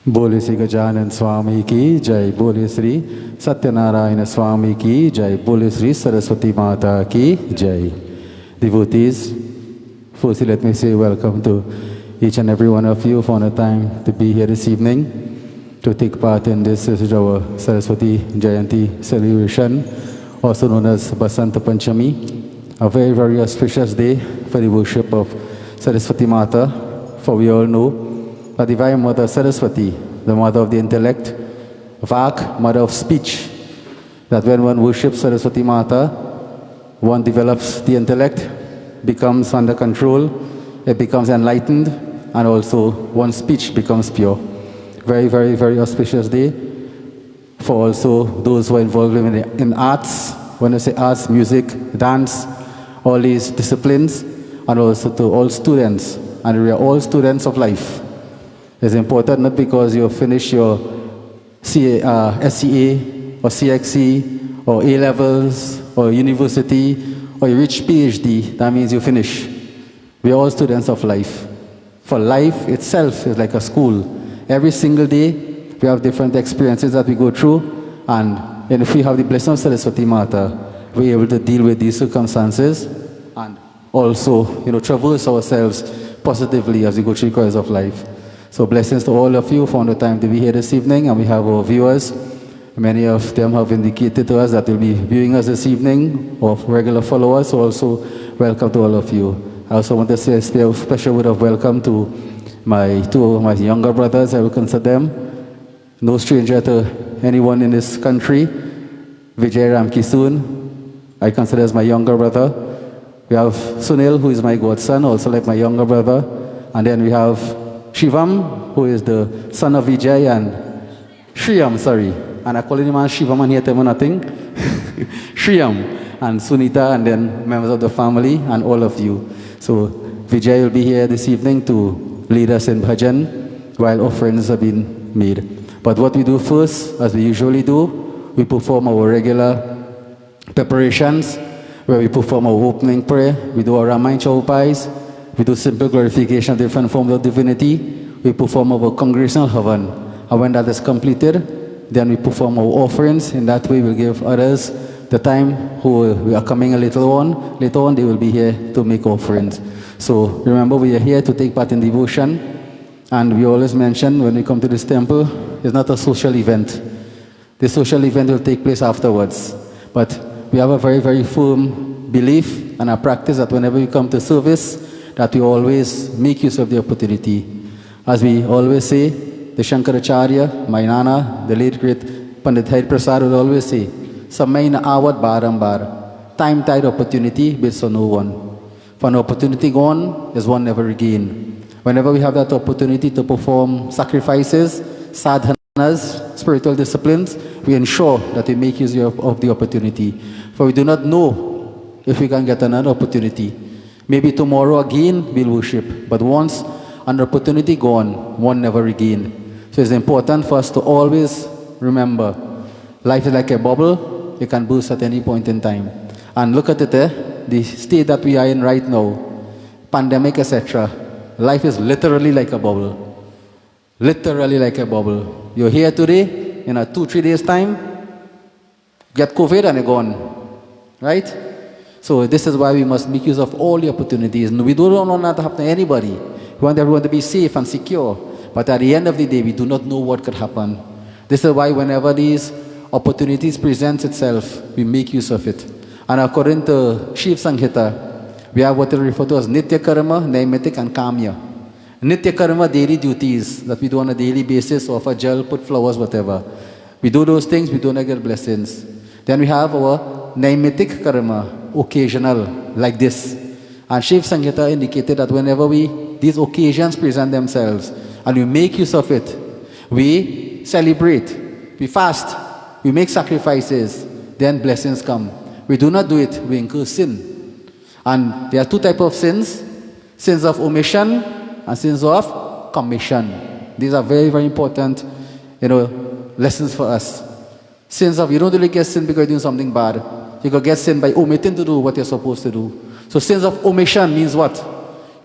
बोले श्री गजानन स्वामी की जय, बोले श्री सत्यनारायण स्वामी की जय, बोले श्री सरस्वती माता की jai. Devotees, firstly let me say welcome to each and every one of you for the time to be here this evening to take part in this is our Saraswati Jayanti celebration, also known as Basanta Panchami, a very, very auspicious day for the worship of Saraswati Mata, for we all know the Divine Mother Saraswati, the mother of the intellect, Vak, mother of speech, that when one worships Saraswati Mata, one develops the intellect, becomes under control, it becomes enlightened, and also one's speech becomes pure. Very, very, very auspicious day for also those who are involved in arts. When I say arts, music, dance, all these disciplines, and also to all students, and we are all students of life. It's important not because you finish your SCA or CXC or A-levels or university or you reach PhD, that means you finish. We are all students of life. For life itself is like a school. Every single day we have different experiences that we go through, and if we have the blessing of Saraswati Mata, we're able to deal with these circumstances and also, traverse ourselves positively as we go through the course of life. So blessings to all of you for the time to be here this evening, and we have our viewers. Many of them have indicated to us that they'll be viewing us this evening, or regular followers, so also welcome to all of you. I also want to say a special word of welcome to two of my younger brothers, I will consider them. No stranger to anyone in this country. Vijay Ramkisoon, I consider as my younger brother. We have Sunil, who is my godson, also like my younger brother. And then we have Shivam, who is the son of Vijay, and Shriyam, sorry. And I call him Shivam and he tell me nothing. Shriyam and Sunita, and then members of the family and all of you. So Vijay will be here this evening to lead us in bhajan while offerings have been made. But what we do first, as we usually do, we perform our regular preparations, where we perform our opening prayer, we do our Ramayana Chaupais, we do simple glorification of different forms of divinity, we perform our congregational havan, and when that is completed, then we perform our offerings. In that way we'll give others the time who we are coming later on they will be here to make offerings. So remember, we are here to take part in devotion, and we always mention when we come to this temple, it's not a social event. The social event will take place afterwards, but we have a very, very firm belief and a practice that whenever we come to service, that we always make use of the opportunity. As we always say, the Shankaracharya, my Nana, the late great Pandit Prasad would always say, Samay na awat barambar, time-tied opportunity beats on no one. For an opportunity gone is one never regain. Whenever we have that opportunity to perform sacrifices, sadhanas, spiritual disciplines, we ensure that we make use of the opportunity. For we do not know if we can get another opportunity. Maybe tomorrow again we'll worship, but once an opportunity gone, one never regain. So it's important for us to always remember, life is like a bubble, it can burst at any point in time. And look at it, the state that we are in right now, pandemic, etc. Life is literally like a bubble. Literally like a bubble. You're here today, in a 2-3 days time, get COVID and you're gone. Right? So this is why we must make use of all the opportunities. We don't want that to happen to anybody. We want everyone to be safe and secure. But at the end of the day, we do not know what could happen. This is why whenever these opportunities present itself, we make use of it. And according to Shiv Sanghita, we have what we refer to as Nitya Karma, Naimitik, and Kamya. Nitya Karma, daily duties that we do on a daily basis, offer jal, put flowers, whatever. We do those things, we do not get blessings. Then we have our Naimitik Karma, occasional, like this. And Shiv Sanghita indicated that whenever these occasions present themselves, and we make use of it, we celebrate, we fast, we make sacrifices, then blessings come. We do not do it, we incur sin. And there are two types of sins, sins of omission and sins of commission. These are very, very important, lessons for us. Sins of, you don't really get sin because you're doing something bad. You could get sin by omitting to do what you're supposed to do. So sins of omission means what?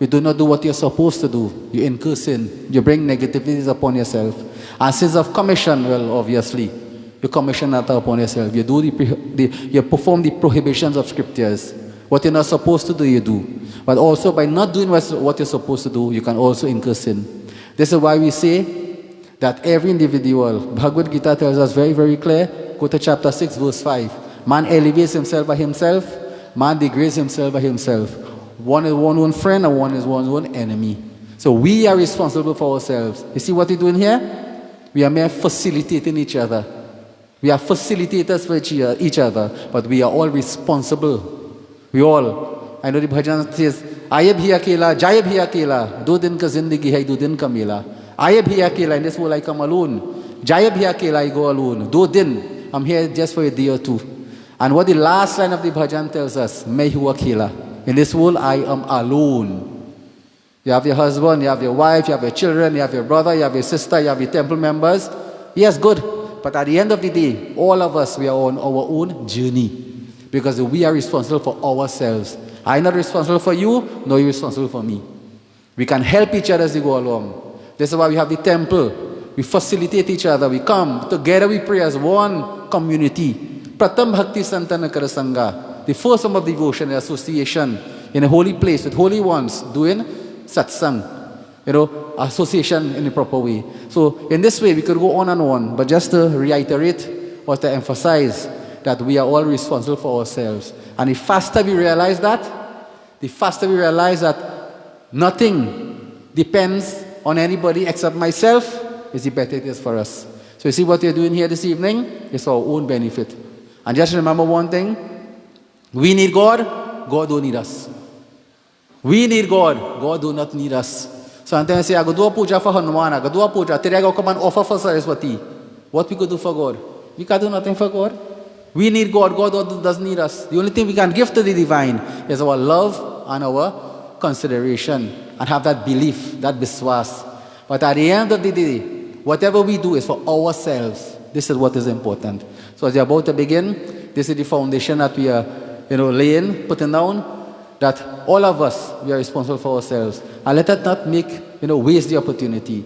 you do not do what you're supposed to do, you incur sin, you bring negativities upon yourself. And sins of commission, well, obviously, you commission that upon yourself. You do you perform the prohibitions of scriptures. What you're not supposed to do, you do. But also by not doing what you're supposed to do, you can also incur sin. This is why we say that every individual, Bhagavad Gita tells us very, very clear, go to chapter 6, verse 5. Man elevates himself by himself, man degrades himself by himself. One is one's own friend and one is one's own enemy. So we are responsible for ourselves. You see what we're doing here? We are mere facilitating each other. We are facilitators for each other, but we are all responsible. We all. I know the bhajan says, Aye bhi akela, jaye bhi akela, do din ka zindagi hai, do din ka mela. Aye bhi akela, in this world I come alone. Jaye bhi akela, I go alone. Do din, I'm here just for a day or two. And what the last line of the bhajan tells us, Main hu akela. In this world I am alone. You have your husband, you have your wife, you have your children, you have your brother, you have your sister, you have your temple members. Yes, good. But at the end of the day, all of us, we are on our own journey. Because we are responsible for ourselves. I'm not responsible for you, nor you're responsible for me. We can help each other as we go along. This is why we have the temple. We facilitate each other. We come together, we pray as one community. Pratam Bhakti Santana Karasanga. The first form of devotion and association in a holy place with holy ones, doing satsang. Association in the proper way. So in this way, we could go on and on. But just to reiterate or to emphasize that we are all responsible for ourselves. And the faster we realize that, nothing depends on anybody except myself, is the better it is for us. So you see what we're doing here this evening? It's for our own benefit. And just remember one thing, we need God, God don't need us. We need God, God do not need us. Sometimes I say, I go do a puja for Hanuman, I go do a puja, today I go come and offer for Saraswati. What we could do for God? We can't do nothing for God. We need God, God doesn't need us. The only thing we can give to the divine is our love and our consideration and have that belief, that biswas. But at the end of the day, whatever we do is for ourselves. This is what is important. So as you're about to begin, this is the foundation that we are laying, putting down, that all of us, we are responsible for ourselves. And let us not waste the opportunity.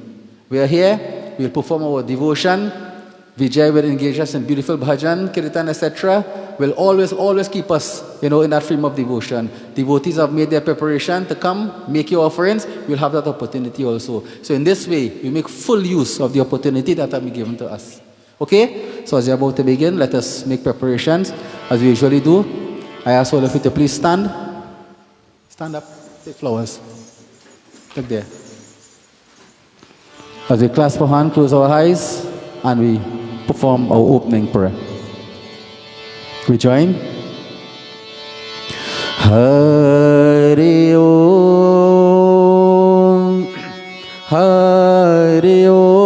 We are here, we'll perform our devotion. Vijay will engage us in beautiful bhajan, kirtan, etc. Will always keep us, in that frame of devotion. Devotees have made their preparation to come, make your offerings. We'll have that opportunity also. So in this way, we make full use of the opportunity that has been given to us. Okay? So as you're about to begin, let us make preparations, as we usually do. I ask all of you to please stand. Stand up. Take flowers. Look there. As we clasp our hand, close our eyes, and we perform our opening prayer. We join. Hari Om, Hari Om,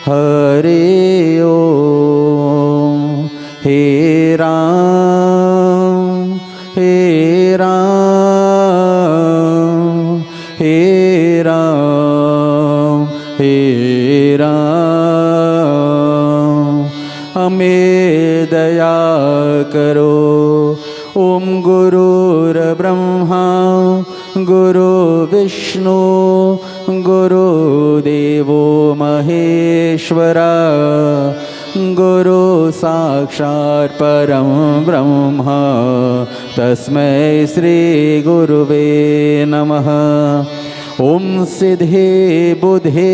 Hari Om, He Ram, He Ram, He Ram, He Ram, हमें दया करो. ओम गुरुर ब्रह्मा गुरु विष्णु गुरु देवो महेश्वरा गुरु साक्षात् परम ब्रह्मा तस्मै श्री गुरुवे नमः. ओम सिद्धे बुद्धे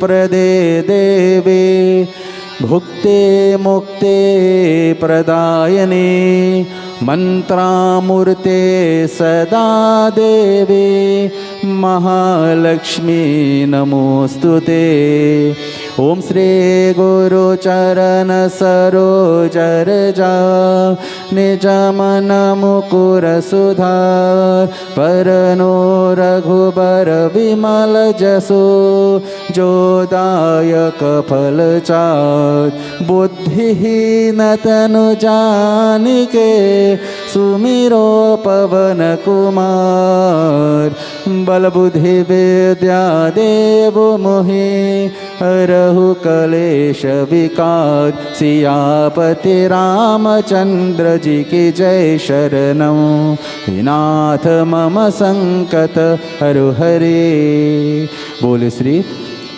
प्रदे देवे भुक्ते मुक्ते प्रदायने मंत्रामूर्ते सदा देवे महालक्ष्मी नमोस्तुते. ओम श्री गुरु चरण सरोज रजा निज मन मुकुर सुधार परनो रघुबर विमल जसो जोदायक फल चार. बुद्धिहीन तनु जानिके सुमिरो पवन कुमार. बल बुद्धि विद्या देव मोहि हरहु कलेश विकार। सियापति रामचंद्र जी की जय शरणम। नाथ मम संकट हरु हरे। बोले श्री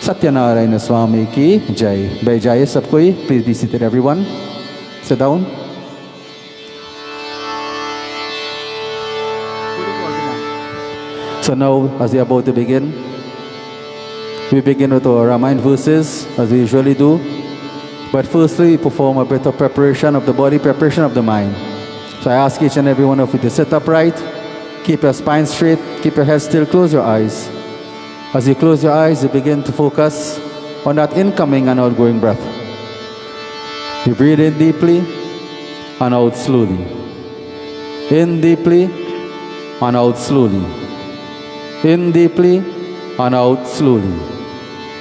सत्यनारायण स्वामी की जय। बैठ जाइए सब कोई। Please be seated everyone. Sit down. So now, as we are about to begin, we begin with our Ramayana verses, as we usually do. But firstly, we perform a bit of preparation of the body, preparation of the mind. So I ask each and every one of you to sit upright, keep your spine straight, keep your head still, close your eyes. As you close your eyes, you begin to focus on that incoming and outgoing breath. You breathe in deeply and out slowly. In deeply and out slowly. In deeply and out slowly.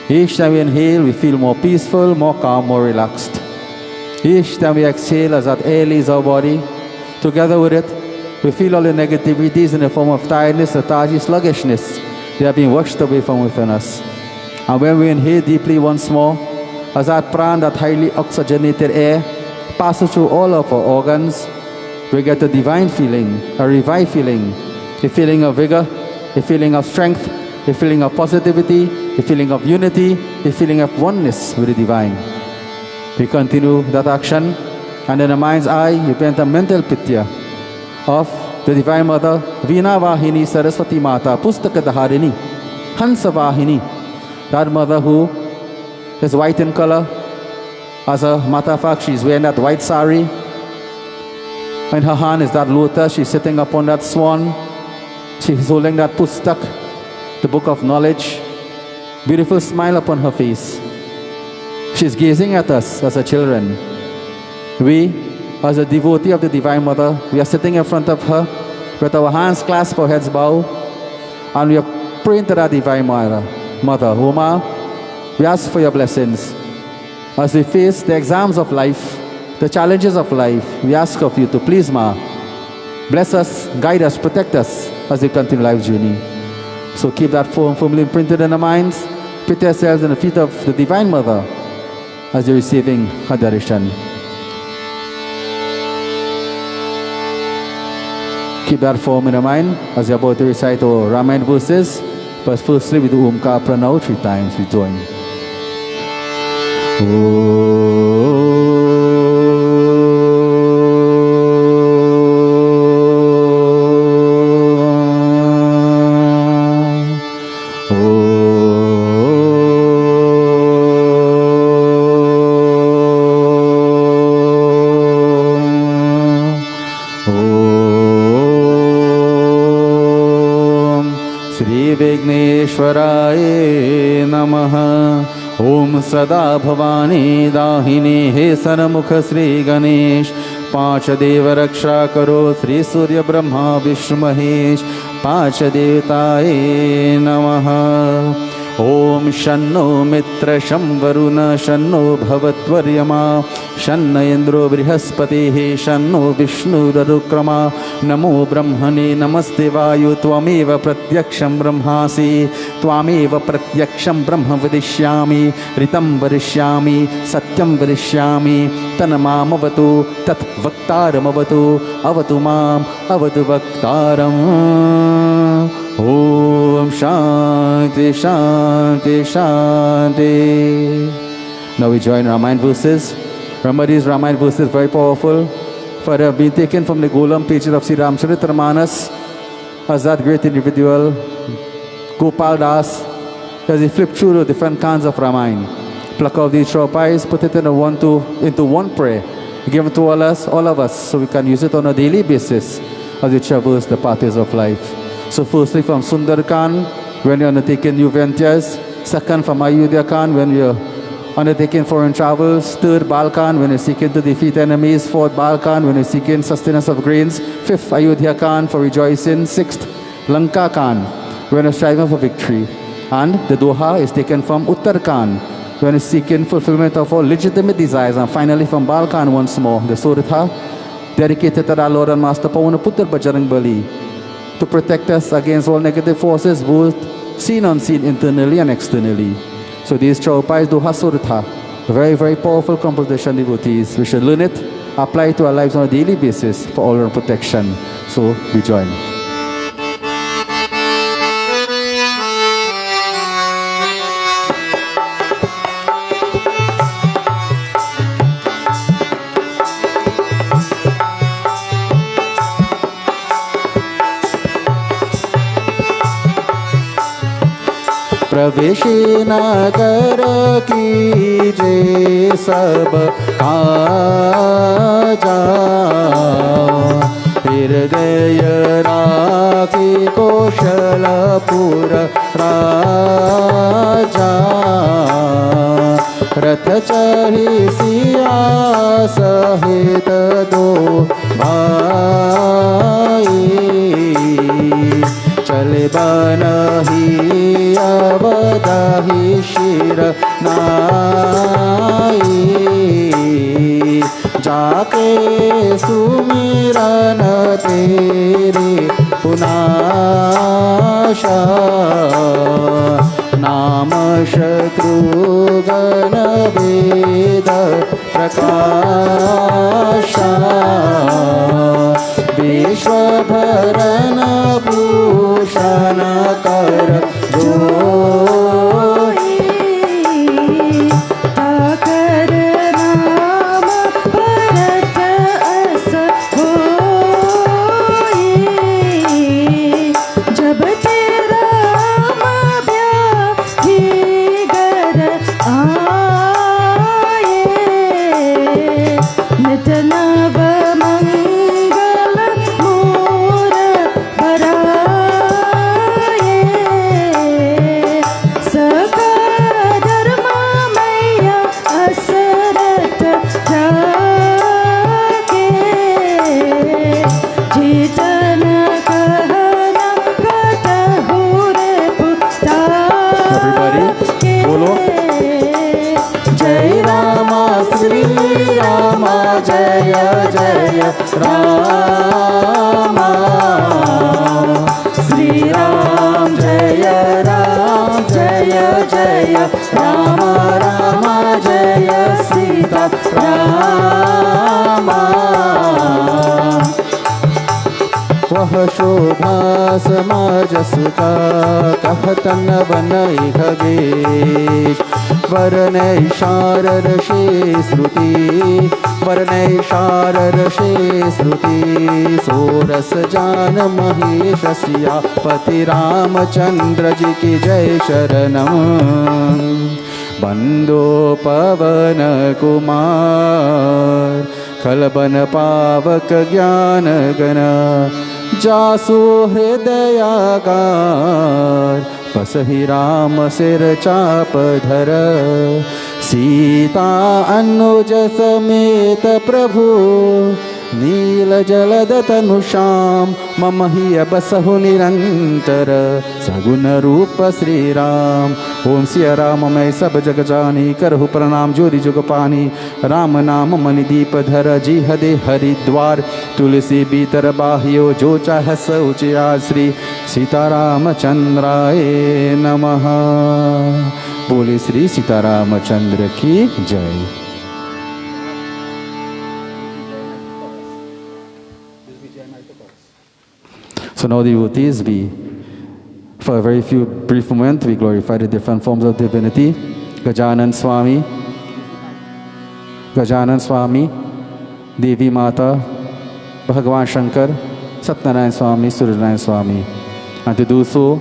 Each time we inhale, we feel more peaceful, more calm, more relaxed. Each time we exhale, as that air leaves our body, together with it, we feel all the negativities in the form of tiredness, lethargy, sluggishness. They are being washed away from within us. And when we inhale deeply once more, as that pran, that highly oxygenated air, passes through all of our organs, we get a divine feeling, a revived feeling, a feeling of vigor, a feeling of strength, a feeling of positivity, a feeling of unity, a feeling of oneness with the divine. We continue that action, and in the mind's eye, you paint a mental picture of the Divine Mother, Veena Vahini Saraswati Mata, Pustaka Dharini, Hansa Vahini, that mother who is white in color. As a matter of fact, she's wearing that white sari. In her hand is that lotus. She's sitting upon that swan. She's holding that pustak, the book of knowledge. Beautiful smile upon her face. She's gazing at us as her children. We, as a devotee of the Divine Mother, we are sitting in front of her with our hands clasped, our heads bowed, and we are praying to that Divine Mother. Uma, we ask for your blessings. As we face the exams of life, the challenges of life, we ask of you to please, Ma, bless us, guide us, protect us as we continue life's journey. So keep that form firmly imprinted in our minds. Put yourselves in the feet of the Divine Mother as you're receiving her darshan. Keep that form in our mind as you're about to recite our Ramayana verses. But firstly, we do Omkar Pranav 3 times. We join. विघ्नेश्वराय नमः। ओम सदा भवानी दाहिनी हे सन्मुख श्री गणेश। 5 देव रक्षा करो श्री सूर्य ब्रह्मा विष्णु महेश। 5 देवताय नमः। ओम शन्नो मित्र शं वरुण शन्नो भवत्वर्यमा शन्न इंद्रो बृहस्पतिः शन्नो विष्णुरुक्रमा। नमो ब्रह्मणे नमस्ते वायु त्वमेव प्रत्यक्षं ब्रह्मासि। त्वामेव प्रत्यक्षं ब्रह्म वदिष्यामि। ऋतं वदिष्यामि सत्यं वदिष्यामि। तन्मामवतु तत् वक्तारमवतु। अवतु माम् अवतु वक्तारम्। Om Shanti Shanti Shanti. Now we join Ramayana verses. Remember, these Ramayana verses very powerful, for they have been taken from the golden pages of Sri Ramcharitamanas as that great individual Gopal Das, as he flipped through the different kinds of Ramayana, pluck out these sharp eyes, put it into one prayer, give it to all of us, so we can use it on a daily basis as we traverse the pathways of life. So firstly from Sundarkand, when you're undertaking new ventures. Second from Ayodhya Kand, when you're undertaking foreign travels. Third, Balkan, when you're seeking to defeat enemies. Fourth, Balkan, when you're seeking sustenance of grains. Fifth, Ayodhya Kand, for rejoicing. Sixth, Lanka Kand, when you're striving for victory. And the Doha is taken from Uttarakhand, when you're seeking fulfillment of all legitimate desires. And finally from Balkan once more, the Suratha, dedicated to our Lord and Master Pawanaputtar Bajrang Bali, to protect us against all negative forces, both seen and unseen, internally and externally. So these Chaupas do Hasurtha, very, very powerful composition, devotees. We should learn it, apply it to our lives on a daily basis for all around protection. So we join. प्रवेशी नगर कीजे सब काजा, हृदय राखी कौशलपुर राजा, रथ चढ़ी सिया सहित दो भाई, चले बनही अवदही शिर नाई, जाके सुमिरन तेरे पुनाशा, नाम शत्रुघ्न वेद प्रकाशा, विश्वभरन भूषण कर जोही, ताकर नाम भरत अस होई, जब तेरा व्याधि गर आए, नित नव मंगल मूर भराए, सका धर्ममय असरथ जाके, जीतन कहना कतहु रे पुता के, जय रामा श्री रामा जय जय रामा, श्री राम जय जय राम राम जय सीता रामा, वह शोभा समाजस का कहतन बनई खगेश, वरनै शारर शे श्रुति, वरनै शारर शे श्रुति, सोरस जान महेश सियापति रामचंद्र जी की जय शरणम, बंदो पवन कुमार खलबन पावक ज्ञान गण, जासु हृदयागार बसहि राम सिर चाप धर, सीता अनुज समेत प्रभु नील जलद तनुषाम, मम ही बसहु निरंतर सगुण रूप श्री राम, ओम सिया राम मैं सब जग जानी, करहु प्रणाम जोरी जुग पानी, राम नाम मणि दीप धर, जी हदे हरिद्वार तुलसी बीतर बाह्यो, जो चाह सौचिया श्री सीतारामचंद्राय नमः। बोले श्री सीतारामचंद्र की जय। So now devotees, for a very few brief moments, we glorify the different forms of divinity. Gajanan Swami, Devi Mata, Bhagavan Shankar, Satyanarayan Swami, Suryanarayan Swami. And to do so,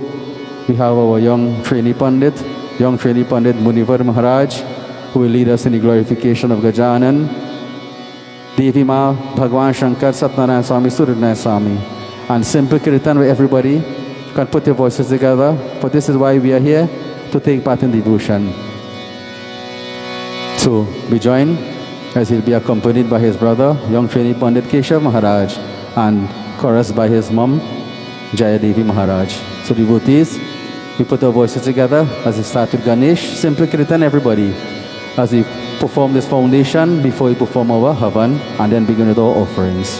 we have our young trainee Pandit Munivar Maharaj, who will lead us in the glorification of Gajanan, Devi Ma, Bhagavan Shankar, Satyanarayan Swami, Suryanarayan Swami. And simple kirtan where everybody can put your voices together, for this is why we are here, to take part in devotion. So we join as he'll be accompanied by his brother, young trainee Pandit Keshav Maharaj, and chorus by his mom, Jaya Devi Maharaj. So devotees, we put our voices together as we start with Ganesh, simple kirtan everybody, as we perform this foundation before we perform our Havan, and then begin with our offerings.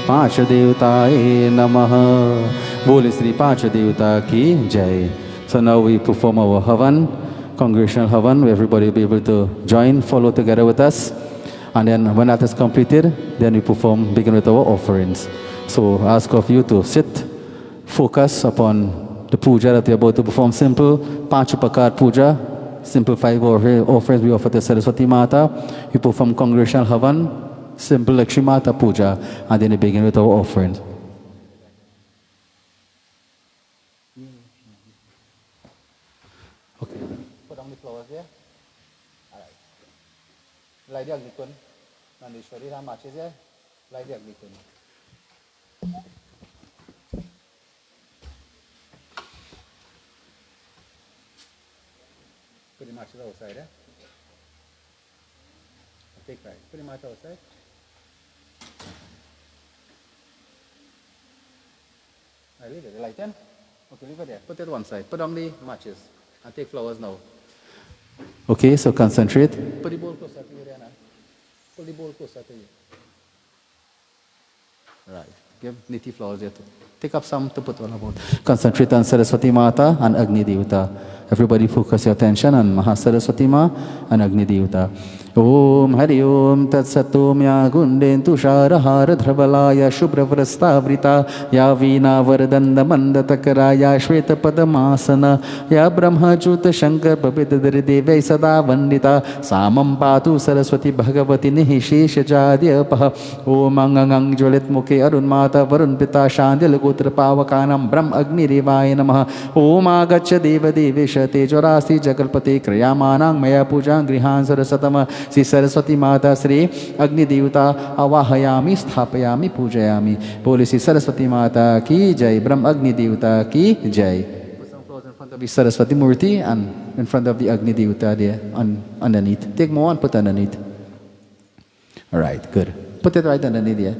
पांच देवताए नमः. बोले श्री पांच देवता की जय. So now we perform our Havan, congregational Havan, where everybody will be able to join, follow together with us. And then when that is completed, then we begin with our offerings. So I ask of you to sit, focus upon the puja that we are about to perform. Simple Panchupakar puja, simple 5 offerings we offer to Saraswati Mata. We perform congregational Havan, simple Lakshmi Mata puja, and then we begin with our offerings. Okay, put on the flowers there. All right. Light the Agnikun. Nandishwari Ram matches there. Light the Agnikun. Put the matches outside, eh? Take right. Put the match outside. I leave it. Light them. Okay, leave it there. Put it one side. Put on the matches. And take flowers now. Okay, so concentrate. Put the bowl closer to you, Rihanna. Pull the bowl closer to you. Right. Give Niti flowers there too. Take up some to put all about. Concentrate on Saraswati Mata and Agni Devata. Everybody focus your attention on Mahasaraswati Ma and Agni Devata. Om Hari Om Tat Satum Ya Gunden Tushara Hara Dhravalaya Shubhra Vrastavrita Ya Veena Vardanda Manda Takaraya Shveta Padamasana Ya Brahma Juta Shankar Babidadari Devai Sada Vandita Samam Patu Saraswati Bhagavati Nihishesha Jadyapaha Om Angangang Jwalit Mukhe Arun Mata Varun Pita Shandil Gotra Pavakanam Brahm Agni Revaya Namaha Om Agacha Deva Devesha Tejorasti Jagalpate Kriyamanang Maya Pujang Grihan Sarasatama Sri Saraswati Mata Sri Agni Devata Avahayami Sthapayami Pujayami. Bole Sri Saraswati Mata ki Jai. Brahm Agni Devata ki Jai. Put some flowers in front of the Saraswati Murti and in front of the Agni Devata there underneath. Take more and put underneath. Alright, good. Put it right underneath there.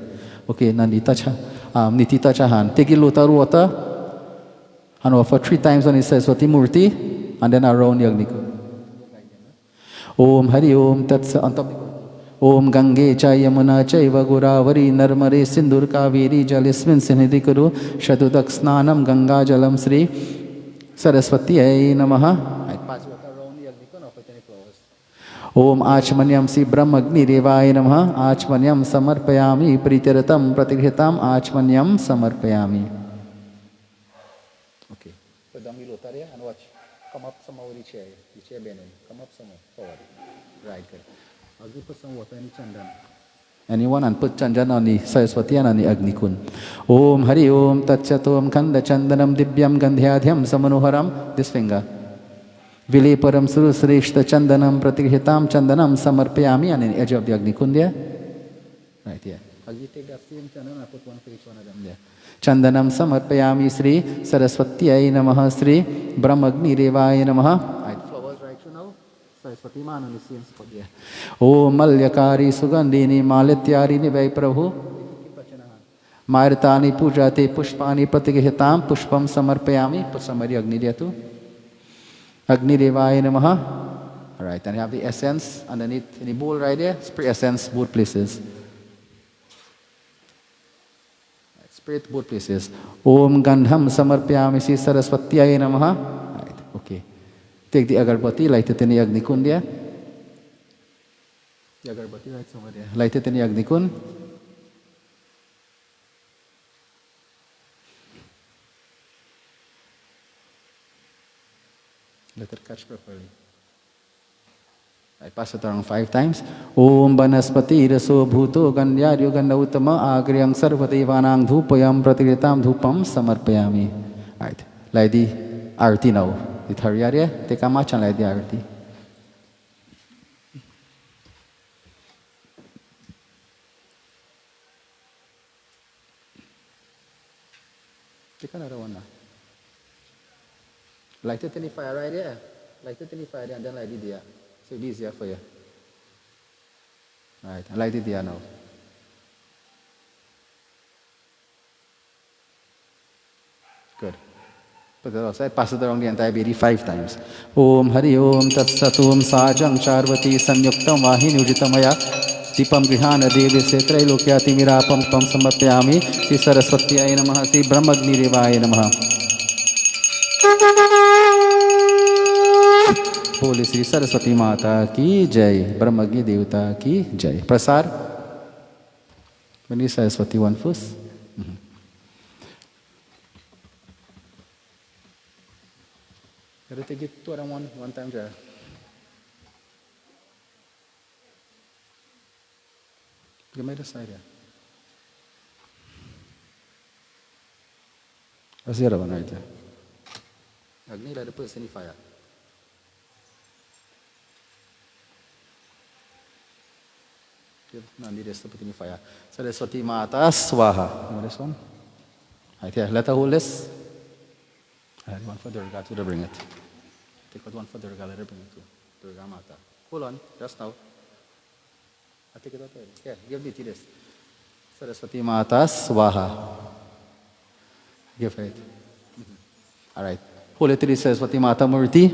Okay, Nandi touch her. Niti touch her hand. Take a lotus water and offer 3 times on the Saraswati Murti and then around the Agni. Om Hari Om Tat on top. Om Gange Cha Yamuna Chaiva Godavari Narmade Sindur Kaveri Jalismin Sinidhi Kuru Shatudak Snanam Ganga Jalam Sri Saraswati Ay Namaha. I pass water around the Agni Kun of any flowers. Om Achmanyam Si Brahmagni Devaya Namaha. Achmanyam Samarpayami Pritiratam Pratighitam Achmanyam Samarpayami. Okay. Put down the lottery and watch. Come up some more the chair bending. Come up some more forward. Right, good. I'll give put some water in Chandan. Anyone and put Chandan on the Saraswati and on the Agni Kun. Om Hari Om Tatchatom Kanda Chandanam Dibyam Gandhyadhyam Samanoharam. This finger. Vileparam Surusreshta Chandanam Pratighitam Chandanam Samarpayami and in the edge of the Agni Kun there. Right here. I'll take that same Chandan and put one for each one of them there. Chandanam Samarpayami Sri Saraswati Ay Namaha Sri Brahmagni Revaya Namaha. Right, flowers right through now. Saraswati Man on the same spot there. Om Malyakari Sugandhini Malityari Nivai Prabhu. Maritani Pujate Pushpani Pratigihitam Pushpam Samarpayami. Put somebody Agni there too. Agni Revaya Namaha. Alright, and you have the essence underneath in the bowl right there. Spray essence both places. Spirit both places. Om Gandham Samarpyami Sri Saraswati Ay Namaha. Right, okay. Take the agarbati, light it in the Agni Kun there. The agarbati right somewhere there. Light it in the Agni Kun. Let it catch properly. I pass it around 5 times. Om Banaspati Raso Bhuto Gandhyaryo Gandha Uttama Agriyam Sarvadevanang Dhupayam Pratigritam Dhupam Samarpayami. Right. Light the Arti now. The Tharyarya, take a match and light the Arti. Take another one now. Light it in the fire right there. Light it in the fire there and then light it there. So it'll be easier for you. Right, I light it there now. Good. Put it outside, pass it around the entire bedi 5 times. Om Hari Om Tat Satum Sajam Charvati Sanyuktam Vahini Ujitamaya Deepam गृहान देवी से त्रैलोक्याति मीरापम पम समर्पयामि श्री सरस्वत्याय नमः श्री ब्रह्मग्निदेवाय नमः। बोले श्री सरस्वती माता की जय, ब्रह्मज्ञ देवता की जय। प्रसार Saraswati one first. Take it to one time, Jaya. Give me the side here. That's the other one right there. Agni, let the person in fire. Give Nandi this to put in fire. So that's what Mata Swaha. You know this one? Right here. Let her hold this. I had one for Durga to bring it. Take out one for Durga, let her bring it to Durga Mata. Hold on, just now. I take it out already. Here, give me this. Saraswati Mata Swaha. Give her it. All right. Hold it to the Saraswati Mata Murti.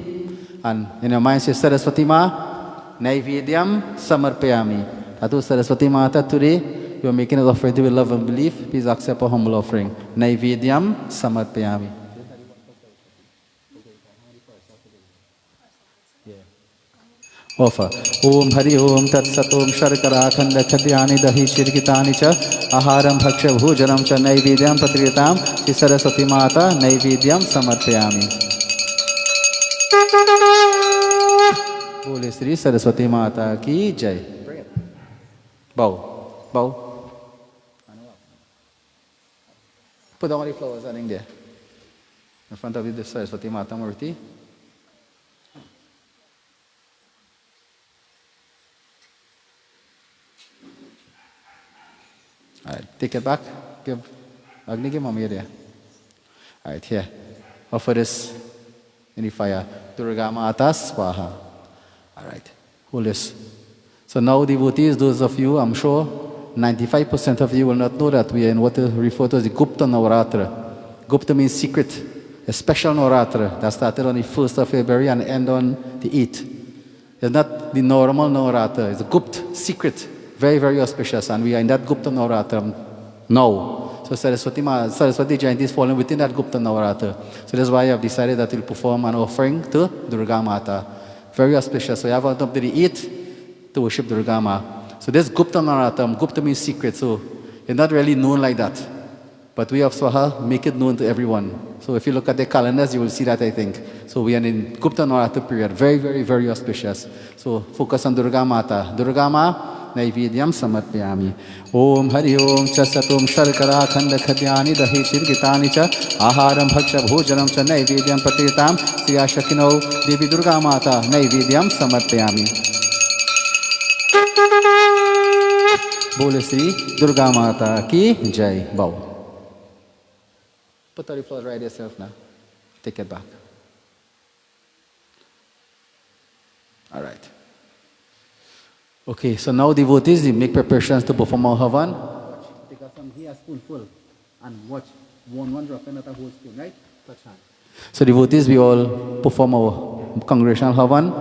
And in your mind say Saraswati Ma Naivedyam Samarpayami. That was Saraswati Mata today. You are making an offering with love and belief. Please accept a humble offering. Naivedyam Samarpayami. Offer. Om Hari Om Tat Sat Om Sharkara Khanda Khadyani Dahi Shirkitani Cha Aharam Bhaksha Bhujanam Cha Naivedyam Patriyatam Shri Saraswati Mata Naivedyam Samarpayami. Bole Shri Saraswati Mata ki Jai. Bow. Bow. Put down the flowers running there. In front of you, the Saraswati Mata Murti. All right, take it back. Give Agni, give Mommy there. All right, here. Offer this in the fire. Durga Mata Swaha. All right, hold this. So now, devotees, those of you, I'm sure 95% of you will not know that we are in what is referred to as the Gupta Navratra. Gupta means secret, a special Navratra that started on the 1st of February and end on the 8th. It's not the normal Navratra, it's a Gupta, secret. Very, very auspicious, and we are in that Gupta Navratra now. So Saraswati Jayanti is falling within that Gupta Navratra. So that's why I have decided that we'll perform an offering to Durga Mata. Very auspicious. So you have up to the 8th to worship Durga Ma. So this Gupta Navratra, Gupta means secret, so it's not really known like that. But we of SWAHA make it known to everyone. So if you look at the calendars, you will see that, I think. So we are in Gupta Navratra period. Very, very, very auspicious. So focus on Durga Mata. Durga Ma Naivedyam Samarpayami. Om Hari Om Chasatum Sharkara Khanda Khadyani Dahi Shirgitani Cha Aharam Bhaksha Bhojanam Cha Naivedyam Patriyatam Sriya Shakino Devi Durga Mata Naivedyam Samarpayami. Bole Sri Durga Mata ki Jai. Bow. Put the floor right yourself now. Take it back. All right. Okay, so now devotees, they make preparations to perform our Havan. Take out some here, spoonful, and watch. One drop in at a whole spoon, right? Touch hand. So devotees, we all perform our congregational Havan,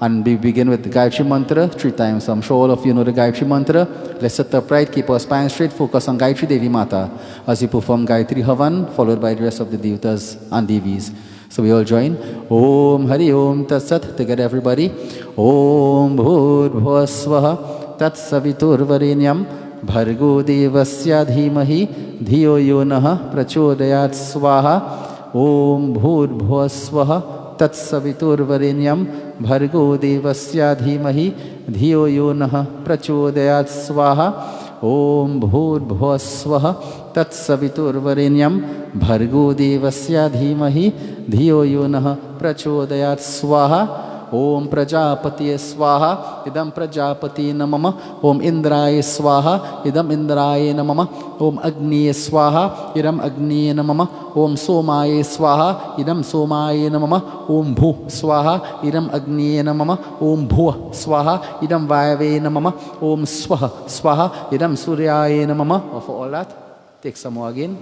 and we begin with the Gayatri Mantra 3 times. So I'm sure all of you know the Gayatri Mantra. Let's sit upright, keep our spine straight, focus on Gayatri Devi Mata as we perform Gayatri Havan, followed by the rest of the Devatas and Devis. So we all join. Om Hari Om Tat Sat. Together everybody. Om Bhur Bhuva Swaha Tat Savitur Varenyam Bhargo Devasya Dhimahi Dhiyo Yonaha Prachodayat Swaha. Om Bhur Bhuva Swaha Tat Savitur Varenyam Bhargo Devasya Dhimahi Dhiyo Yonaha Prachodayat Swaha. Om Bhur Bhuva Swaha Tat Savitur Varenyam Bhargo Devasya Dhimahi Dhiyo Yonaha Prachodayat Swaha. Om Prajapati Swaha Idam Prajapati Namama. Om Indraya Swaha Idam Indraya Namama. Om Agni Swaha Idam Agni Namama. Om Somaya Swaha Idam Somaya Namama. Om Bhu Swaha Idam Agni Namama. Om Bhu Swaha Idam Vayave Namama. Om Swaha Swaha Idam Suryaya Namama. For all that, take some more again.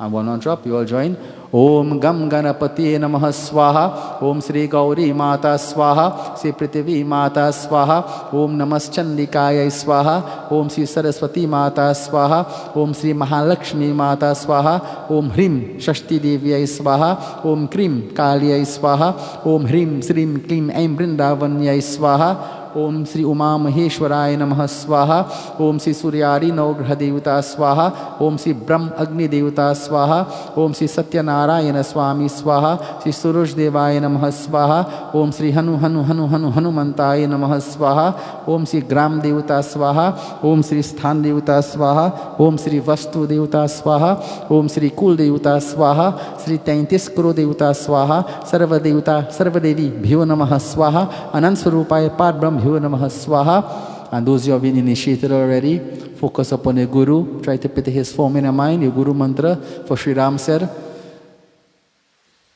And one on drop, you all join. Om Gam Ganapati Namaha Swaha. Om Sri Gauri Mata Swaha. Sri Prithvi Mata Swaha. Om Namaschandikaya Swaha. Om Sri Saraswati Mata Swaha. Om Sri Mahalakshmi Mata Swaha. Om Hrim Shashti Devyai Swaha. Om Krim Kaliyai Swaha. Om Hrim Srim Klim Aim Vrindavanyai Swaha. Om Sri Uma Maheshwaraya Namaha Swaha. Om Sri Suryari Navagraha Devata Swaha. Om Sri Brahm Agni Devata Swaha. Om Sri Satyanarayana Swami Swaha. Sri Surush Devaya Namaha Swaha. Om Sri Hanumantaya Namaha Swaha. Om Sri Gram Devata Swaha. Om Sri Sthan Devata Swaha. Om Sri Vastu Devata Swaha. Om Sri Kul Devata Swaha. Sri 33 Kuru Devata Swaha. Sarva Devata Sarvadevi Bhyo Namaha Swaha. Anant Swarupaya Pad Brahm Bhyo Namaha Swaha. And those who have been initiated already, focus upon your Guru. Try to put his form in your mind, your Guru mantra. For Sri Ram said,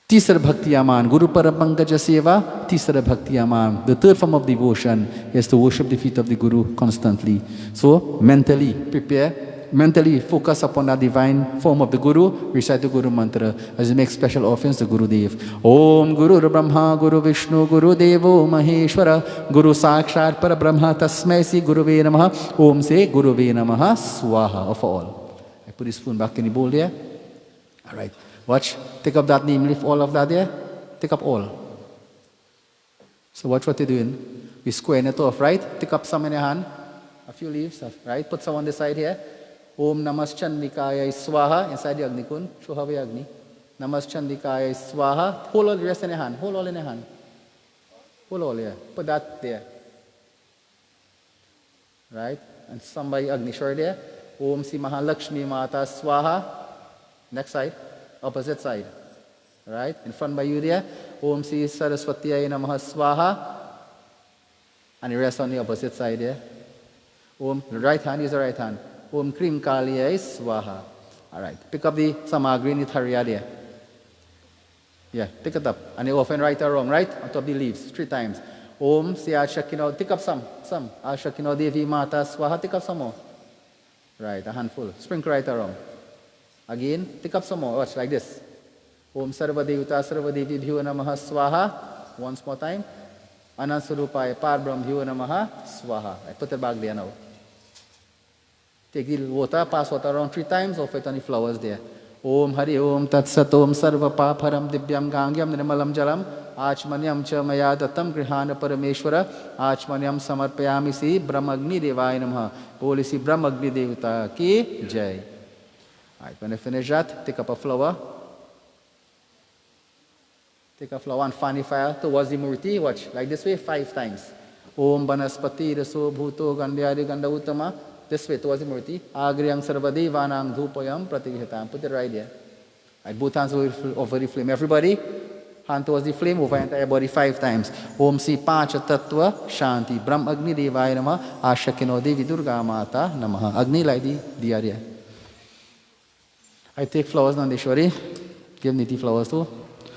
Tisar Bhakti Aman, Guru Parapankaja Seva, Tisar Bhakti Aman. The third form of devotion is to worship the feet of the Guru constantly. So, mentally prepare. Mentally focus upon that divine form of the Guru, recite the Guru mantra as you make special offerings to Guru Dev. Om Guru Brahma, Guru Vishnu, Guru Devo Maheshwara, Guru Sakshat Parabrahma, Tasmai Sri Guruve Namaha, Om Se Guruve Namaha, Swaha of all. I put the spoon back in the bowl there. All right. Watch. Take up that name, lift all of that there. Take up all. So watch what you're doing. We square it off, right? Take up some in your hand. A few leaves, right? Put some on the side here. Om Namaschandikaya Swaha. Inside the Agni Kun. Show how we Agni. Namaschandikaya Swaha. Hold all the rest in your hand. Hold all in your hand. Hold all here. Put that there. Right? And somebody Agni Shore there. Om Sri Mahalakshmi Mata Swaha. Next side. Opposite side. Right? In front by you there. Om Sri Saraswati Namaha Swaha. And the rest on the opposite side there. Om. The right hand is the right hand. Om Krim Kaliyai Swaha. Alright. Pick up the samagri in the thariya there. Yeah, pick it up. And you often right or wrong, right? On top of the leaves. 3 times. Om Siya Shakino. Take up some. Ashakino Devi Mata Swaha. Take up some more. Right, a handful. Sprinkle right or wrong. Again, take up some more. Watch like this. Om Sarva Devata Sarva Devi Bhyo Namaha Swaha. Once more time. Anant Swarupaya Parbrahm Bhyo Namaha Swaha. I put it back there now. Take the water, pass water around 3 times, offer it on the flowers there. Om Hari Om Tat Sat Om Sarva Paparam Divyam Gangyam Nirmalam Jalam Achmanyam Cha Maya Datam Grihana Parameshwara Achmanyam Samarpayami Si Brahmagni Devaya Namaha. Holy Si Brahmagni Devata Ki Jai. Alright, when I finish that, take up a flower. Take a flower and fan the fire towards the Murti. Watch, like this way 5 times. Om Banaspati Raso Bhuto Gandhyari Gandha Uttama. This way towards the Murti. Agriyang Sarvadevanang Dhupayam Pratighitam. Put it right there. Right, both hands over the flame. Everybody, hand towards the flame, over entire body 5 times. Om Si Pancha Tattva Shanti. Brahm Agni Devaya Namaha. Ashakino Devi Durga Mata Namaha. Agni like the diarrhea. I take flowers, Nandeshwari. Give Niti flowers too.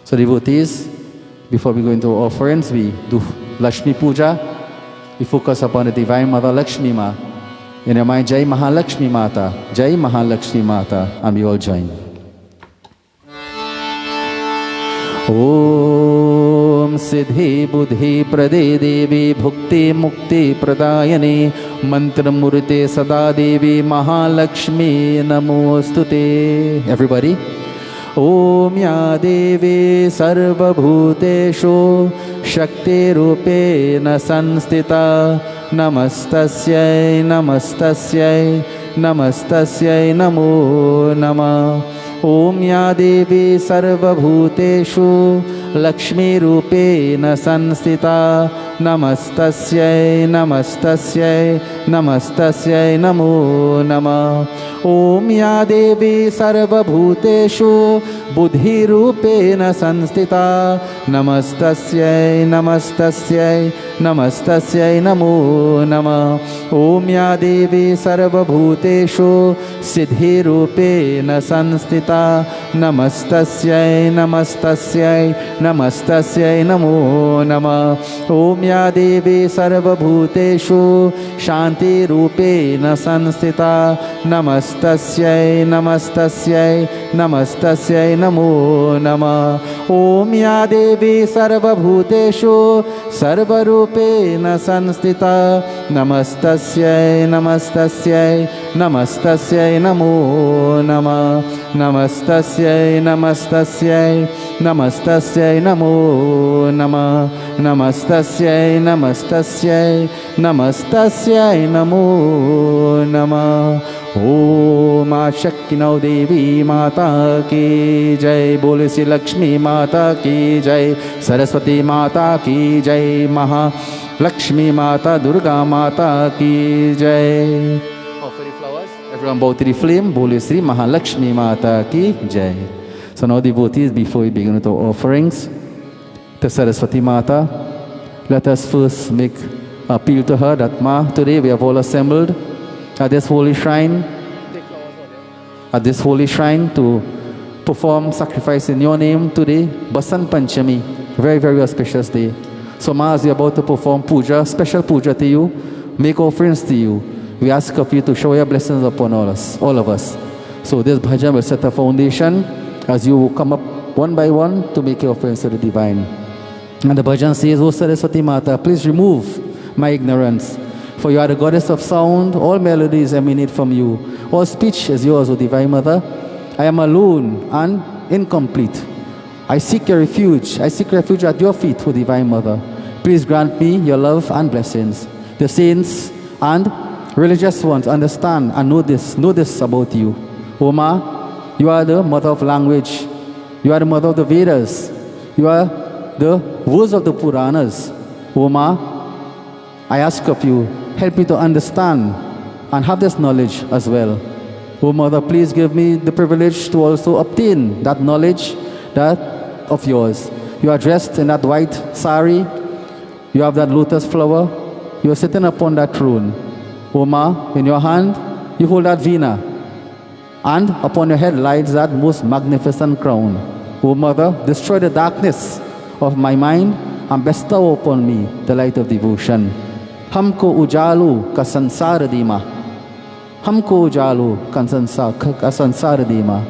So devotees, before we go into offerings, we do Lakshmi Puja. We focus upon the Divine Mother Lakshmi Ma. In your mind, Jai Mahalakshmi Mata, Jai Mahalakshmi Mata, and we all join. Om Siddhi Buddhi Prade Devi Bhukti Mukti Pradayane Mantra Murte Sada Devi Mahalakshmi Namostute. Everybody. Om Ya Devi Sarva Bhuteshu Shakti Rupena Sanstita Namastasyai Namastasyai Namastasyai Namo Namah. Om Ya Devi Sarva Bhuteshu Lakshmi Rupena Sanstita Namastasyai Namastasyai Namastasyai Namo Namah. Om Ya Devi Sarva Bhuteshu Buddhi Rupena Sanstita Namastasyai Namastasyai Namastasyai Namo Namah. Om Ya Devi Sarva Bhuteshu Siddhi Rupena Sanstita Namastasyai Namastasyai Namastasyai Namo Namah. Om Ya Devi Sarva Bhuteshu शांति रूपेण संस्थिता नमस्तस्यै नमस्तस्यै नमस्तस्यै नमो नमः। ओम या देवी सर्वभूतेषु सर्वरूपेण संस्थिता नमस्तस्यै नमस्तस्यै नमस्तस्यै नमो नमः। नमस्तस्यै नमस्तस्यै नमस्तस्यै नमो नमः। नमस्तस्यै नमस्तस्यै नमस्तस्यै नमो नमः। ओम शक्तिनौ देवी माता की जय। बोले श्री लक्ष्मी माता की जय, सरस्वती माता की जय, महालक्ष्मी माता दुर्गा माता की जय। Everyone bow to the flame. Bole Sri Mahalakshmi Mata ki Jai. So now devotees, before we begin with our offerings to Saraswati Mata, let us first make appeal to her that Ma, today we have all assembled at this holy shrine, to perform sacrifice in your name today, Basant Panchami, very, very auspicious day. So Ma, as we are about to perform puja, special puja to you, make offerings to you, we ask of you to show your blessings upon all of us. So this bhajan will set a foundation as you come up one by one to make your offerings to the divine. And the bhajan says, O Saraswati Mata, please remove my ignorance. For you are the goddess of sound, all melodies emanate from you. All speech is yours, O Divine Mother. I am alone and incomplete. I seek your refuge. I seek refuge at your feet, O Divine Mother. Please grant me your love and blessings. The saints and religious ones understand and know this about you. O Ma, you are the mother of language. You are the mother of the Vedas. You are the words of the Puranas. O Ma, I ask of you, help me to understand and have this knowledge as well. O Mother, please give me the privilege to also obtain that knowledge that of yours. You are dressed in that white sari. You have that lotus flower. You are sitting upon that throne. O Ma, in your hand, you hold that veena, and upon your head lies that most magnificent crown. O Mother, destroy the darkness of my mind and bestow upon me the light of devotion. Hamko ujalu ka sansar dima. Hamko ujalu ka sansar dima.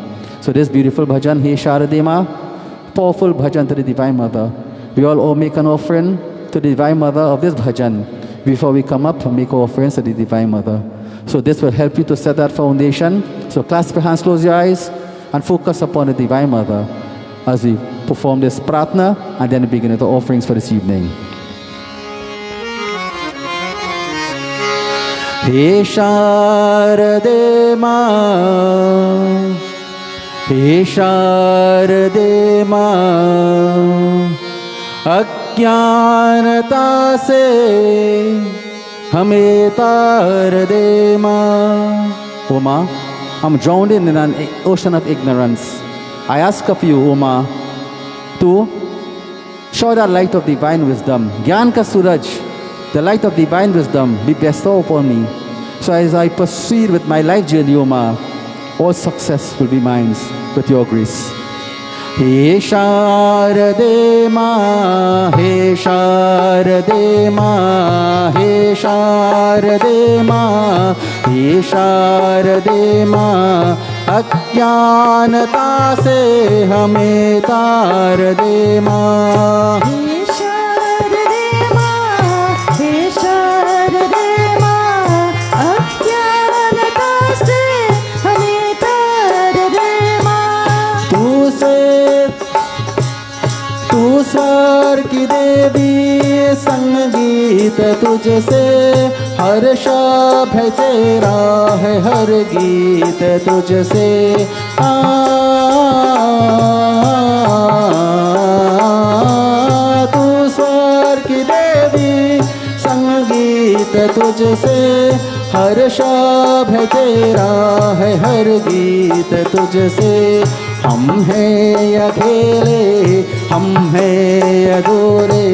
So this beautiful bhajan, He Sharadema, powerful bhajan to the Divine Mother. We all make an offering to the Divine Mother of this bhajan before we come up and make our offerings to the Divine Mother. So this will help you to set that foundation. So clasp your hands, close your eyes, and focus upon the Divine Mother as we perform this pratna and then begin with the offerings for this evening. He Sharade Ma, He Sharade Ma, अज्ञानता से हमें तार दे माँ. O Ma, I'm drowned in an ocean of ignorance. I ask of you, O Ma, to show that light of divine wisdom. Gyan ka suraj, the light of divine wisdom, be bestowed upon me. So as I proceed with my life journey, O Ma, all success will be mine with your grace. He Sharade Ma, He Sharade Ma, He Sharade Ma, He Sharade Ma, अज्ञानता से हमें तार दे माँ. हे शारदे माँ, हे शारदे माँ, अज्ञानता से हमें तार दे माँ. तू स्वर की देवी, संगीत तुझसे हर शब्द है तेरा है, हर गीत तुझसे. तू स्वर की देवी, संगीत तुझसे हर शब्द है तेरा है, हर गीत तुझसे. हम हैं अकेले, हम हैं अधूरे,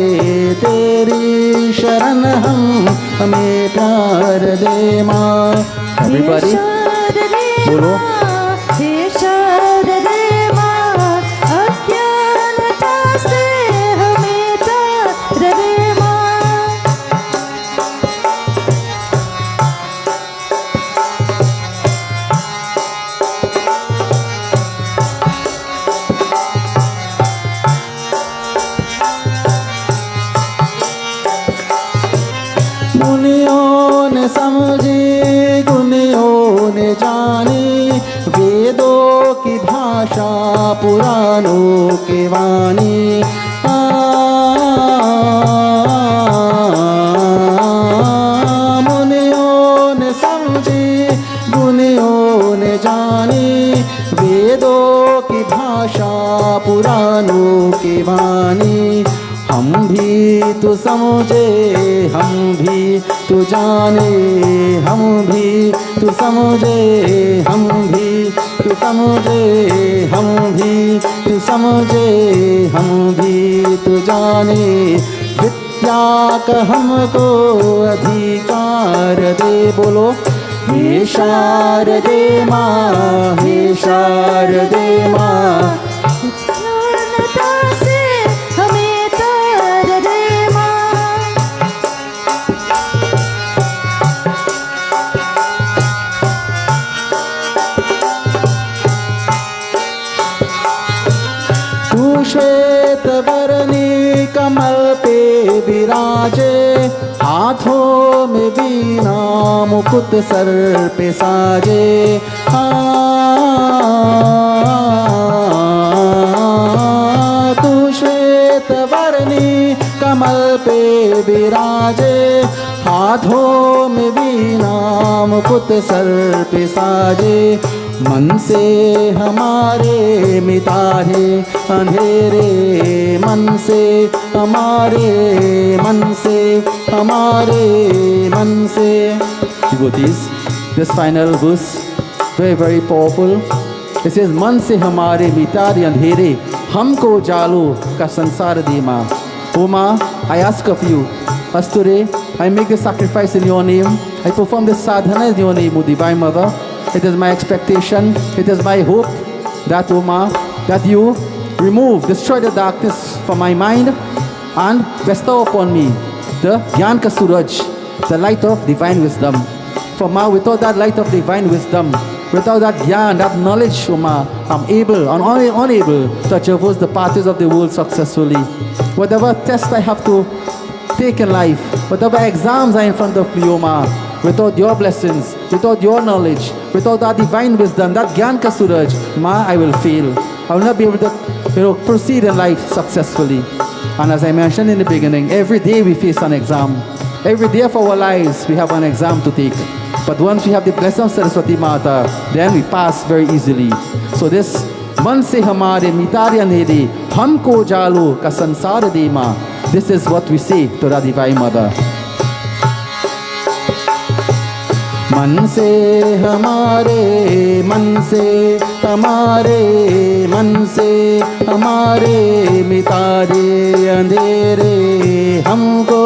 तेरी शरण हमें प्यार दे माँ. Everybody, बोलो. हे शारदे माँ, अज्ञानता से हमें तार दे माँ. पुराणों के वाणी मुनियों ने समझी गुनियों ने जानी वेदों की भाषा पुराणों की वाणी हम भी तो समझे हम भी तो जाने हम भी तो समझे हम भी तो समझे हम भी तो समझे हम भी तो जाने विद्या का हमको अधिकार दे बोलो हे शारदे माँ हे शारदे माँ पूर्णता से हमें तार दे माँ तू श्वेत वर्णी कमल पे विराजे हाथों में वीणा मुकुट सर पे साजे तू श्वेत वर्णी कमल पे विराजे हाथों में वीणा मुकुट सर पे साजे मन से हमारे मिटारे अंधेरे मन से हमारे मन से हमारे मन से devotees this final verse very powerful it says मन से हमारे मिटारे अंधेरे हमको जालो का संसार दे माँ oh माँ I ask of you as today I make the sacrifice in your name I perform this sadhana in your name O Divine Mother. It is my expectation, it is my hope that, O Ma, that you remove, destroy the darkness from my mind and bestow upon me the Gyan ka Suraj, the light of divine wisdom. For Ma, without that light of divine wisdom, without that Gyan, that knowledge, O Ma, I'm able and unable to traverse the paths of the world successfully. Whatever test I have to take in life, whatever exams are in front of me, O Ma, without your blessings, without your knowledge, without that divine wisdom, that Gyan ka Suraj, Ma, I will fail. I will not be able to proceed in life successfully. And as I mentioned in the beginning, every day we face an exam. Every day of our lives we have an exam to take. But once we have the blessing of Saraswati Mata, then we pass very easily. So this Man se hamare mitari andheri, humko jalo ka sansar de ma. This is what we say to the Divine Mother. मन से हमारे मन से हमारे मन से हमारे मिटारे अंधेरे हमको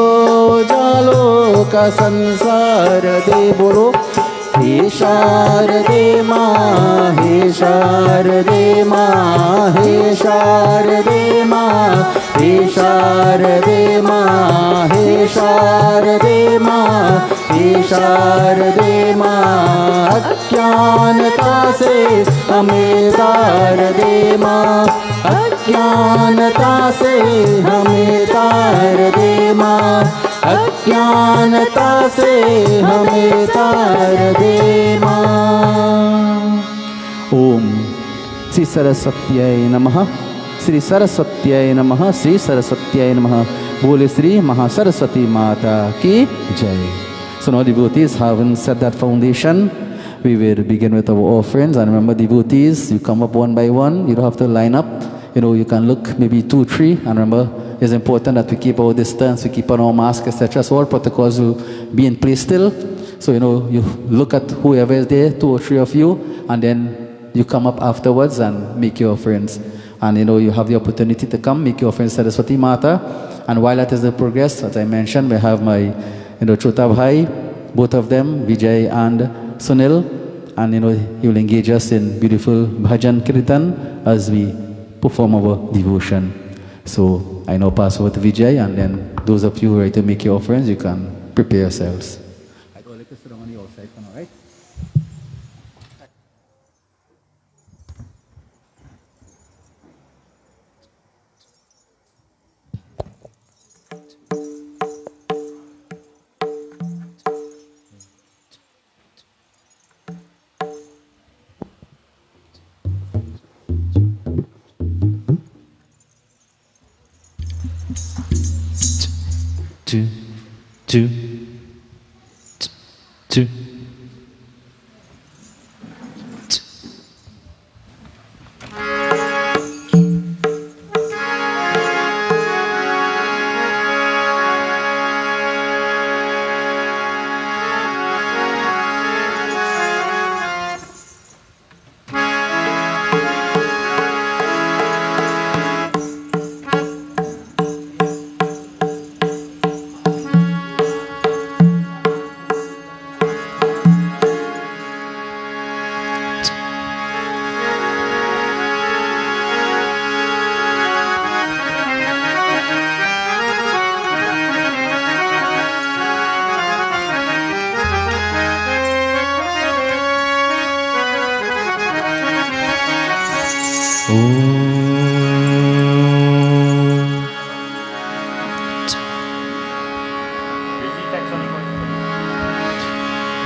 जालो का संसार दे बोलो हे शारदे माँ हे शारदे माँ हे शारदे माँ हे शारदे माँ हे शारदे माँ हे शारदे माँ अज्ञानता से हमें तार दे माँ अज्ञानता से हमें तार दे माँ अज्ञानता से हमें तार दे माँ। ओम श्री सरस्वत्यै नमः श्री सरस्वत्यै नमः श्री सरस्वत्यै नमः। बोले श्री महासरस्वती माता की जय। So now devotees, having set that foundation, we will begin with our offerings. And remember devotees, you come up one by one, you don't have to line up. You can look maybe 2, 3, and remember it's important that we keep our distance, we keep on our mask, etc. So all protocols will be in place still. So you look at whoever is there, 2 or 3 of you, and then you come up afterwards and make your offerings. And you have the opportunity to come, make your offerings to Saraswati Mata. And while that is in progress, as I mentioned, we have my Chota Bhai, both of them, Vijay and Sunil, and he will engage us in beautiful bhajan kirtan as we perform our devotion. So I now pass over to Vijay, and then those of you who are ready to make your offerings, you can prepare yourselves. I'd like to sit on your side for now, right? 2, 2, 2.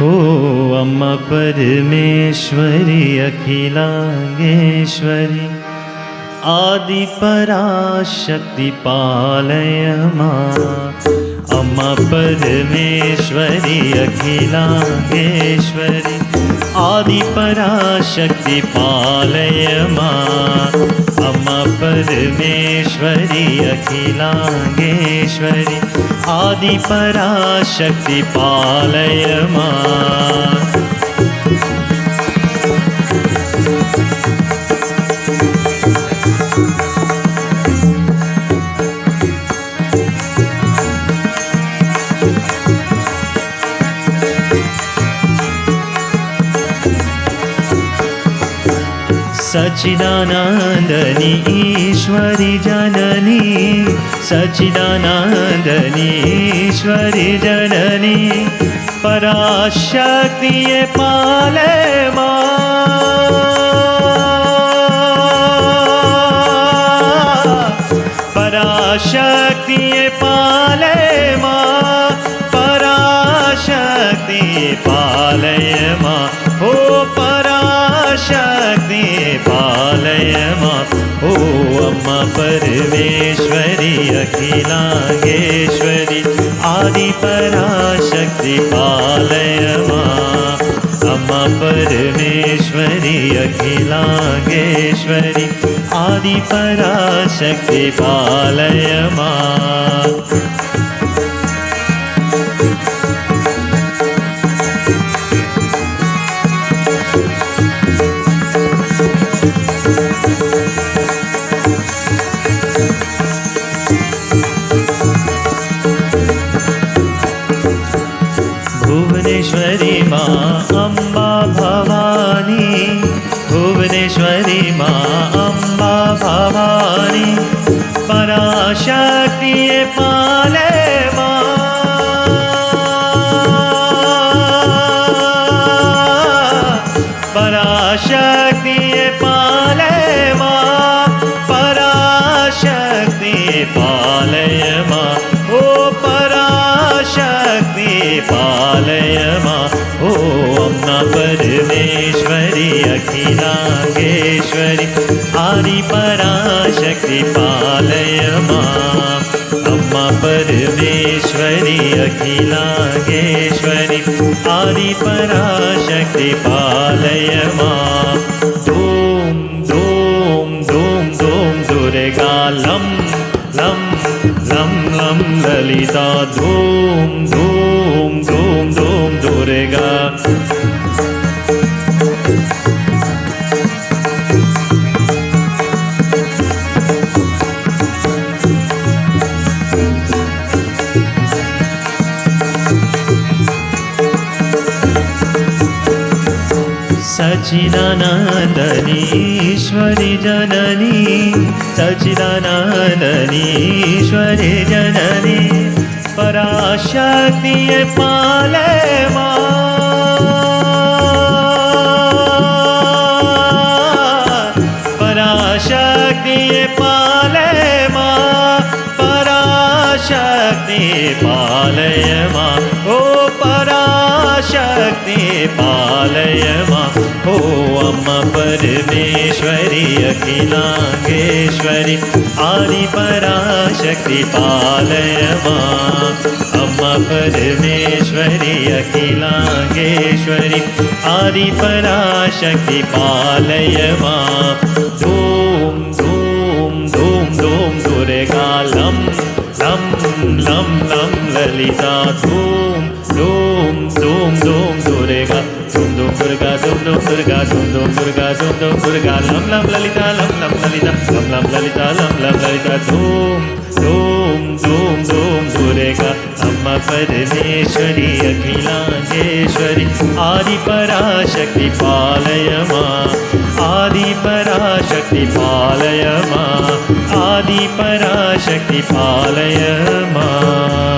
ओ अम्मा परमेश्वरी अखिलांगेश्वरी आदि पराशक्ति पालय मां। अम्मा परमेश्वरी अखिलांगेश्वरी आदि पराशक्ति पालय मां। अम्मा परमेश्वरी अखिलांगेश्वरी आदि पराशक्ति पालय मां। सच्चिदानंदनी ईश्वरी जननी सच्चिदानंदनी ईश्वरी जननी पराशक्ति पाले पराशक्ति पाले पराशक्ति पालय मां। ओ पराशक्ति पालय मां। ओ अम्मा परमेश्वरी अखिलांगेश्वरी आदि पराशक्ति पालय मां। अम्मा परमेश्वरी अखिलांगेश्वरी आदि पराशक्ति पालय मां। भुवनेश्वरी मां अम्बा भवानी भुवनेश्वरी मां अम्बा भवानी पराशक्ति पाले मां। पराशक्ति पाले मां पराशक्ति पालय मां। ओ पराशक्ति पालय मां। ओ अम्मा परमेश्वरी अखिलांगेश्वरी आदि पराशक्ति पालय मां। अम्मा परमेश्वरी अखिलांगेश्वरी आदि पराशक्ति पालय मां। धूम धूम धूम धूम दुर्गा लं लं लं लं ललिता धूम धूम धूम धूम दुर्गा। सच्चिदानंदनी ईश्वरी जननी सच्चिदानंदनी ईश्वरी जननी पराशक्ति पाले मां। पराशक्ति पाले मां पराशक्ति पालय मां। ओ पराशक्ति पालय मां। ओ अम्मा परमेश्वरी अखिलांगेश्वरी आदि पराशक्ति पालय मां। परमेश्वरी अखिलांगेश्वरी आदिपराशक्ति पालय मां धूम धूम धूम धूम दुर्गा लं लं लं लं ललिता धूम धूम धूम धूम दुर्गा धूम धूम दुर्गा धूम धूम दुर्गा धूम धूम दुर्गा धूम धूम दुर्गा लं लं ललिता लं लं ललिता लं लं ललिता लं लं ललिता धूम धूम धूम धूम दुर्गा अम्मा परमेश्वरी अखिलांगेश्वरी आदिपराशक्ति पालय मां आदिपराशक्ति पालय मां आदिपराशक्ति पालय मां।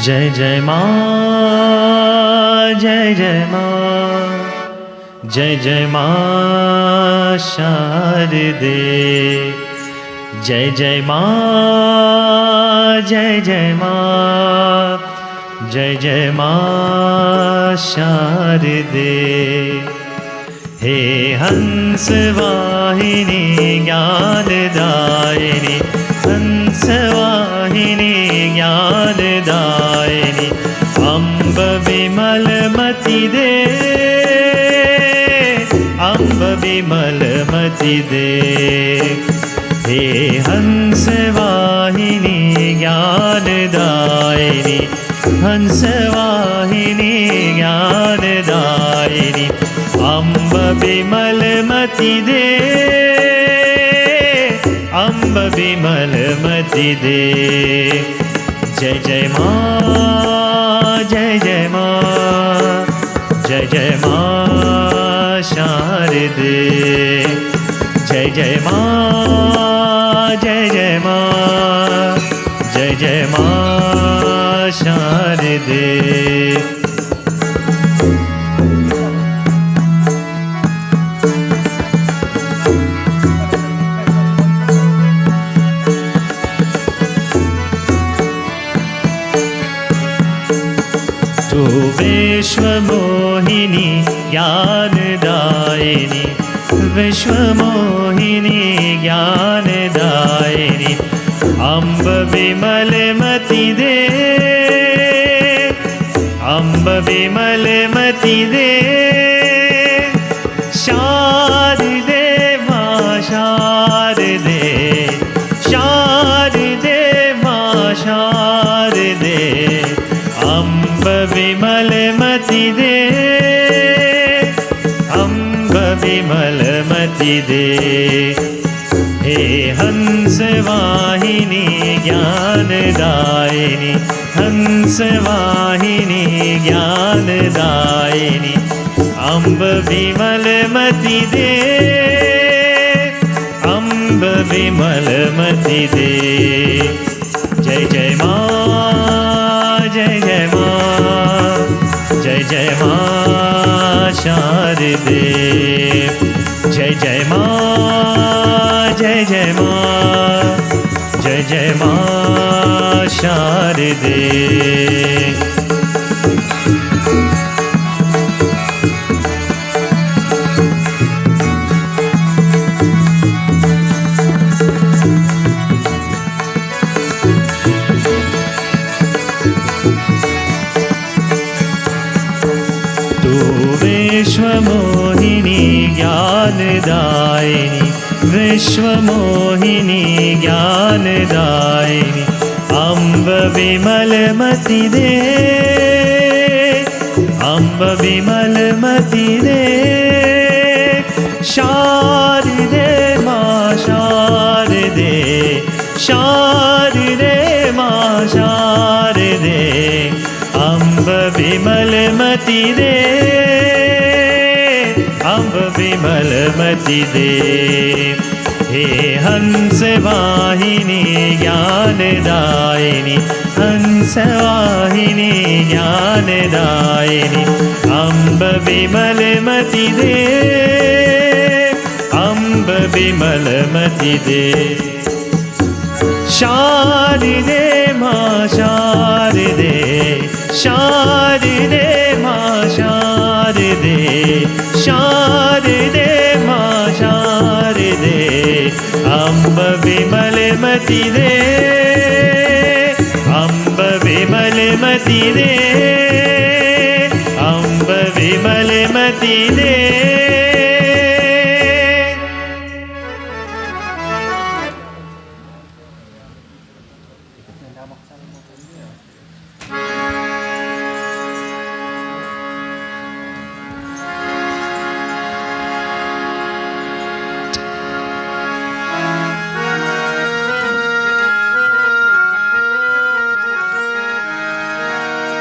जय जय माँ जय जय माँ जय जय माँ शारदे जय जय माँ जय जय माँ जय जय माँ शारदे हे हंस वाहिनी ज्ञानदायिनी हंस वाहिनी ज्ञानदायिनी अम्ब विमलमति दे अम्ब विमलमति दे हे हंस वाहिनी ज्ञानदायिनी हंस वाहिनी ज्ञानदायिनी अम्ब विमलमति दे अम्ब विमलमति दे जय जय माँ जय जय माँ जय जय माँ शारदे जय जय माँ जय जय माँ जय जय माँ शारदे। विश्वमोहिनी ज्ञानदायिनी विश्वमोहिनी ज्ञानदायिनी अम्ब विमलमति दे अम्ब विमलमति दे शारदे माँ शारदे शारदे माँ शारदे अम्ब विमलमति दे अम्ब विमलमति दे हे हंस वाहिनी ज्ञानदायिनी हंस वाहिनी ज्ञानदायिनी अम्ब विमलमति दे अम्ब विमलमति दे जय जय माँ जय जय माँ जय जय माँ शारदे जय जय माँ जय जय माँ जय जय माँ शारदे। विश्वमोहिनी ज्ञानदायिनी विश्वमोहिनी ज्ञानदायिनी अम्ब विमलमति दे अम्ब विमलमति दे शारदे माँ शारदे शारदे माँ शारदे अम्ब विमलमति दे विमलमति दे। हे हंस वाहिनी ज्ञानदायिनी, हंस वाहिनी ज्ञानदायिनी, अम्ब विमलमति दे, अम्ब विमलमति दे। शारदे माँ शारदे, शारदे माँ शारदे, शारदे माँ शारदे, अम्ब विमलमति दे, अम्ब विमलमति दे, अम्ब विमलमति दे।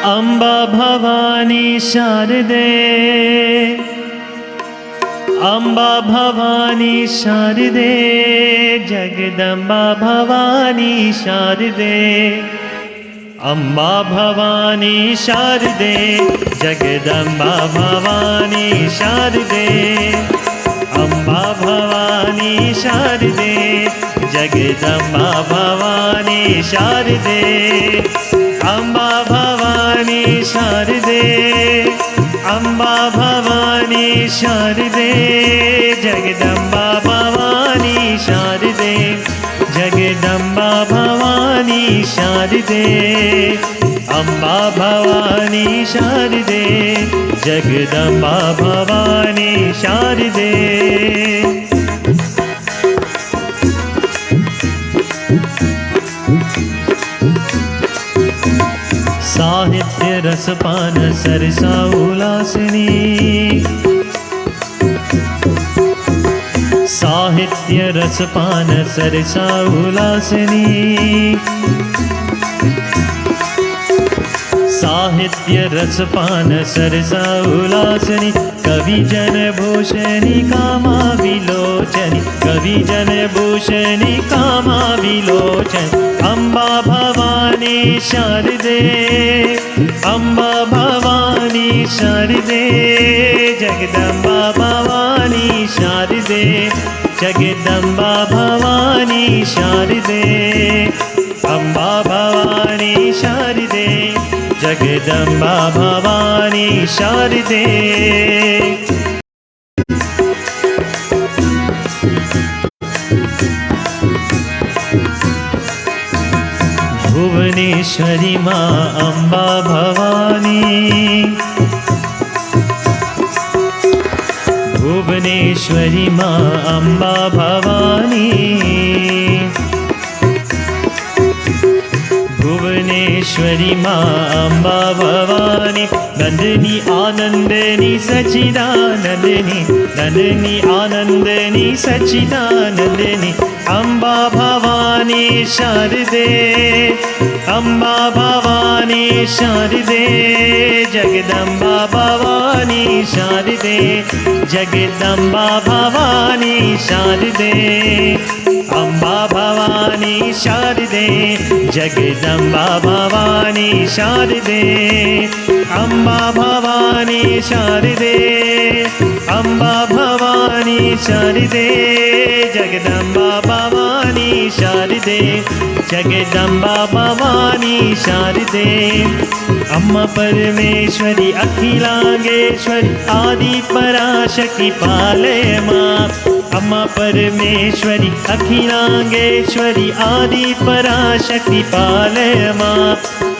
अम्बा भवानी शारदे, अम्बा भवानी शारदे, जगदम्बा भवानी शारदे, अम्बा भवानी शारदे, जगदम्बा भवानी शारदे, अम्बा भवानी शारदे, जगदम्बा भवानी शारदे, अम्बा भवानी शारदे, अम्बा भवानी शारदे, जगदम्बा भवानी शारदे, जगदम्बा भवानी शारदे, अम्बा भवानी शारदे, जगदम्बा भवानी शारदे। साहित्य रसपान सरसा उल्लासिनी, साहित्य रसपान सरसा उल्लासिनी, साहित्य रसपान सरसा उल्लासिनी, कवि जन भूषणी कामा विलोचनी, कवि जन भूषणी कामा विलोचनी, अम्बा भवानी शारदे, अम्बा भवानी शारदे, जगदम्बा भवानी शारदे, जगदम्बा भवानी शारदे, अम्बा भवानी शारदे, जगदम्बा भवानी शारदे। भुवनेश्वरी माँ अम्बा भवानी, भुवनेश्वरी माँ अम्बा भवानी, भुवनेश्वरी माँ अम्बा भवानी, नंदिनी आनंदिनी सच्चिदानंदिनी, नंदिनी आनंदिनी सच्चिदानंदिनी, अम्बा भवानी शारदे, अम्बा भवानी शारदे, जगदम्बा भवानी शारदे, जगदम्बा भवानी शारदे, अम्बा भवानी शारदे, जगदम्बा भवानी शारदे, अम्बा भवानी शारदे, अम्बा भवानी शारदे, जगदम्बा भवानी शारदे, जगदम्बा भवानी शारदे, अम्मा परमेश्वरी अखिलांगेश्वरी आदि पराशक्ति पालय माँ, अम्मा परमेश्वरी अखिलांगेश्वरी आदि पराशक्ति पालय माँ,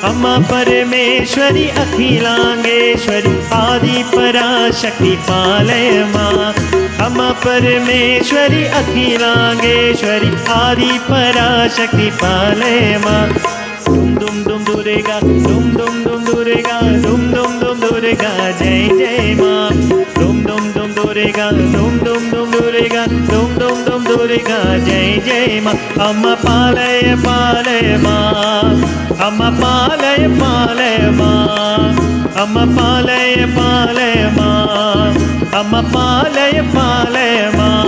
अम्मा परमेश्वरी अखिलांगेश्वरी आदि पराशक्ति पालय माँ, अम्मा परमेश्वरी अखिलांगेश्वरी आदि पराशक्ति पालय माँ। दुम दुम दुम दुर्गा, दुम दुम दुम दुर्गा, दुम दुम दुम दुर्गा, जय जय माँ। दुम दुम दुम दुर्गा, दुम दुम दुम दुर्गा, दुम दुम दुम दुर्गा, जय जय माँ। अम्मा पालय पालय माँ, अम्मा पालय पालय माँ, अम्मा पालय पालय माँ, अम्मा पालय पालय मां।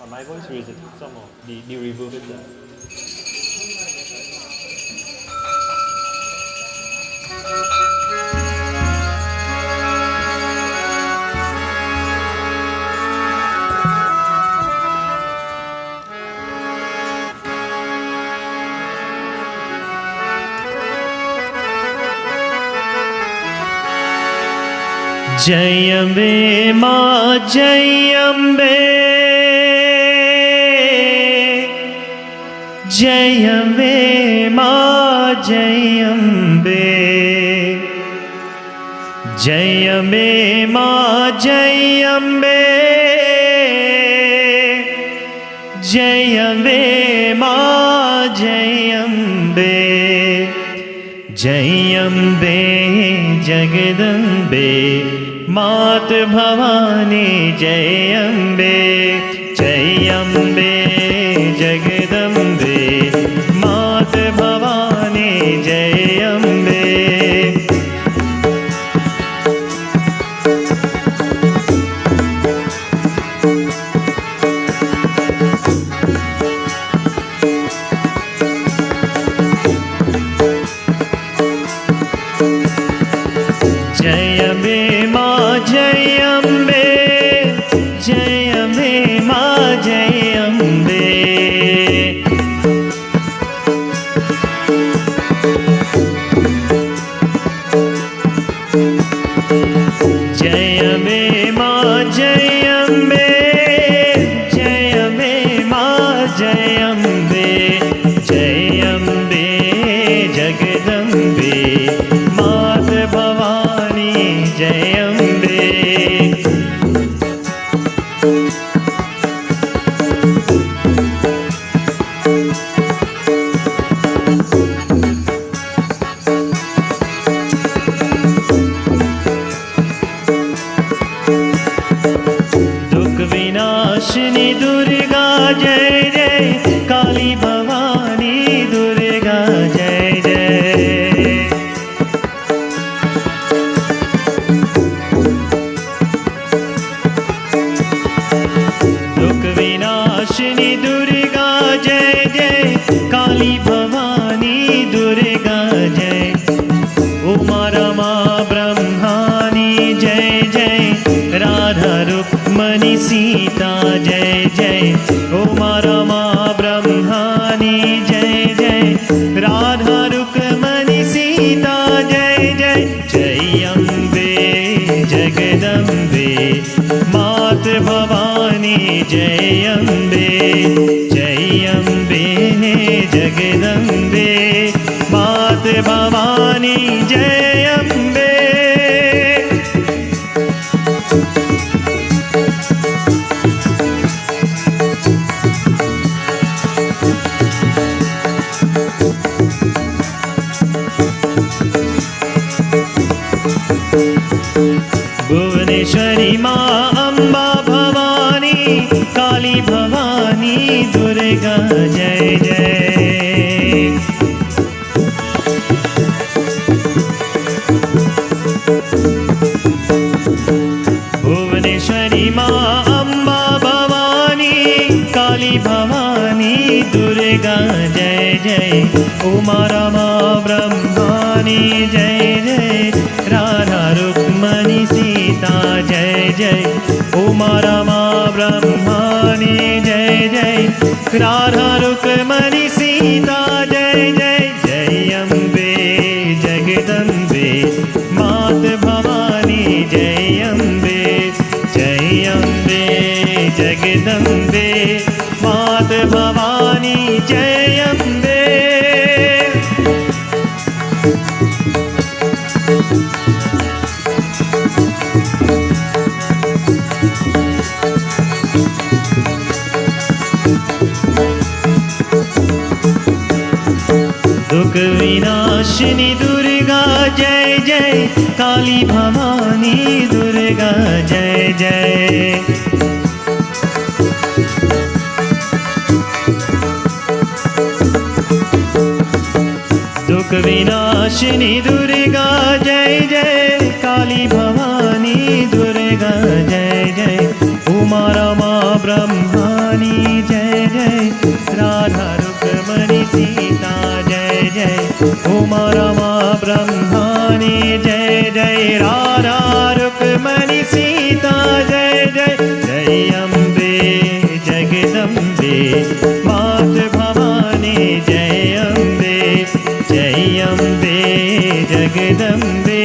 On my voice, or is it some of the reverb is there? जय अम्बे मां जय अम्बे, जय अम्बे मां जय अम्बे, जय अम्बे मां जय अम्बे, जय अम्बे मां जय अम्बे, जय अम्बे जगदम्बे मात भवानी जय अम्बे, जय अम्बे जगदम्बे मात भवानी जय अम्बे। जय अम्बे मां जय अम्बे, जय अम्बे मां जय अम्बे, जय अम्बे मां जय अम्बे, जय अम्बे मां जय अम्बे, जय अम्बे जगदम्बे मात भवानी जय अम्बे। दुख विनाशिनी दुर्गा जय जय, काली भवानी दुर्गा जय जय, दुख विनाशिनी दुर्गा जय जय, काली भवानी दुर्गा जय, उमा रमा ब्रह्मानी जय जय, राधा रुक्मणी सीता जय जय, उमा रमा ब्रह्मानी जय जय, राधा रुक्मणी सीता जय जय, जय अम्बे जगदम्बे मात भवानी जय अम्बे, जय अम्बे जगदम्बे मात भवानी जय अम्बे। भुवनेश्वरी माँ अम्बा भवानी, काली भवानी दुर्गा जय जय, भुवनेश्वरी माँ अम्बा भवानी, काली भवानी दुर्गा जय जय, उमा रमा ब्रह्मानी जय जय, राधा रुक्मणी सीता जय जय, उमा रमा ब्रह्मानी जय जय, राधा रुक्मणी सीता जय जय, जय अम्बे जगदम्बे मात भवानी जय अम्बे, जय अम्बे जगदम्बे मात भवानी जय अम्बे। दुख विनाशिनी दुर्गा जय जय, काली भवानी दुर्गा जय जय, दुख विनाशिनी दुर्गा जय जय, काली भवानी दुर्गा जय जय, उमा रमा ब्रह्मानी जय जय, राधा रुक्मणी सीता जय जय, उमा रमा ब्रह्मानी जय जय, राधा रुक्मणी सीता जय जय, जय अम्बे जगदम्बे मात भवानी जय अम्बे, जय अम्बे जगदम्बे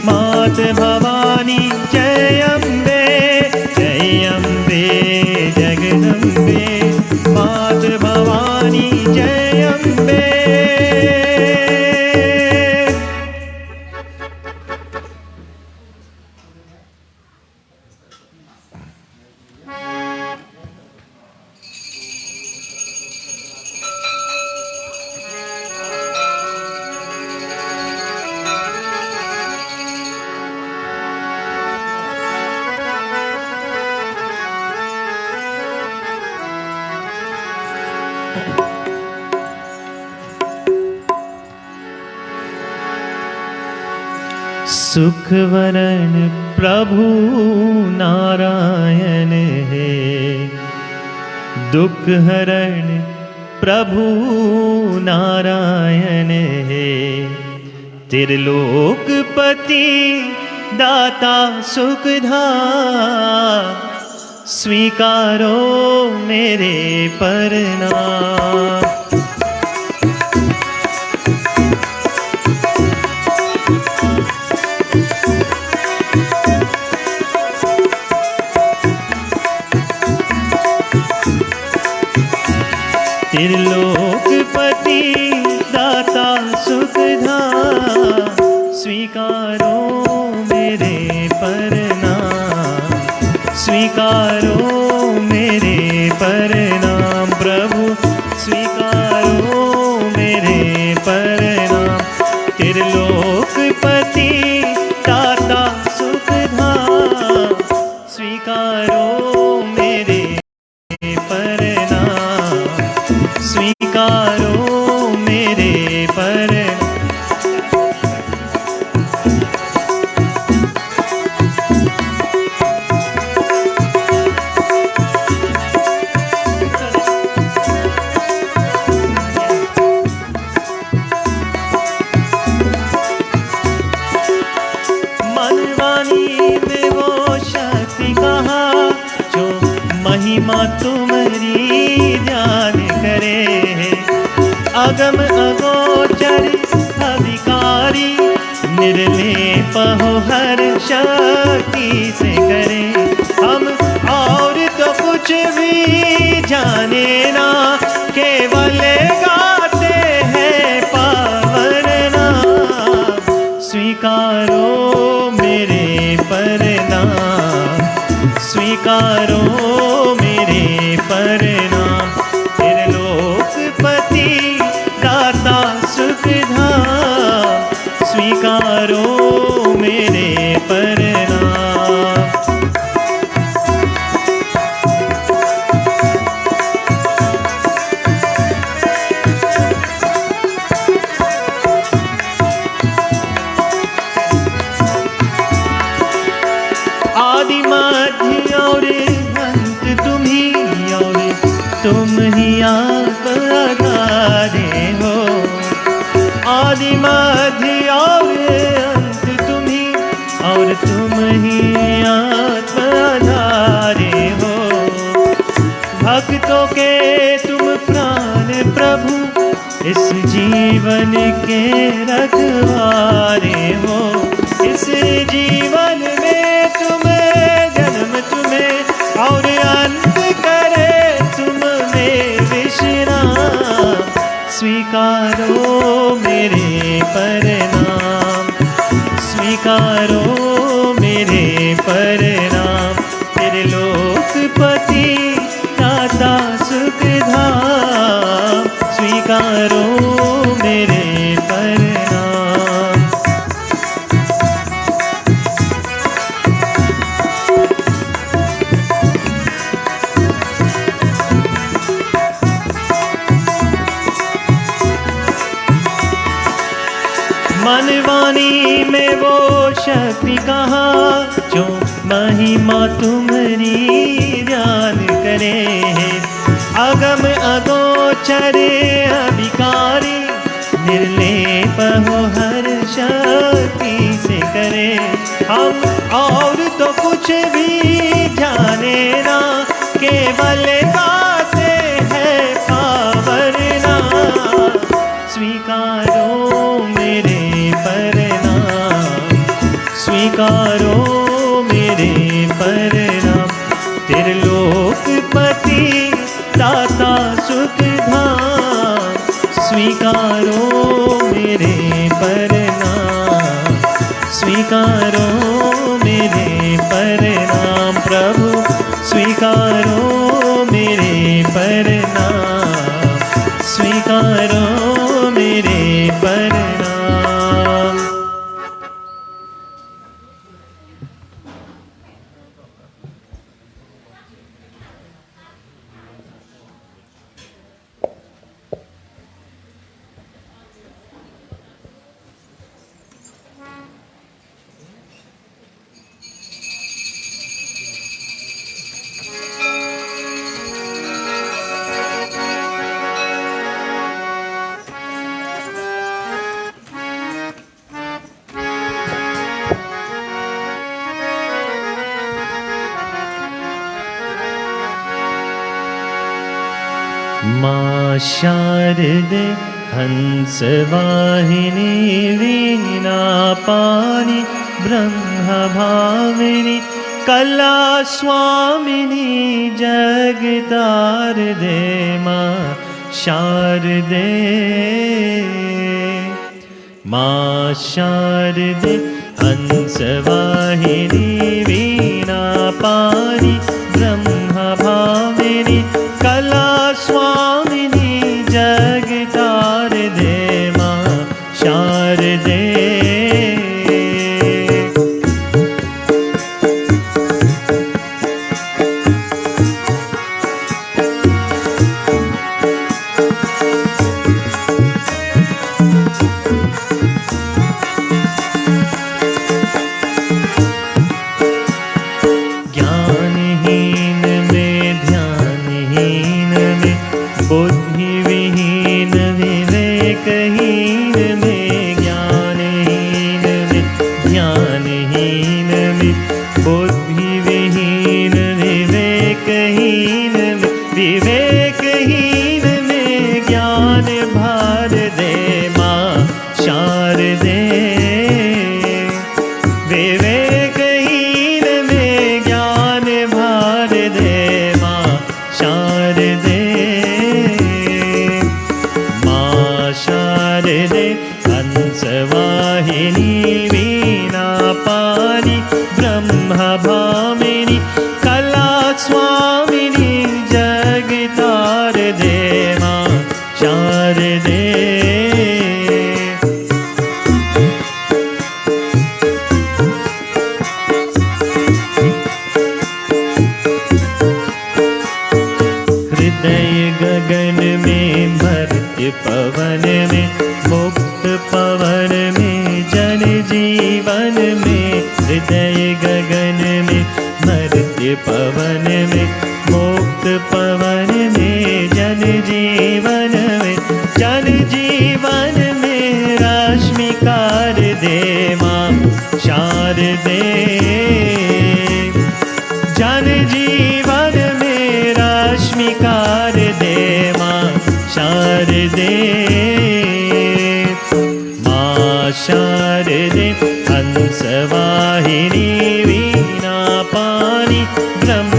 मात भवानी जय अम्बे, जय अम्बे जगदम्बे मात भवानी जय अम्बे। सुखवरण प्रभु नारायण है, दुख हरण प्रभु नारायण है, त्रिलोकपति दाता सुखदा, स्वीकारो मेरे प्रणाम। त्रिलोकपति दाता सुखदा, स्वीकारो मेरे प्रणाम, स्वीकारो मेरे प्रणाम प्रभु, स्वीकारो मेरे प्रणाम। त्रिलोकपति दाता सुखदा, स्वीकारो मेरे प्रणाम, स्वीकारो मेरे प्रणाम। महिमा तुम्हारी ध्यान करे, अगम अगोचर अधिकारी, निर्लेप हो हर शक्ति से करे। हम और तो कुछ भी जाने ना, केवल गाते हैं पावन नाम, स्वीकारो मेरे प्रणाम, स्वीकारो मेरे प्रणाम। त्रिलोकपति दाता सुखदा, स्वीकारो मेरे प्रणाम। आदि मध्य और अंत तुम ही आप आधारे हो, आदि मध्य और अंत तुम ही आप आधारे हो। भक्तों के तुम प्राण प्रभु, इस जीवन के रखवारे हो। इस जीवन में तुम्हें जन्म तुम्हें और अंत करे तुम में विश्राम, स्वीकारो मेरे प्रणाम, स्वीकारो मेरे प्रणाम। त्रिलोकपति दाता सुखदा, स्वीकारो मेरे प्रणाम। मन वाणी में वो शक्ति कहाँ, जो महिमा तुम्हारी ध्यान करे। अगम अगोचर अभिकारी, निर्लेप हो हर शक्ति से करे। हम और तो कुछ भी जाने ना, केवल गाते हैं पावरना। स्वीकारो मेरे प्रणाम, स्वीकारो मेरे प्रणाम। त्रिलोकपति दाता सुख धाम, स्वीकारो मेरे प्रणाम, स्वीकारो मेरे प्रणाम। प्रभु स्वीकारो मेरे प्रणाम, स्वीकारो मेरे प्रणाम। माँ शारदे हंस वाहिनी, वीणा पानी ब्रह्म भाविनी, कला स्वामिनी जगतार दे। माँ शारदे, माँ शारदे हंस वाहिनी, वीणा पानी ब्रह्म भाविनी, कला स्वामिनी जगतार दे। माँ शारदे, ज्ञानहीन में ध्यानहीन में, बुद्धि विहीन विवेकहीन में। ज्ञानहीन में ध्यानहीन में, बुद्धि विहीन विवेकहीन में। विवेकहीन में ज्ञान भार दे। माँ शारदे, विवेकहीन में ज्ञान भार दे। माँ शारदे, माँ शारदे हंस वाहिनी, वीणा पानी ब्रह्म भामिनी, कला स्वामिनी जगतार दे। माँ शारदे, हृदय गगन में भरत पवन में, मुक्त पवन में जन जीवन में। हृदय गगन में भरत पवन में, मुक्त पवन में जन जीवन में। जन जीवन में रश्मिकार दे। माँ शारदे, जन जीवन में रश्मिकार दे। माँ शारदे, माँ शारदे हंस वाहिनी, वीणा पानी ब्रह्म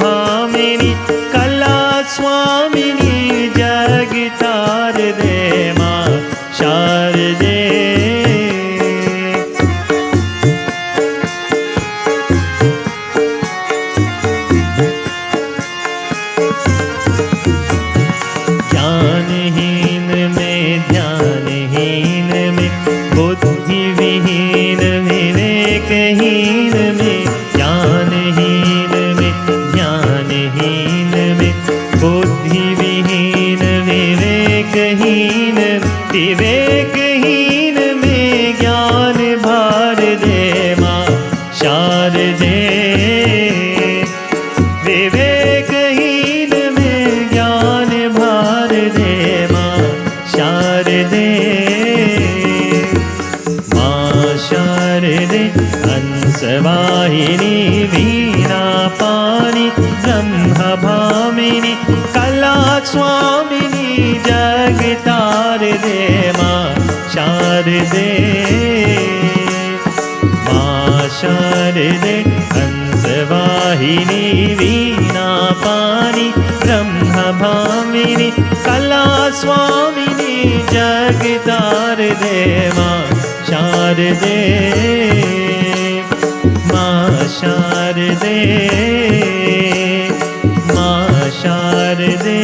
भामिनी, कला स्वामिनी जगतार दे। माँ शारदे, ज्ञानहीन में ध्यानहीन में, बुद्धि विहीन विवेकहीन में। ज्ञानहीन में ध्यानहीन में, बुद्धि विहीन विवेकहीन। विवेकहीन में स्वामिनी जग तार दे माँ शारदे, माँ शारदे हंसवाहिनी वीणा पानी ब्रह्म भामिनी कला स्वामिनी जग तार दे माँ शारदे, माँ शारदे, माँ शारदे।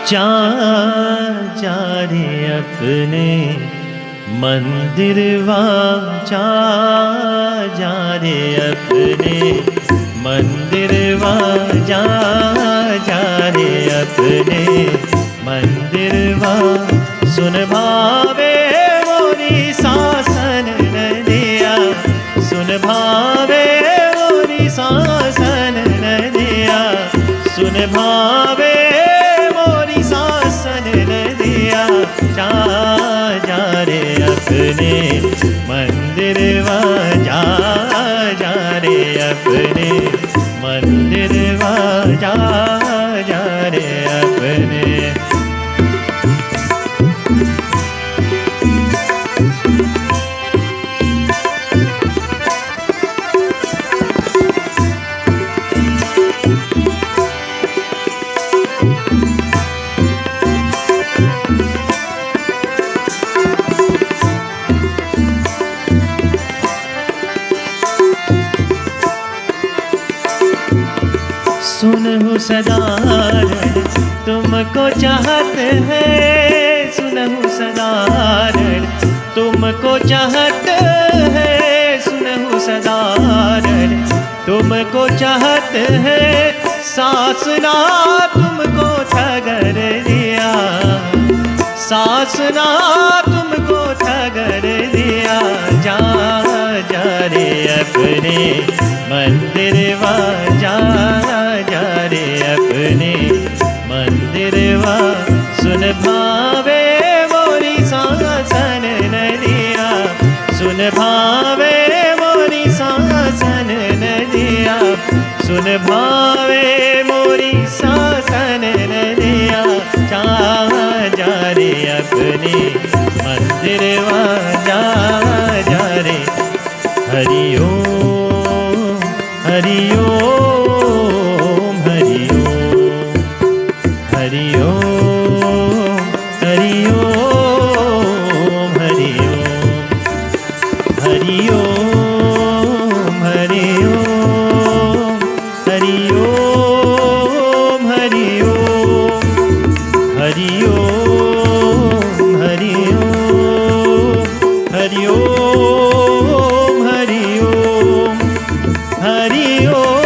जा जा रे अपने मंदिर वा जा जा रे अपने मंदिर वा जा जा रे अपने मंदिर वा सुन भावे मोरी सासन नदिया, सुन भावे मोरी सासन नदिया, सुन भावे मोरी सासन नदिया। जा जा रे अपने मंदिर वा जा जा रे अपने मंदिर वा जा जा रे अपने। सुनहु सदार तुमको चाहत है, सुनहु सदार तुमको चाहत है, सुनहु सदार तुमको चाहत है। सास ना तुमको ठगर दिया, सास ना तुमको ठगर दिया। जा जा रे अपने मंदिर वा जा जा रे अपने मंदिर वा सुन भावे मोरी सासन नदिया, सुन भावे मोरी सासन नदिया, सुन भावे मोरी सासन नदिया। जा जा रे अपने मंदिर वा जा जा रे। हरि ओम हरि ओम हरि ओम हरि ओम हरि ओम हरि ओम हरि ओम हरि ओम हरि ओम हरि ओम हरि ओम हरि ओम हरि ओम हरि ओम हरि ओम।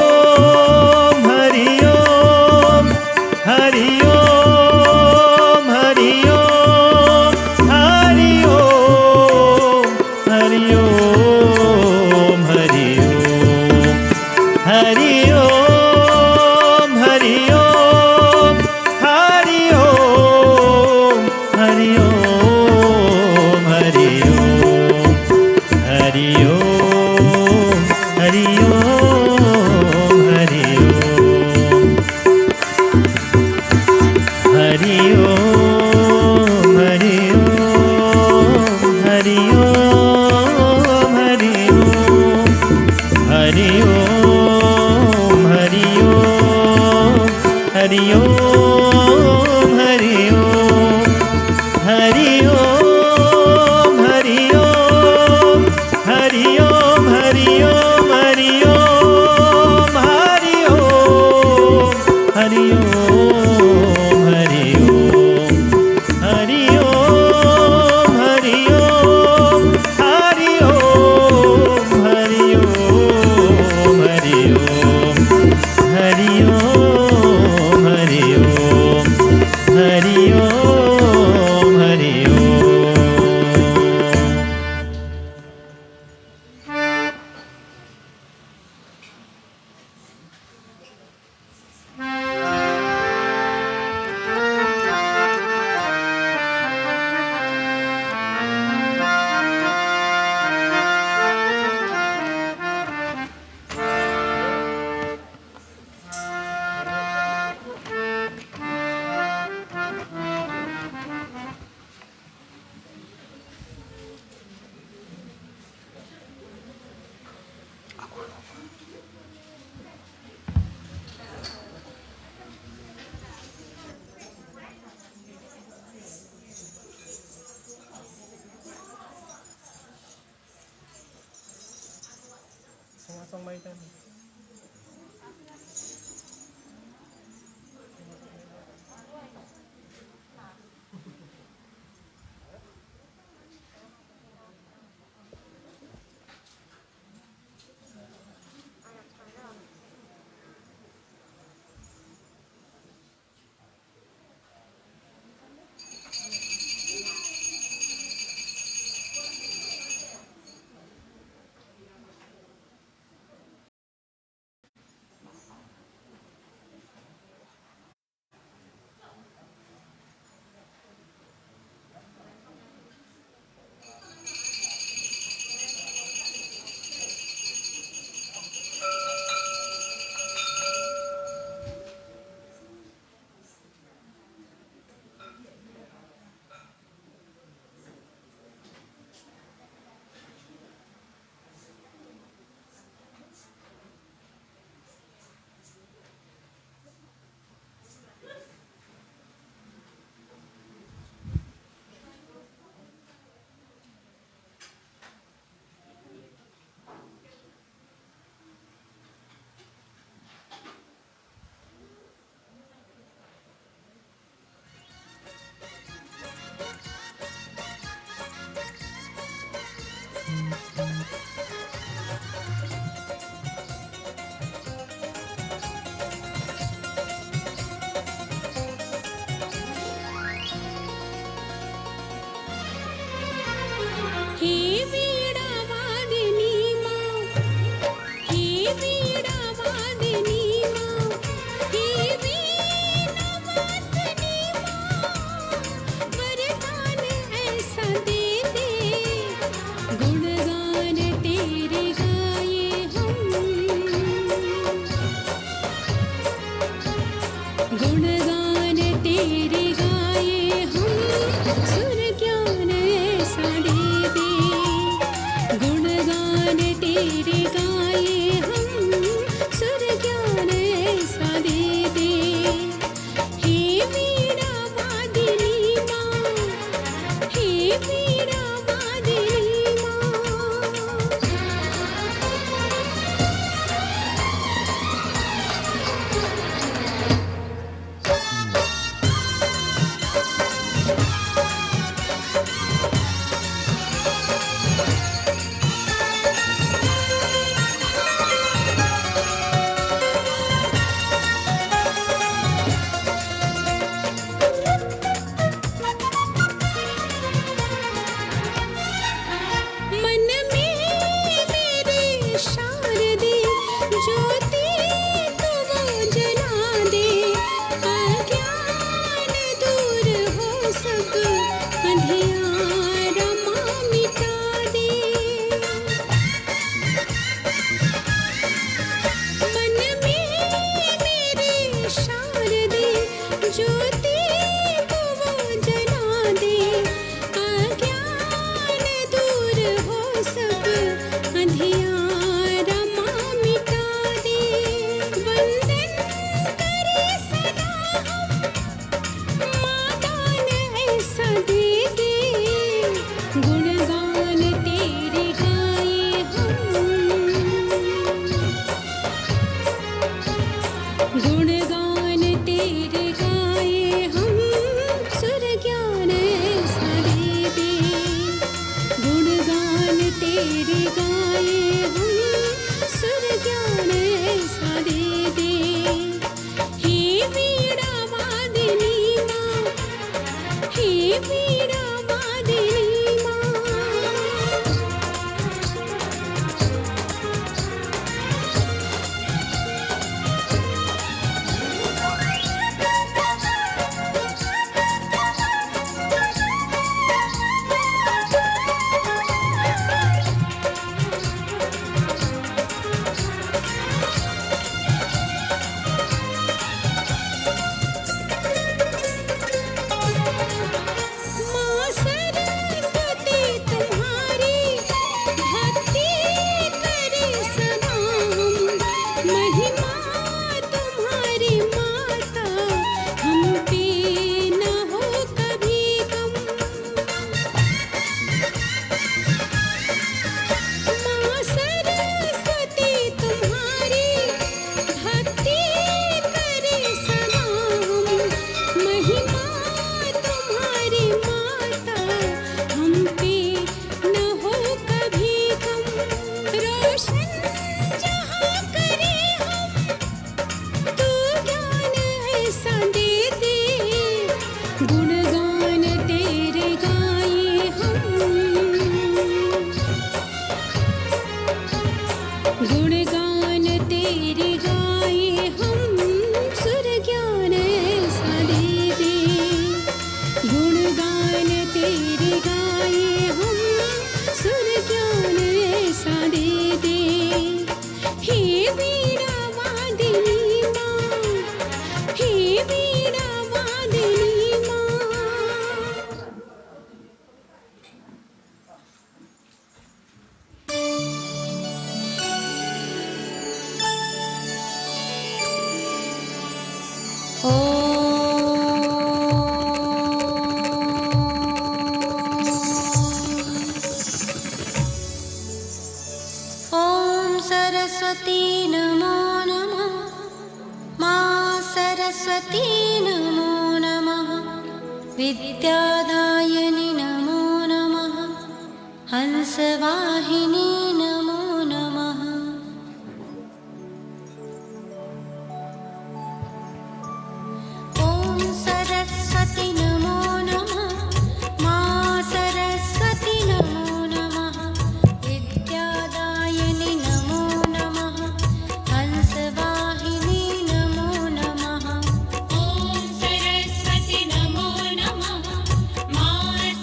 अंधियारा माँ मिटा दे। गुणगान तेरे गाए हम सुर ज्ञान ऐसा दे दे गुणगान तेरे गाए हम सुर ज्ञान ऐसा दे दे हे वीणा वादिनी माँ हे वीणा वादिनी माँ ॐ सरस्वती नमो नमः मा सरस्वती नमो नमः विद्यादायिनि नमो नमः हंसवाहिनी नमो नमः ॐ सरस्वती नमो नमः मा सरस्वती नमो नमः विद्यादायिनि नमो नमः हंसवाहिनी नमो नमः ॐ सरस्वती नमो नमः मा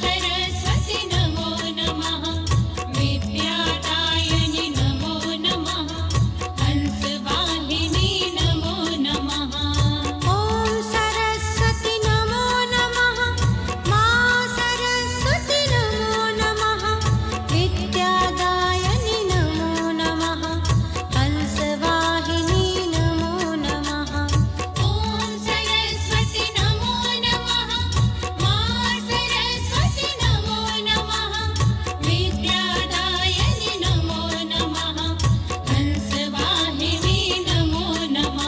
सरस्वती नमो नमः विद्यादायिनि नमो नमः हंसवाहिनी नमो नमः ॐ सरस्वती नमो नमः मा सरस्वती नमो नमः विद्यादायिनि नमो नमः हंसवाहिनी नमो नमः ॐ सरस्वती नमो नमः मा सरस्वती नमो नमः विद्यादायिनि नमो नमः हंसवाहिनी नमो नमः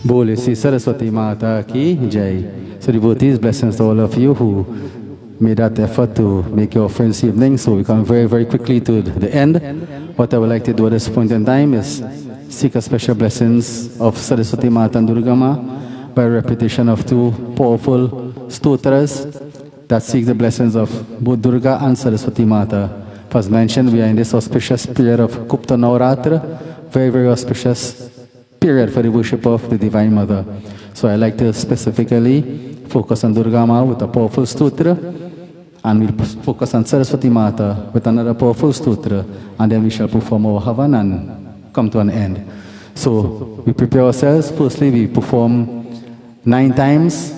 Bole Sri Saraswati Mata ki Jai. So devotees, blessings to all of you who made that effort to make your friends evening. So we come very, very quickly to the end. What I would like to do at this point in time is seek a special blessings of Saraswati Mata and Durga Ma by repetition of two powerful stotras that seek the blessings of both Durga and Saraswati Mata. As mentioned, we are in this auspicious period of Gupta Navratra, very, very auspicious period for the worship of the Divine Mother. So I like to specifically focus on Durga Ma with a powerful stotra, and we'll focus on Saraswati Mata with another powerful stotra, and then we shall perform our Havan and come to an end. So we prepare ourselves. Firstly, we perform 7 times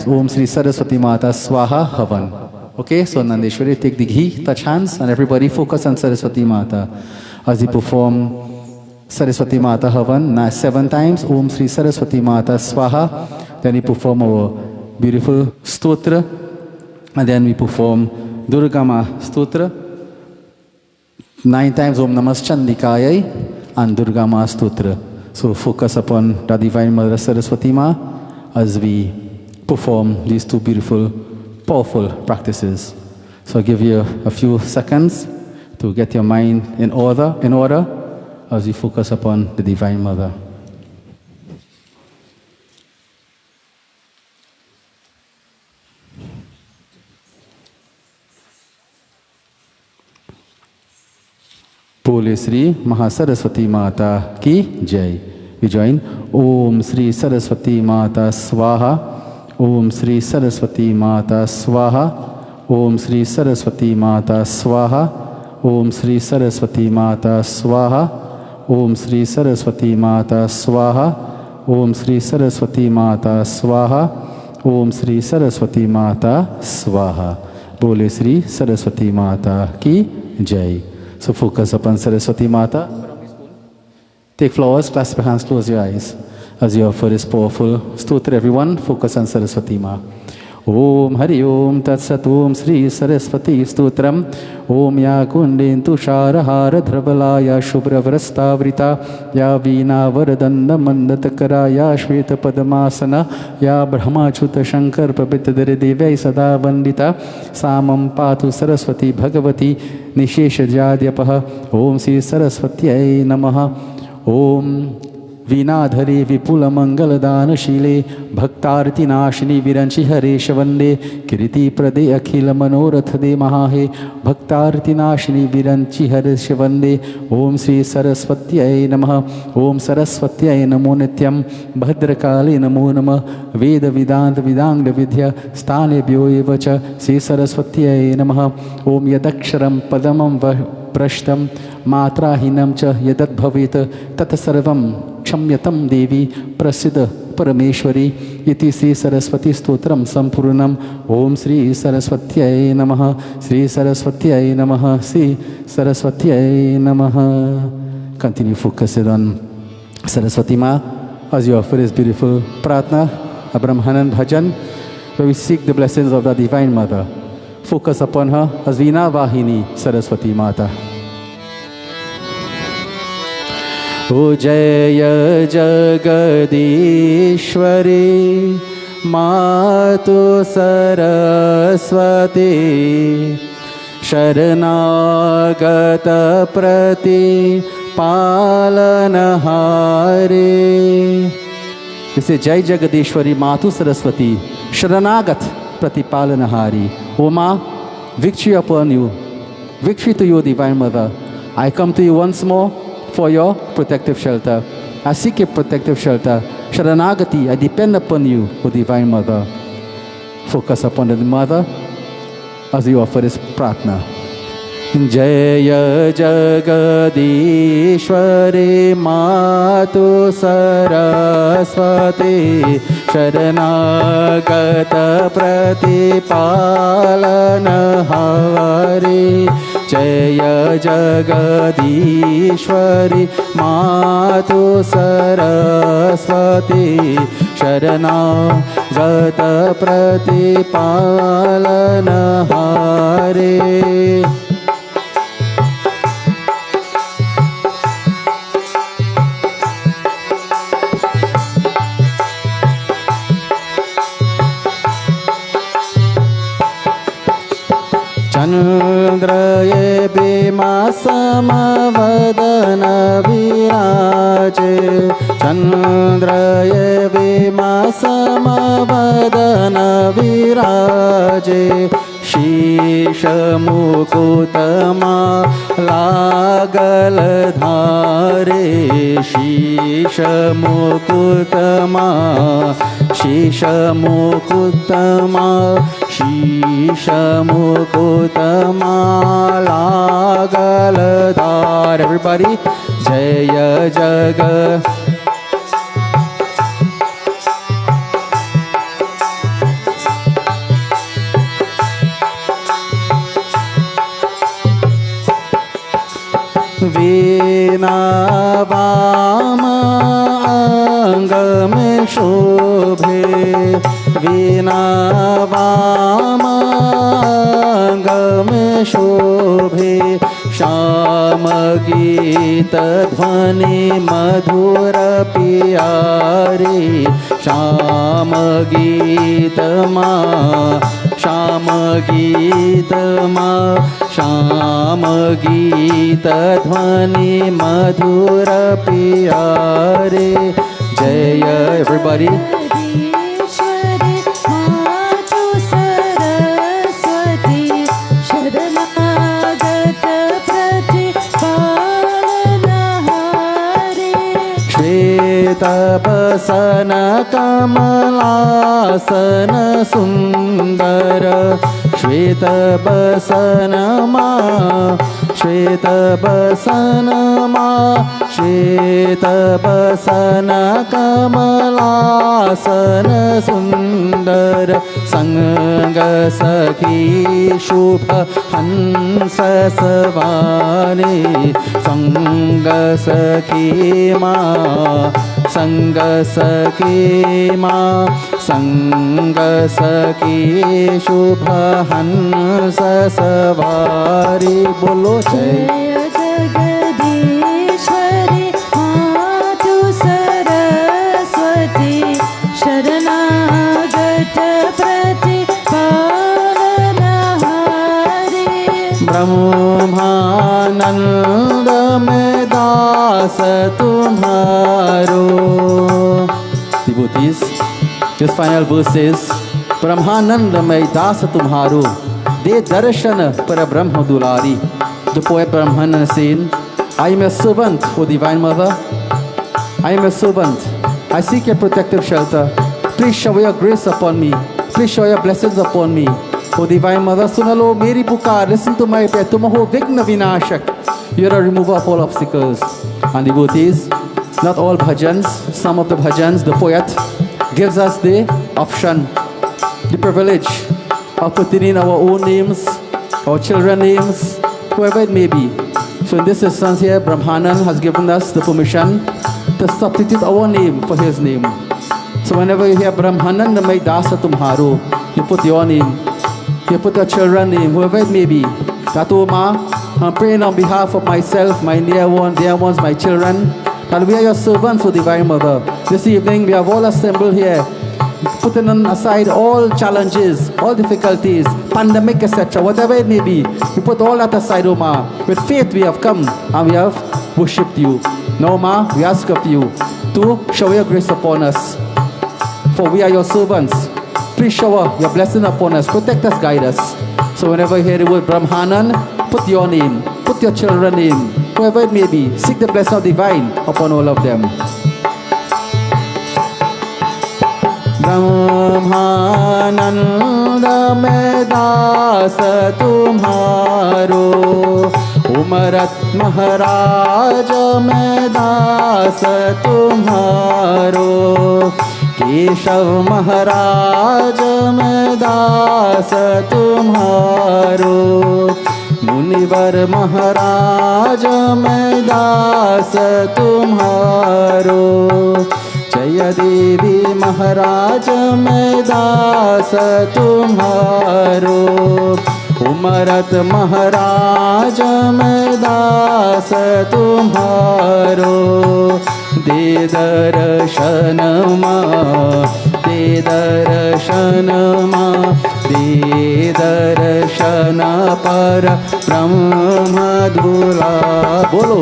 Om Sri Saraswati Mata Swaha Havan. Okay, so Nandeshwari, take the ghee, touch hands, and everybody focus on Saraswati Mata as we perform Saraswati Mata Havan 7 times, Om Sri Saraswati Mata Swaha. Then we perform our beautiful stotra, and then we perform Durga Ma stotra 9 times, Om Namas Chandikayai, and Durga Ma stotra. So focus upon the Divine Mother Saraswati Ma as we perform these two beautiful, powerful practices. So I'll give you a few seconds to get your mind in order as we focus upon the Divine Mother. Bole Sri Mahasaraswati Mata ki Jai. We join. Om Sri Saraswati Mata Swaha. Om Sri Saraswati Mata Swaha. Om Sri Saraswati Mata Swaha. Om Sri Saraswati Mata Swaha. Om Sri Saraswati Mata Swaha. Om Sri Saraswati Mata Swaha. Om Sri Saraswati Mata Swaha. Bole Sri Saraswati Mata ki Jai. So focus upon Saraswati Mata. Take flowers, clasp your hands, close your eyes. As you offer this powerful stotra, everyone, focus on Saraswati Ma. Om Hari ओम तत्सत ओम श्री सरस्वती स्तोत्रम ओम या कुंडेन्तु शारहार ध्रबला या शुभ्रवस्तावृता या वीणा वरदंड मंदतकरा या श्वेत पद्मासना या ब्रह्माच्युत शंकर प्रभृति दिव्यै सदा वंदिता सामं पातु सरस्वती भगवती निशेषजाद्यपः ओम श्री सरस्वत्यै नमः। ओम वीणाधरे विपुल मंगलदानशीले भक्तार्तिनाशिनी विरंचि हरेश वंदे कीर्तिप्रदे अखिल मनोरथ दे महाहे भक्तार्तिनाशिनी विरंचि हरेश वंदे ओम श्री सरस्वत्यै नमः। ओम सरस्वत्यै नमो नित्यं भद्रकाले नमो नमः। वेद वेदांत वेदांग विद्या स्थानेभ्यो एव च श्री सरस्वत्यै नमः। ओम यदक्षरं पदमं भ्रष्टं मात्राहीनं च यदत् भवेत् तत्सर्वं क्षम्यतं देवी प्रसिद्ध परमेश्वरी इति श्री सरस्वती स्तोत्रम संपूर्णम। ओम श्री सरस्वत्यै नमः। श्री सरस्वत्यै नमः। श्री सरस्वत्यै नमः। Continue focused on Saraswati Ma as you offer this beautiful pratna, a Brahmanan bhajan, where we seek the blessings of the Divine Mother. Focus upon her as Veena Vahini Saraswati Mata. ओ जय जगदीश्वरी मातु सरस्वती शरणागत प्रति पालनहारे। इसे जय जगदीश्वरी मातु सरस्वती शरणागत प्रतिपालनहारी। O Ma, victory upon you, victory to you, Divine Mother. I come to you once more for your protective shelter. I seek your protective shelter. Sharanagati, I depend upon you, O Divine Mother. Focus upon the Mother as you offer this pratna. Jaya Jagadishwari Matu Saraswati Sharanagata Pratipalanahari. Jaya Jagadishwari Matu Saraswati Sharanagata Pratipalanahari. चंद्रये Bhima समवदन विराजे चंद्रये भीमा समवदन विराजे शीश मुकुतमा लागल धारे शीश मुकुतमा शीश मुकुतमा शीश मुकुतमा लागल धार. Everybody, जय जग वीणा वाम अंग में शोभे वीणा वाम अंग में शोभे श्याम गीत ध्वनि मधुर पियारे श्याम गीत माँ श्याम गीत माँ श्याम गीत ध्वनि मधुर पियारे. जय everybody. श्वेतबसन कमलासन सुंदर श्वेतबसन माँ श्वेतबसन माँ श्वेतबसन कमलासन सुंदर संग सखी शुभ हंस सवारी संग सखी माँ संग सके माँ संग सके शुभ हंस सवारी। बोलो जय जगदीश्वरी मातु सरस्वती शरणागत प्रतिपालनहारी। ब्रह्मानंद में दास तुम्हारो। Devotees, this final verse says, Brahmanand में दास तुम्हारो दे दर्शन पर ब्रह्म दुलारी. The poet Brahmanan is saying, I am a servant, O Divine Mother. I am a servant. I seek your protective shelter. Please shower your grace upon me. Please shower your blessings upon me. O Divine Mother, sunalo meri pukar. Listen to my prayer. Tum ho vigna vinashak. You are a remover of all obstacles. And devotees, not all bhajans, some of the bhajans, the poet gives us the option, the privilege of putting in our own names, our children's names, whoever it may be. So in this instance here, Brahmanan has given us the permission to substitute our name for his name. So whenever you hear Brahmanan Namai Dasa Tumharo, you put your name, you put your children's name, whoever it may be. Tato Ma, I'm praying on behalf of myself, my dear ones, my children, that we are your servants, O Divine Mother. This evening we have all assembled here, putting aside all challenges, all difficulties, pandemic, etc., whatever it may be. We put all that aside, O Ma. With faith we have come and we have worshipped you. Now, Ma, we ask of you to shower your grace upon us. For we are your servants. Please shower your blessing upon us. Protect us, guide us. So whenever you hear the word Brahmanan, put your name, put your children's name, whoever it may be. Seek the blessing of divine upon all of them. ब्रह्मानंद में दास तुम्हारो, उमरत महाराज में दास तुम्हारो, केशव महाराज में दास तुम्हारो, मुनिवर महाराज में दास तुम्हारो, जय देवी महाराज में दास तुम्हारो, उमरत महाराज में दास तुम्हारो, दे दर्शन माँ, दे दर्शन माँ, दे दर्शन पर ब्रह्म दुला। बोलो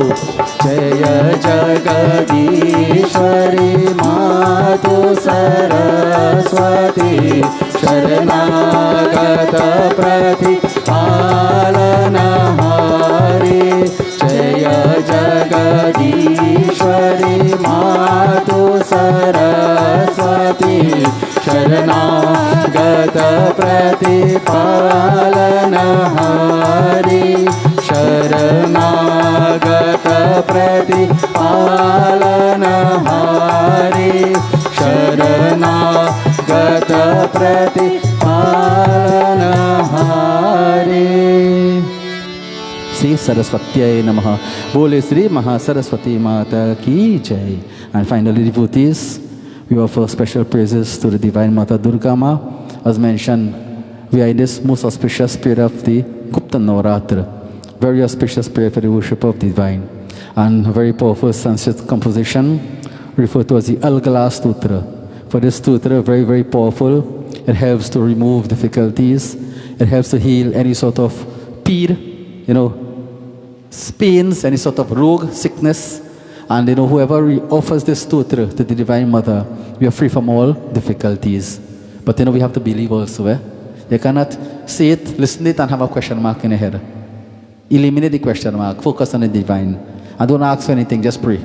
जय जगदीश्वरी मातु सरस्वती शरणागत प्रतिपालनहारी। जय जगदीश्वरी मातु सरस्वती शरणागत प्रतिपालनहारी। शरणागत प्रतिपालनहारी। शरणागत प्रतिपालनहारी। श्री सरस्वत्यै नमः। बोले श्री महासरस्वती माता की जय. And finally, devotees, we offer special praises to the Divine Mother Durga Ma. As mentioned, we are in this most auspicious period of the Gupta Navratra, very auspicious period for the worship of the Divine, and a very powerful Sanskrit composition referred to as the Algala Sutra. For this sutra, very, very powerful. It helps to remove difficulties. It helps to heal any sort of peed, pains, any sort of rogue, sickness. And whoever offers this sutra to the Divine Mother, we are free from all difficulties. But we have to believe also. You cannot say it, listen it, and have a question mark in your head. Eliminate the question mark, focus on the Divine. And don't ask for anything, just pray.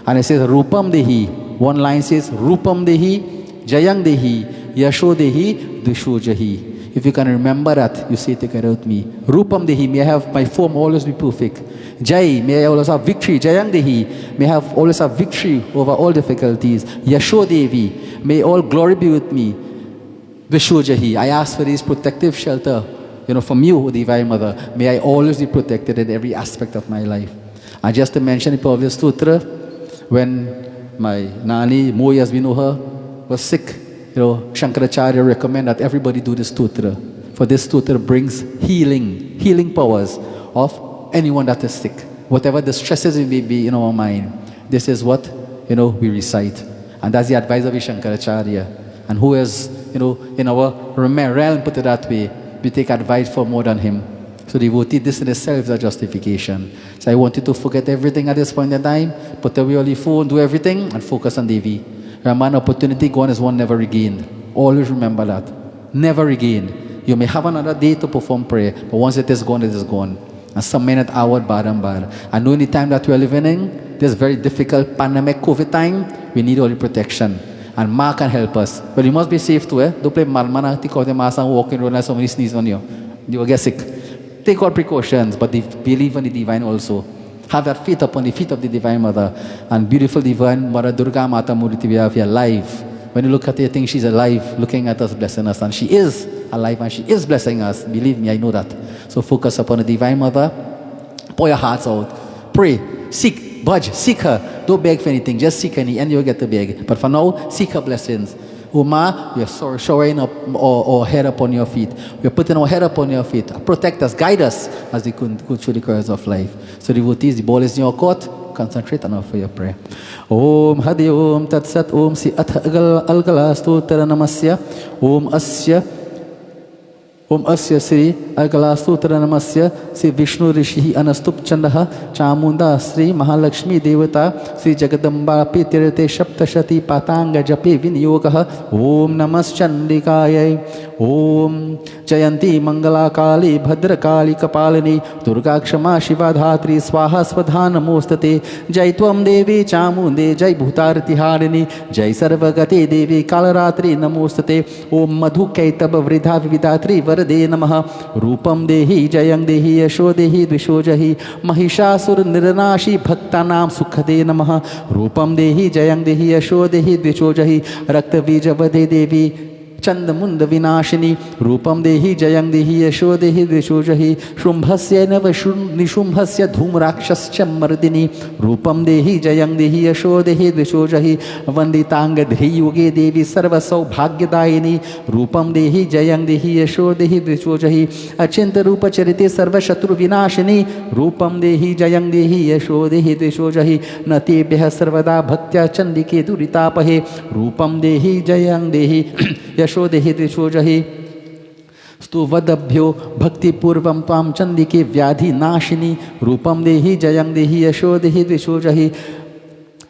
And it says, Rupam Dehi. One line says, Rupam Dehi, Jayang Dehi, Yasho Dehi, Disho Jahi. If you can remember that, you say together with me. Rupam Dehi, may I have my form always be perfect. Jai, may I always have victory. Jayang Dehi, may I have always have victory over all difficulties. Yasho Devi, may all glory be with me. Visho Jahi, I ask for this protective shelter, from you, Divine Mother. May I always be protected in every aspect of my life. And just to mention the power of this sutra, when my Nani, Moy as we know her, was sick, Shankaracharya recommend that everybody do this stotra. For this stotra brings healing powers of anyone that is sick. Whatever the stresses it may be in our mind, this is what, we recite. And that's the advice of Shankaracharya. And who is, in our realm, put it that way, we take advice for more than him. So devotee, this in itself is a justification. So I want you to forget everything at this point in time, put away all your phone, do everything, and focus on Devi. Remember, an opportunity gone is one never regained. Always remember that. Never regained. You may have another day to perform prayer, but once it is gone, it is gone. And some minute, hour, bar and bar. And knowing the time that we are living in, this very difficult pandemic COVID time, we need all the protection. And Ma can help us. But you must be safe too, Don't play malmana, take out the mask and walk in road and somebody sneeze on you. You will get sick. Take all precautions, but believe in the divine also. Have that faith upon the feet of the Divine Mother. And beautiful Divine Mother Durga Mata Murti, we are alive. When you look at her, you think she's alive, looking at us, blessing us. And she is alive and she is blessing us. Believe me, I know that. So focus upon the Divine Mother. Pour your hearts out. Pray. Seek. Budge. Seek her. Don't beg for anything. Just seek her and you'll get to beg. But for now, seek her blessings. Uma, we are showering up our head upon your feet. We are putting our head upon your feet. Protect us, guide us as we go through the course of life. So devotees, the ball is in your court. Concentrate on for your prayer. Om Hadi Om Tat Sat Om Si Atha Algala Stotra Namasya Om Asya Sri Algala Stotra Namasya Sri Vishnu Rishi Anastup Chandaha Chamunda Sri Mahalakshmi Devata Sri Jagadamba Pitirate Shaptashati Patanga Jape Vinyogaha Om Namas Chandikayai Om Jayanti Mangala Kali Bhadra Kali Kapalini Durga Kshama Shiva Dhatri Swaha Swadhana Mostate Jai Tvam Devi Chamunde Jai Bhutarati Harini Jai Sarvagati Devi Kalaratri Namostate Om Madhu Kaitab Vridha Vidatri Varade Namaha Rupam Dehi Jayang Dehi Yasho Dehi Dvishojahi Mahishasur Niranashi Bhaktanam Sukhade Namaha Rupam Dehi Jayang Dehi Yasho Dehi Dvishojahi Rakta Vijavade Devi Chandamunda Vinashini Rupam Dehi Jayang Dehi Yasho Dehi Dvishojahi Shumbhasya Nishumbhasya Dhumrakshascha Mardini Rupam Dehi Jayang Dehi Yasho Dehi Dvishojahi Vanditanga Dhriyuge Devi Sarva Saubhagyadayini Rupam Dehi Jayang Dehi Yasho Dehi Dvishojahi Achinta Rupa Charite Sarva Shatru Vinashini Rupam Dehi Jayang Dehi Yasho Dehi Dvishojahi Nati Beha Sarvada Bhaktya Chandike Duritapahe Rupam Dehi Jayang Dehi Dehi Dvishojahi Stuvadabhyo Bhakti Purvam Tvam Chandike Vyadhi Nashini Rupam Dehi Jayang Dehi Yasho Dehi Dvishojahi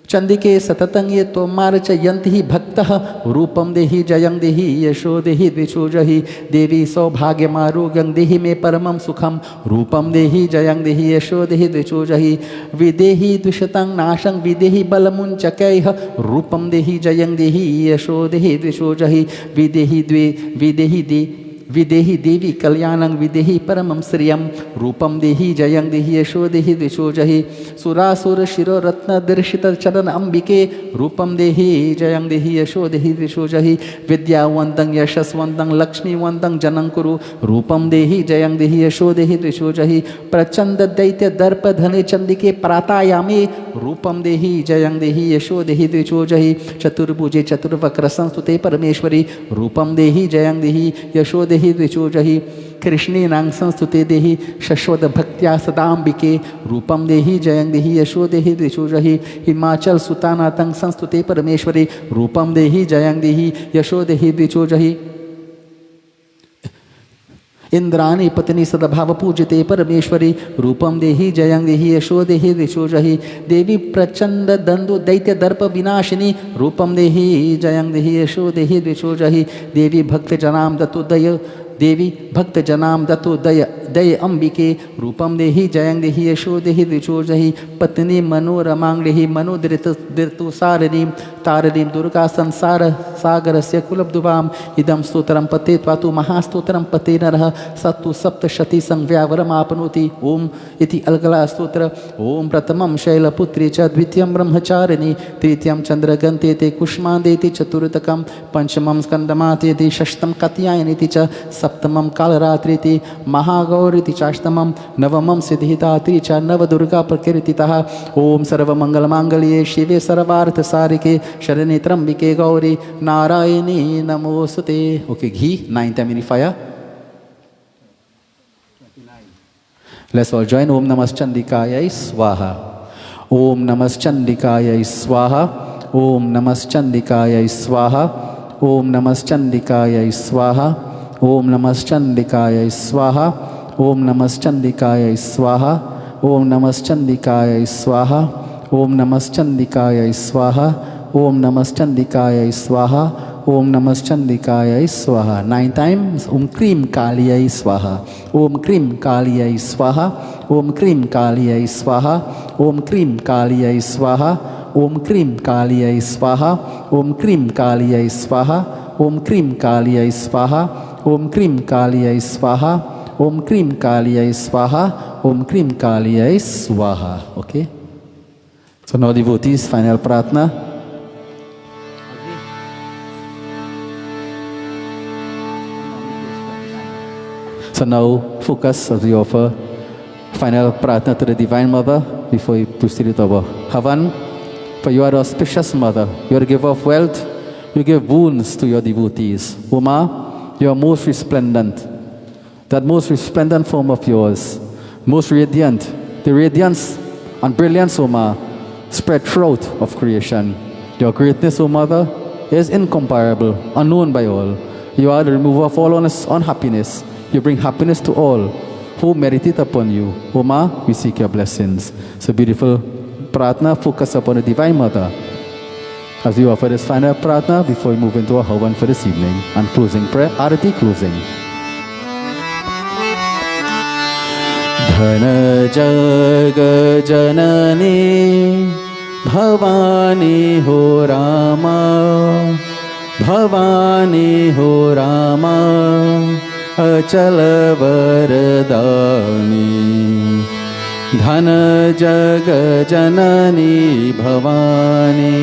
Chandike Satatang Yeto Marcha Yantihi Bhaktaha Rupam Dehi Jayang Dehi Yasho Dehi Dvishojahi Devi Saubhagya Marogyang Dehi Me Paramam Sukham Rupam Dehi Jayang Dehi Yasho Dehi Dvishojahi Videhi Dvishatang Nashang Videhi Balamun Chakaiha Rupam Dehi Jayang Dehi Yasho Dehi Dvishojahi Videhi Devi Kalyanang Videhi Paramam Sriyam Rupam Dehi Jayang Dehi Yasho Dehi Dvishojahi Surasura Shiro Ratna Dirshita Charan Ambike Rupam Dehi Jayang Dehi Yasho Dehi Dvishojahi Vidya Vandang Yashas Vandang Lakshmi Vandang Janankuru Rupam Dehi Jayang Dehi Yasho Dehi Dvishojahi Prachanda Daitya Darpa Dhane Chandike Pratayame Rupam Dehi Jayang Dehi Yasho Dehi Dvishojahi Chaturbhuje Chaturvakra Sanstute Parameshwari Rupam Dehi Jayang Dehi Yasho Dehi Dvishojahi Krishni Nang Sanstute Dehi Shashwada Bhaktya Sadambike Rupam Dehi Jayang Dehi Yasho Dehi Dvishojahi Himachal Sutana Tang Sanstute Parameshwari Rupam Dehi Jayang Dehi Yasho Dehi Dvishojahi Indrani Patani Sadabhava Pujite Parameshwari Rupam Dehi Jayang Dehi Yasho Dehi Dvishojahi Devi Prachanda Dandu Daitya Darpa Vinashini Rupam Dehi Jayang Dehi Yasho Dehi Dvishojahi Devi Bhakti Janam Datu Daya Devi Bhakta Janam Datu Daya Ambike Rupam Dehi Jayang Dehi Yasho Dehi Dvishojahi Patni Mano Ramang Dehi Mano Dirtu Saranim Taranim Durga Sansara Sagarasya Kulabduvam Idam Stotram Pate Tvatu Mahastotram Pate Naraha Satu Sapta Shati Sangvyavaram Apanuti Om Iti Algala Stotra Om Pratamam Shaila Putri Cha Dvityam Brahmacharini Trityam Chandragante Te Kushmandeti Chaturtakam Panchamam Skandamate Te Shashtam Katyayaniti Cha सप्तमं कालरात्रिति महागौरिति चाष्टमं नवमं सिद्धिदात्री च नवदुर्गा प्रकीर्तितः ओम सर्वमंगलमांगल्ये शिवे सर्वार्थसारिके शरण्ये त्र्यंबिके गौरी नारायणी नमोस्तुते. Okay, ghee, 9 time in fire. Let's all join. Om Namaschandikaya Swaha. Om Namaschandikaya Swaha. Om Namaschandikaya Swaha. Om Namaschandikaya Swaha. Om Namaschandikaya Swaha. Om Namaschandikaya Swaha. Om Namaschandikaya Swaha. Om Namaschandikaya Swaha. Om Namaschandikaya Swaha. Om Namaschandikaya Swaha. 9 times. Krim Kaliyai Swaha. Om Krim Kaliyai Swaha. Om Krim Kaliyai Swaha. Om Krim Kaliyai Swaha. Om Krim Kaliyai Swaha. Om Krim Kaliyai Swaha. Om Krim Kaliyai Swaha. Om Krim Kaliyai Swaha. Om Krim Kaliyai Swaha. Om Krim Kaliyai Swaha. Okay? So now devotees, final pratna. So now focus as we offer final pratna to the Divine Mother before we proceed to our Havan. For you are the auspicious Mother, you are the giver of wealth, you give boons to your devotees. Uma, you are most resplendent. That most resplendent form of yours, most radiant, the radiance and brilliance, Uma, spread throughout of creation. Your greatness, O Mother, is incomparable, unknown by all. You are the remover of all unhappiness. You bring happiness to all who meditate upon you. Uma, we seek your blessings. So beautiful pratna, focus upon the Divine Mother. As we offer this final pratna before we move into our Havan for this evening. And closing prayer, Arati closing. Dhana Jaga Janani Bhavani Ho Rama Bhavani Ho Rama Achal Varadani Dhan Jag Janani Bhavani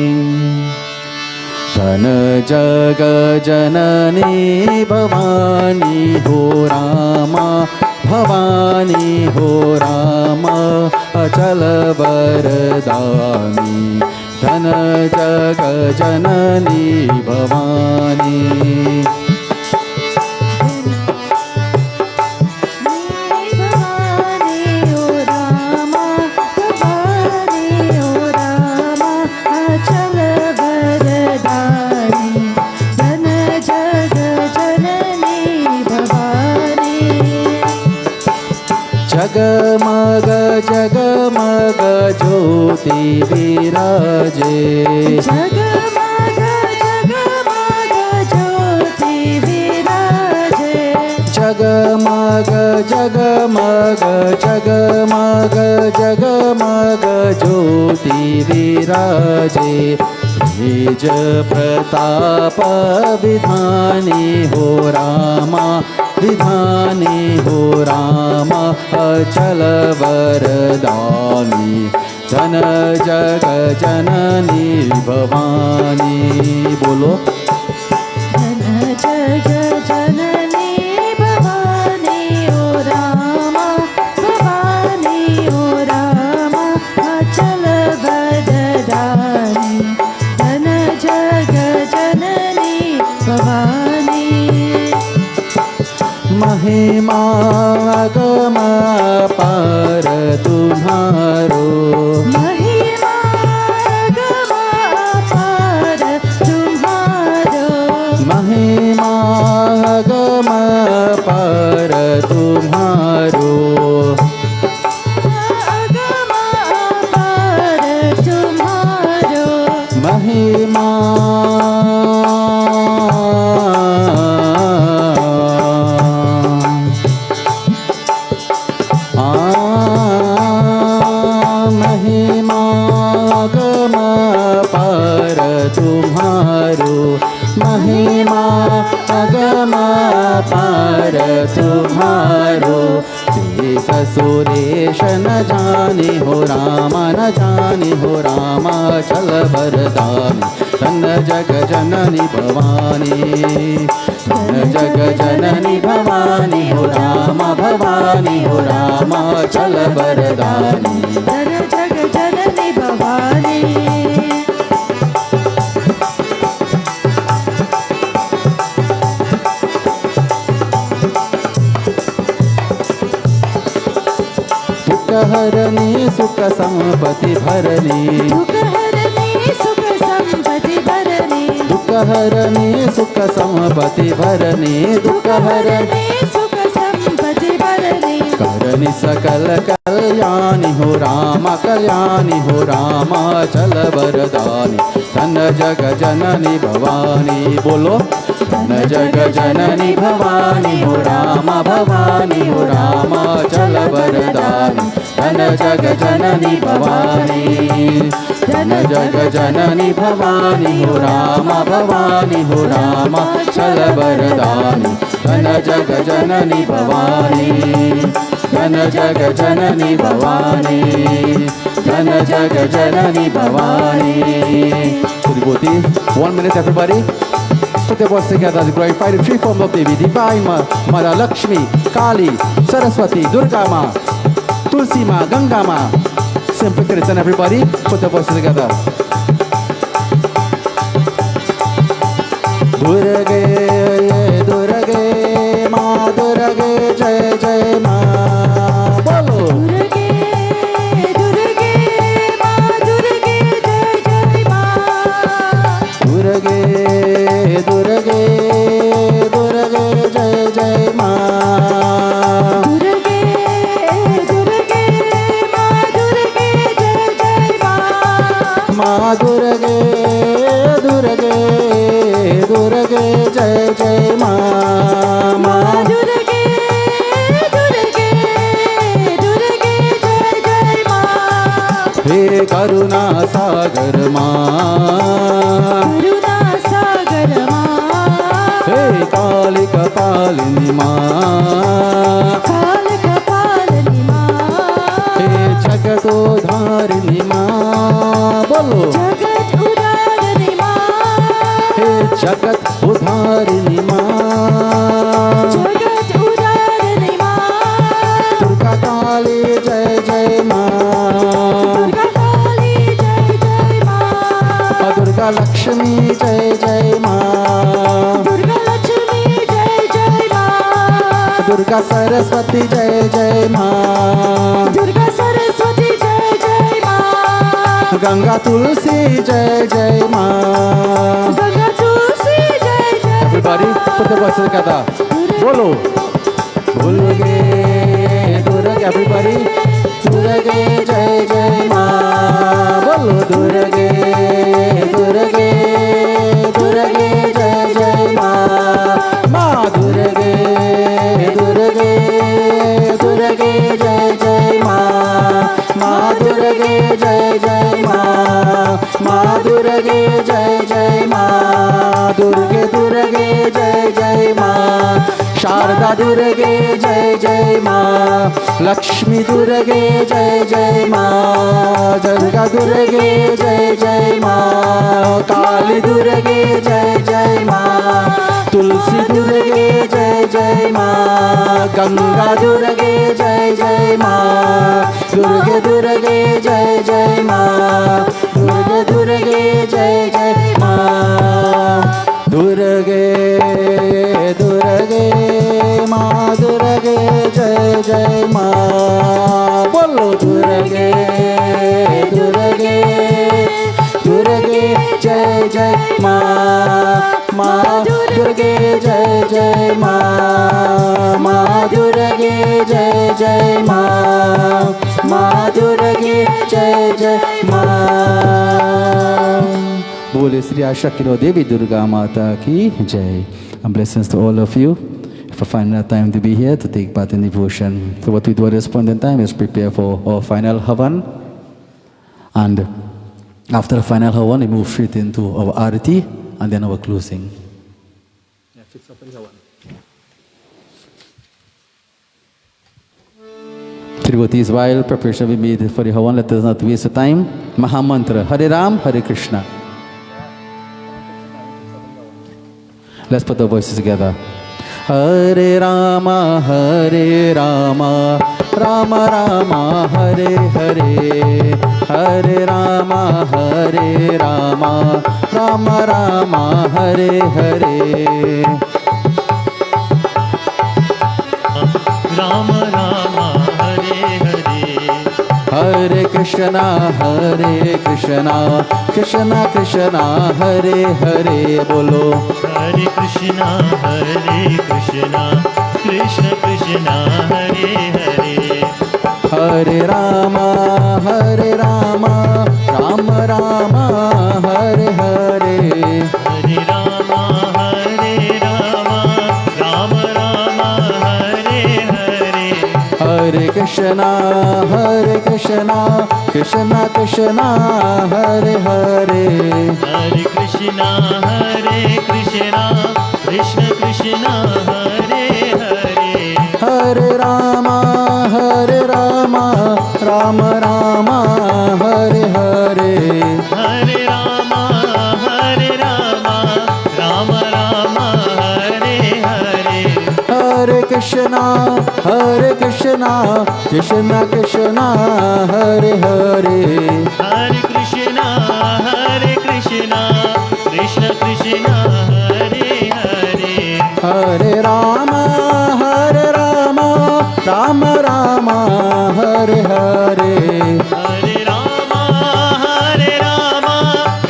Dhan Jag Janani Bhavani Ho Rama Bhavani Ho Rama Achal Varadani Dhan Jag Janani Bhavani Jagamaga Jagamaga Jyoti Viraje Jagamaga Jagamaga Jyoti Viraje Jagamaga Jagamaga Jagamaga Jagamaga Jyoti Viraje Tej Pratapa Vidhani Ho Rama Vidhani Ho Rama Achal Varadani Dhan Jag Janani Bhavani. Bolo Dhan Jag Janani Bhavani Ho Rama Bhavani Ho Rama Achal Varadani Dhan Jag Janani Bhavani. महिमा गमा पार तुम्हारो महिमा गमा पार तुम्हारो महिमा गमा पार तुम्हारो गमा पार तुम्हारो महिमा महिमा अगमा पार तुम्हारो देख सुरेश न जाने हो रामा न जाने हो रामा चल वरदानी धन जग जननी भवानी, धन जग जननी भवानी हो रामा, भवानी हो रामा चल बरदानी। धन जग जननी भवानी, दुख हरनी सुख संपत्ति भरनी, दुख हरनी सुख संपत्ति भरनी, दुख हरनी सुख संपत्ति भरनी, दुख हरनी सुख संपत्ति भरनी, करनी सकल कल्याणी हो रामा, कल्याणी हो रामा चल बरदानी। धन जग जननी भवानी, बोलो धन जग जननी भवानी हो रामा, भवानी हो रामा चल बरदानी। धन जग जननी भवानी, धन जग जननी भवानी हो रामा, भवानी हो रामा चल बरदानी। धन जग जननी भवानी, धन जग जननी भवानी, धन जग जननी Bhavani. Jyoti, 1 minute everybody. Put your voice together to glorify the three forms of Devi, Divine Mother Lakshmi, Kali, Saraswati, Durga Ma, Tulsi Ma, Ganga Ma. Simple Kirtan everybody. Put your voice together. Durga, Durga, Ma Durga, Jai Jai Ma. Bolo. दुर्गे दुर्गे माँ दुर्गे जय जय माँ, दुर्गे दुर्गे दुर्गे जय जय माँ, दुर्गे दुर्गे माँ दुर्गे जय जय माँ, माँ दुर्गे दुर्गे दुर्गे जय जय माँ, माँ दुर्गे दुर्गे दुर्गे जय जय माँ, हे करुणा सागर माँ, करुणा सागर माँ, हे काली कपालिनी माँ, काल कपालिनी माँ, हे जगतोधारिणी माँ, बोलो जगत उदारिणी माँ, हे जगत उधारिणी माँ, जगत उदारिणी माँ, दुर्गा काली जय जय माँ, दुर्गा काली जय जय माँ, दुर्गा लक्ष्मी जय जय माँ, दुर्गा लक्ष्मी जय जय माँ, दुर्गा सरस्वती जय जय माँ, दुर्गा सरस्वती जय जय माँ, गंगा तुलसी जय जय माँ। गंगा तुलसी जय जय Everybody put the voices together. बोलो दुर्गे दुर्गे everybody, दुर्गे जय जय माँ, बोलो दुर्गे दुर्गे दुर्गे जय जय माँ, माँ दुर्गे दुर्गे दुर्गे जय जय माँ, माँ दुर्गे जय जय माँ, माँ दुर्गे जय जय माँ, दुर्गे दुर्गे जय जय माँ, शारदा दुर्गे जय जय माँ, लक्ष्मी दुर्गे जय जय माँ, दुर्गा दुर्गे जय जय माँ, काली दुर्गे जय जय माँ, तुलसी दुर्गे जय जय माँ, गंगा दुर्गे जय जय माँ, दुर्गे दुर्गे जय जय माँ, दुर्गे दुर्गे जय जय माँ, दुर्गे दुर्गे माँ दुर्गे जय जय माँ, बोलो दुर्गे दुर्गे दुर्गे जय जय माँ, माँ दुर्गे जय जय माँ, माँ दुर्गे जय जय माँ, माँ दुर्गे जय जय माँ। बोले श्री आशा किरो देवी दुर्गा माता की जय. And blessings to all of you for finding the time to be here to take part in devotion. So what we do at this point in time is prepare for our final Havan. And after the final Havan, we move straight into our Arati and then our closing. Yeah, fix up the Havan. Devotees, while preparation we made for the Havan, let us not waste the time. Mahamantra, Hare Ram, Hare Krishna. Let's put the voices together. Hare Rama, Rama Rama, Hare Hare, Hare Rama, Rama Rama, Hare Hare. Rama Rama Hare Hare. Hare Krishna, Krishna Krishna, Hare Hare. Bolo Hare Krishna, Krishna Krishna, Hare Hare. Hare Rama, Rama Rama, Hare Hare. Hare Rama, Rama Rama, Hare Hare. Hare Krishna, Krishna Krishna, Hare Hare. Hare Krishna, Krishna Krishna, Hare Hare. Hare Rama, Rama Rama, Hare Hare. Hare Rama, Rama Rama, Hare Hare. Hare Krishna, Krishna Krishna, Hare Hare. Hare Krishna, Krishna Krishna, Hare Hare. Hare Rama, Rama Rama, Hare Hare. Hare Rama,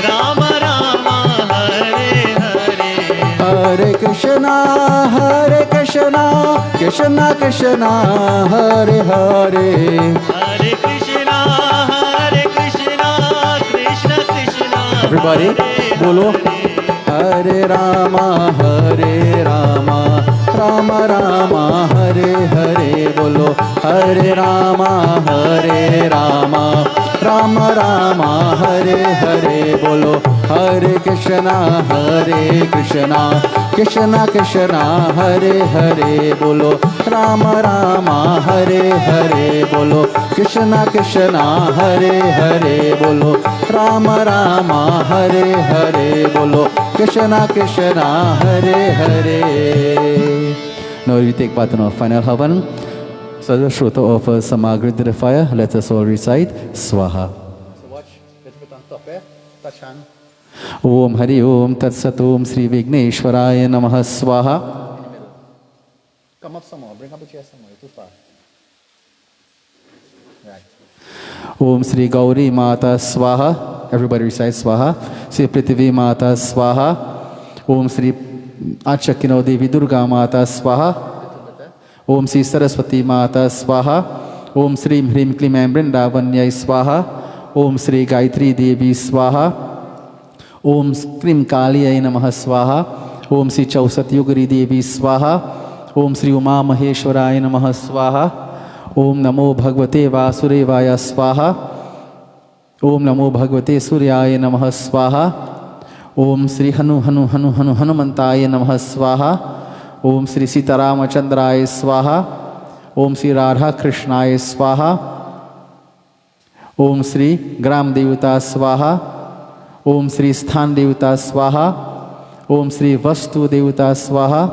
Rama Rama, Hare Hare. Hare Krishna, Krishna Krishna, Hare Hare. Hare Krishna, Krishna Krishna. Everybody, bolo. Hare Rama, Rama Rama, Hare Hare. Bolo. Hare Rama, Rama Rama, Hare Hare. Bolo. Hare Krishna, Krishna Krishna, Hare Hare. Bolo. Rama Rama, Hare Hare. Bolo. Krishna Krishna, Hare Hare. Bolo. Rama Rama, Hare Hare. Bolo. Krishna Krishna, Hare Hare. Now we take part in our final havan. So the Shruta offers Samagri to the fire. Let us all recite Swaha. So watch. Let's put on top, touch hand. Om Hari Om Tat Sat Om Sri Vigneshwaraya Namaha Swaha. Come up some more. Bring up a chair some more. Too far. Right. Om Sri Gauri Mata Swaha. Everybody recite Swaha. Sri Prithvi Mata Swaha. Om Sri Achakino Devi Durga Mata Swaha. Om Sri Saraswati Mata Swaha. Om Sri Hrim Klim Vrindavanyai Swaha. Om Sri Gayatri Devi Swaha. Om Krim Kaliyai Namaha Swaha. Om Sri Chausat Yugari Devi Swaha. Om Sri Uma Maheshwaraya Namaha Swaha. Om Namo Bhagavate Vasudevaya Swaha. Om Namo Bhagavate Suryaya Namaha Swaha. Om Sri Hanumantaya Namaha Swaha. Om Sri Sitaramachandraya Swaha. Om Sri Radha Krishnaya Swaha. Om Sri Gram Devata Swaha. Om Sri Sthan Devata Swaha. Om Sri Vastu Devata Swaha.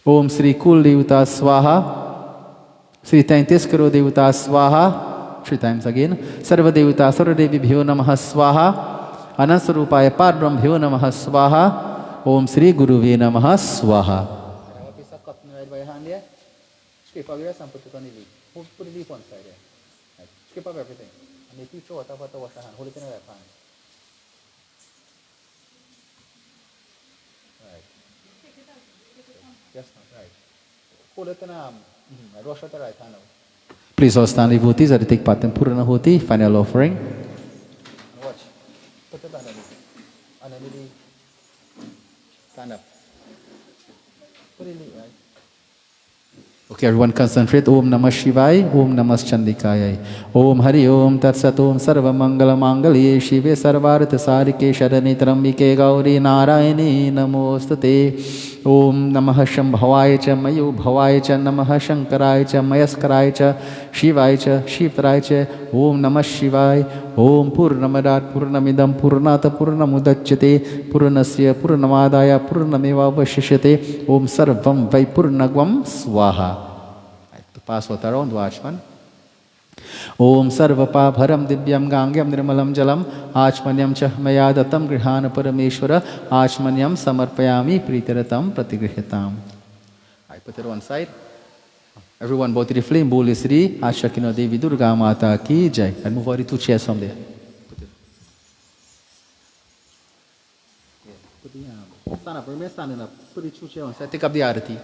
Om Sri Kul Devata Swaha. Sri Taintiskaro Devata Swaha. 3 times again. Sarva Devata Sarvadevi Bhyo Namaha Swaha. Anasarupaya Padbrahmbhyo Namaha Swaha. Om Sri Guruve Namaha Swaha. Skip up your hand, put it on the leaf. Put the leaf on side there. Skip up everything. And if you throw it up, wash the hand. Hold it in the left hand. Right. Yes, right. Hold it in the arm. Wash with the right hand now. Please all stand devotees as they take part in Purana Hoti, final offering. Watch. Put it underneath. Stand up. Put it right. Okay, everyone concentrate. Om Namah Shivaya, Om Namah Chandikaya. Om Hari Om Tat Sat Om Sarva Mangala Mangalye Shive Sarvartha Sarike Sharani Trambike Gauri Narayani Namostate. ओम नमः शंभवाय च मयूभवाय च नमः शंकराय च मयस्कराय च शिवाय च शिवतराय च ओम नमः शिवाय। ओम पूर्णमदात् पूर्णमिदं पूर्णात् पूर्णमुदच्यते पूर्णस्य पूर्णमादाय पूर्णमेवावशिष्यते ओम सर्वं वै पूर्णगं स्वाहा। The password around watchman. ओम सर्वपाभरं दिव्यं गांग्यं निर्मलं जलम आचमन्यं च मया दत्तं गृहाण परमेश्वर आचमन्यं समर्पयामि प्रीतिरतं प्रतिगृह्यताम्। I put it on side. Everyone bow to the flame. Bole Sri Ashakino Devi Durga Mata ki jai. And move over 2 chairs from there. Stand up. Remain standing up. Put the 2 chairs on side. Take up the arati.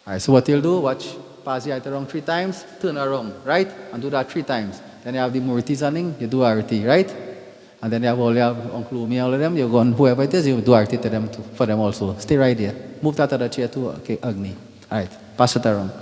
Alright, so what you'll do, watch, pass the arati around 3 times, turn around, right? And do that 3 times. Then you have the murti running, you do arati, right? And then you have all your Uncle Umi, all of them, you go on whoever it is, you do arati to them too, for them also. Stay right there. Move that other chair to okay, Agni. Alright, pass it around.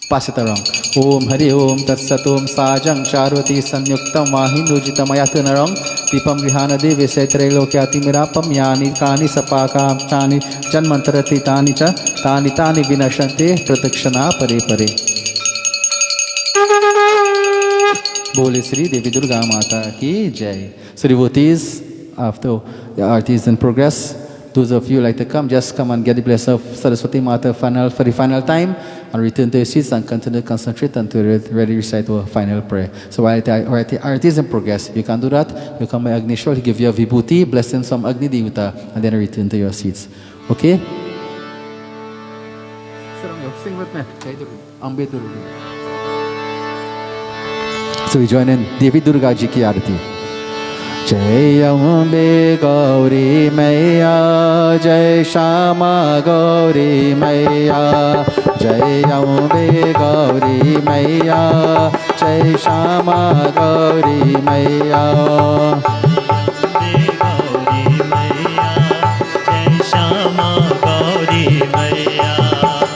Pass it around. Om Hari Om Tat Sat Om Sajang Charvati Sanyuktam Mahindujitamaya. Turn around. Dipam Grihana Devi Setre Lokyati Mirapam Yani Kani Sapaka Chani Janmantarati Tani Cha Tani Tani Vinashante Pratakshana Pare Pare. Bole Sri Devi Durga Mata ki Jai. So devotees, after the arati is in progress, those of you who like to come, just come and get the blessing of Saraswati Mata for the final time and return to your seats and continue to concentrate until you're ready to recite our final prayer. So while the arati is in progress, you can do that. You come by Agnishwar, he give you a vibhuti, blessings from Agni Devata, and then return to your seats. Okay? Sing with me. So we join in Devi Durga Ji ki arati. जय अम्बे गौरी मैया जय श्यामा गौरी मैया जय अम्बे गौरी मैया जय श्यामा गौरी मैया गौरी मैया जय श्यामा गौरी मैया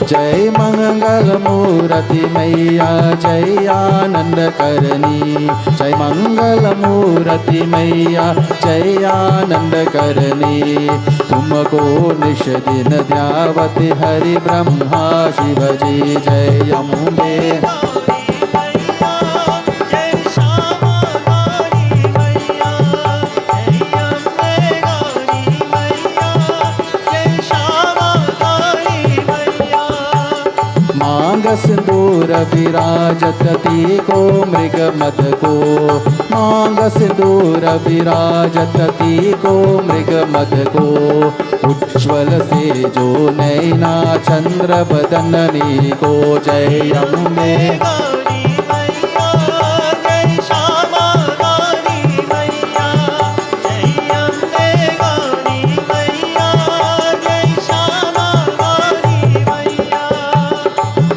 जय मंगल मूर्ति मैया जय आनंद करनी जय मंगल मूर्ति मैया जय आनंद करनी तुमको निश दिन ध्यावति हरि ब्रह्मा शिव जी जय अम्बे सिंदूर विराजत तीको मृग मद को मांग सिंदूर विराजत तीको मृग मद को उज्ज्वल से जो नैना चंद्र बदननी को जय अम्बे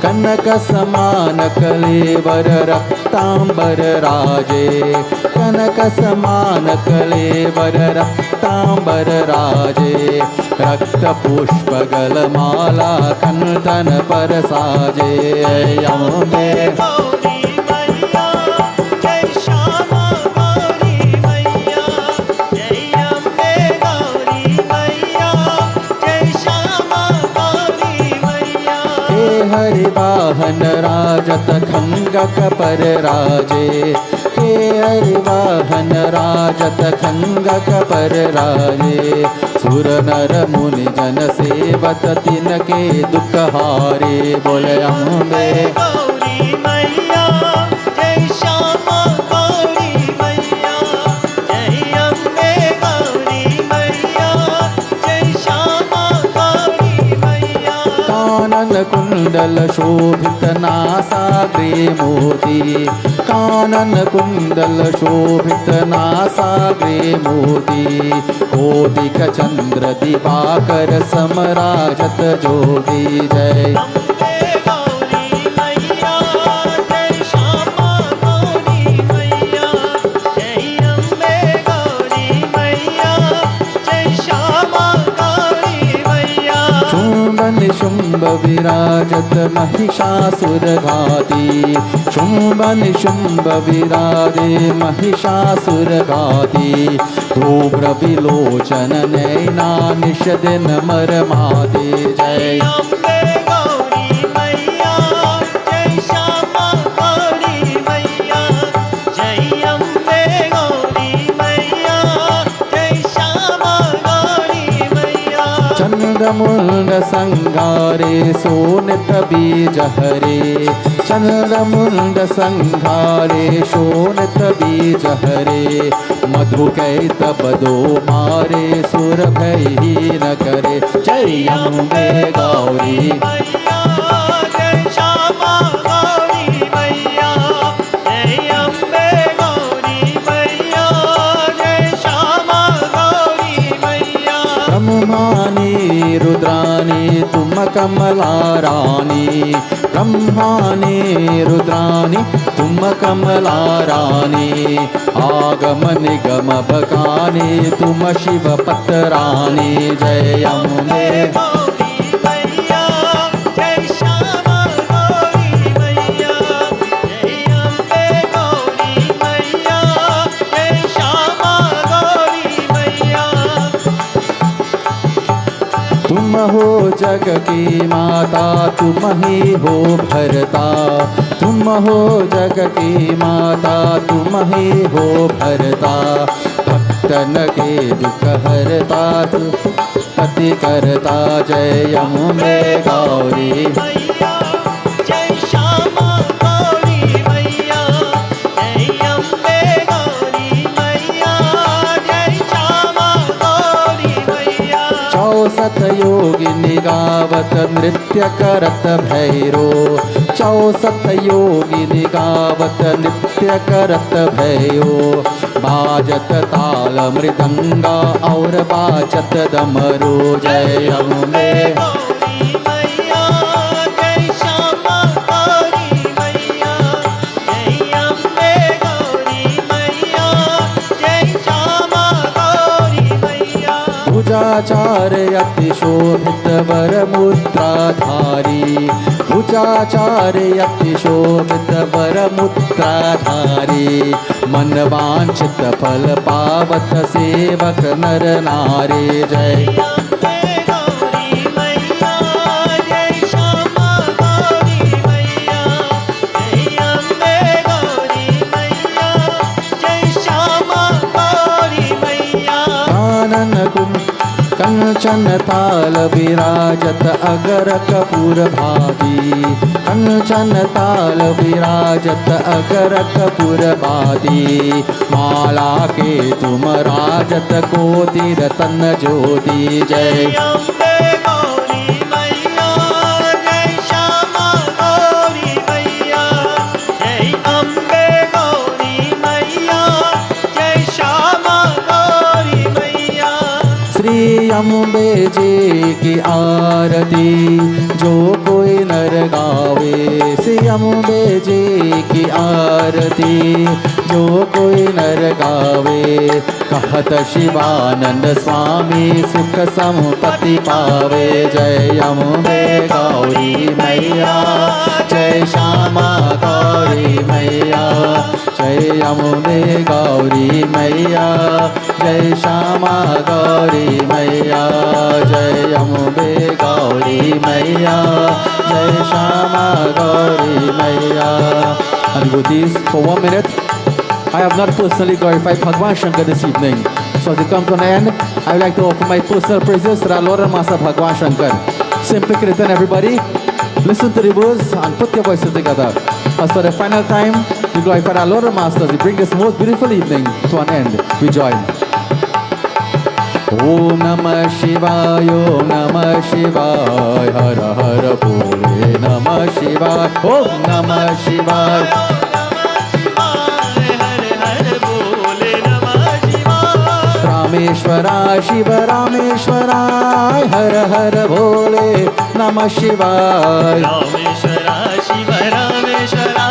कनक समान कलेवर रक्तांबर राजे कनक समान कलेवर रक्तांबर राजे रक्त पुष्प गलमाला कंठन पर साजे अम्बे हरिवाहन राजत खंगक पर राजे के हरिवाहन राजत खंगक पर राजे सुर नर मुनि जन सेवत तिनके दुख हारे बोले अम्बे गौरी मैया जय श्यामा गौरी मैया जय अम्बे गौरी मैया जय श्यामा गौरी मैया कानन कुंडल शोभित नासाग्रे मोती कानन कुंडल शोभित नासाग्रे मोती कोटिक चंद्र दिवाकर समराजत जोगी जय शुंभ शुम्भ विराजत महिषासुरघाती शुम्भ निशुम्भ विराजे महिषासुरघाती धूम्र विलोचन नैना निश दिन मरमाते जय अम्बे गौरी मैया जय श्यामा गौरी मैया जय अम्बे गौरी मैया जय श्यामा गौरी मैया चंद्रमुंड संघारे सोनित बीज हरे चंद्रमुंड संघारे शोनित बीज हरे मधु कैतब दो मारे सुर भय ही न करे जय अम्बे गौरी मैया जय श्यामा गौरी मैया जय अम्बे गौरी मैया जय श्यामा गौरी मैया ब्रह्मानी रुद्रानी तुम कमला रानी ब्रह्मानी रुद्रानी तुम कमला रानी आगम निगम बकानी तुम शिव पतरानी जय अम्बे गौरी मैया जय श्यामा गौरी मैया जय अम्बे गौरी मैया जय श्यामा गौरी मैया तुम हो जग की माता तुम ही हो भरता तुम हो जग की माता तुम ही हो भरता भक्तन के दुख हरता तू पति करता जय अम्बे गौरी मैया जय श्यामा गौरी मैया जय अम्बे गौरी मैया जय श्यामा गौरी मैया 64 योगिनी गावत नृत्य करत भैरो 64 योगिनी गावत नृत्य करत भयो बाजत ताल मृदंगा और बाजत डमरू जय अम्बे गौरी मैया जय श्यामा गौरी मैया जय अम्बे गौरी मैया जय श्यामा गौरी मैया भुजाचार्य अति शोभित वर मुद्राधारी भुजाचार्य अति शोभित वर मुद्राधारी मन वांछित फल पावत सेवक नर नारी जय अम्बे गौरी मैया जय श्यामा गौरी मैया जय अम्बे गौरी मैया जय श्यामा गौरी मैया कानन कुम कंचन ताल विराजत अगर कपूर भागी कंचन ताल विराजत अगर कपूर बादी माला के तुम राजत कोटि रतन ज्योति जय अम्बे गौरी मैया जय श्यामा गौरी मैया जय अम्बे गौरी मैया जय श्यामा गौरी मैया श्री अम्बे जी की आरती जो कोई नर गावे श्री अम्बे जी की आरती जो कोई नर गावे कहत शिवानंद स्वामी सुख संपत्ति पावे जय अम्बे गौरी मैया जय श्यामा गौरी मैया जय अम्बे गौरी मैया जय श्यामा गौरी मैया जय अम्बे गौरी मैया जय श्यामा गौरी मैया And devotees, for 1 minute, I have not personally glorified Bhagwan Shankar this evening. So as we come to an end, I would like to offer my personal praises to our Lord and Master Bhagwan Shankar. Simply kirtan everybody, listen to the words and put your voices together. As for the final time, we glorify our Lord and Master as we bring this most beautiful evening to an end. We join. Om Namah Shivaya, Om Namah Shivaya, Har Har Bole Namah Shivaya, Om Namah Shivaya. रामेश्वराय Shiv रामेश्वराय हर हर भोले नमः शिवाय Rameshwara Shiv Rameshwara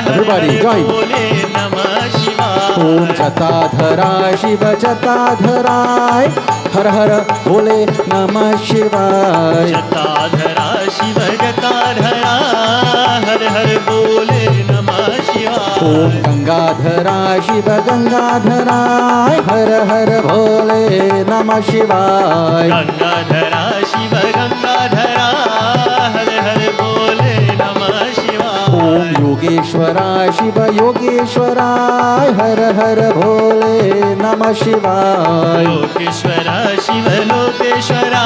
Everybody, join. भोले नमः शिवाय ओम जटाधराय शिव जटाधराय हर हर भोले नमः शिवाय जटाधरा शिव जटाधरा हर हर बोले नमः शिवाय ओम गंगाधराय शिव गंगाधराय हर हर भोले नमः शिवाय गंगाधरा शिव गंगाधरा हर हर बोले नमः शिवाय ओम योगेश्वराय शिव योगेश्वराय हर हर भोले नमः शिवाय लोकेश्वरा शिव लोकेश्वरा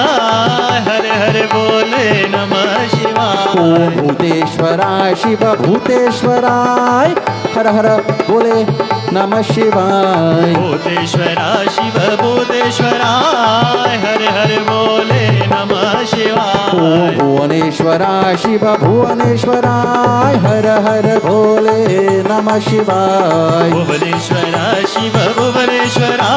हर हर बोले नमः शिवाय ओम भूतेश्वराय शिव भूतेश्वराय हर हर बोले नमः शिवाय भूतेश्वरा शिव भूतेश्वरा हर हर बोले नमः शिवाय ओम भुवनेश्वराय शिव भुवनेश्वराय हर हर भोले नमः शिवाय भुवनेश्वरा शिव भुवनेश्वरा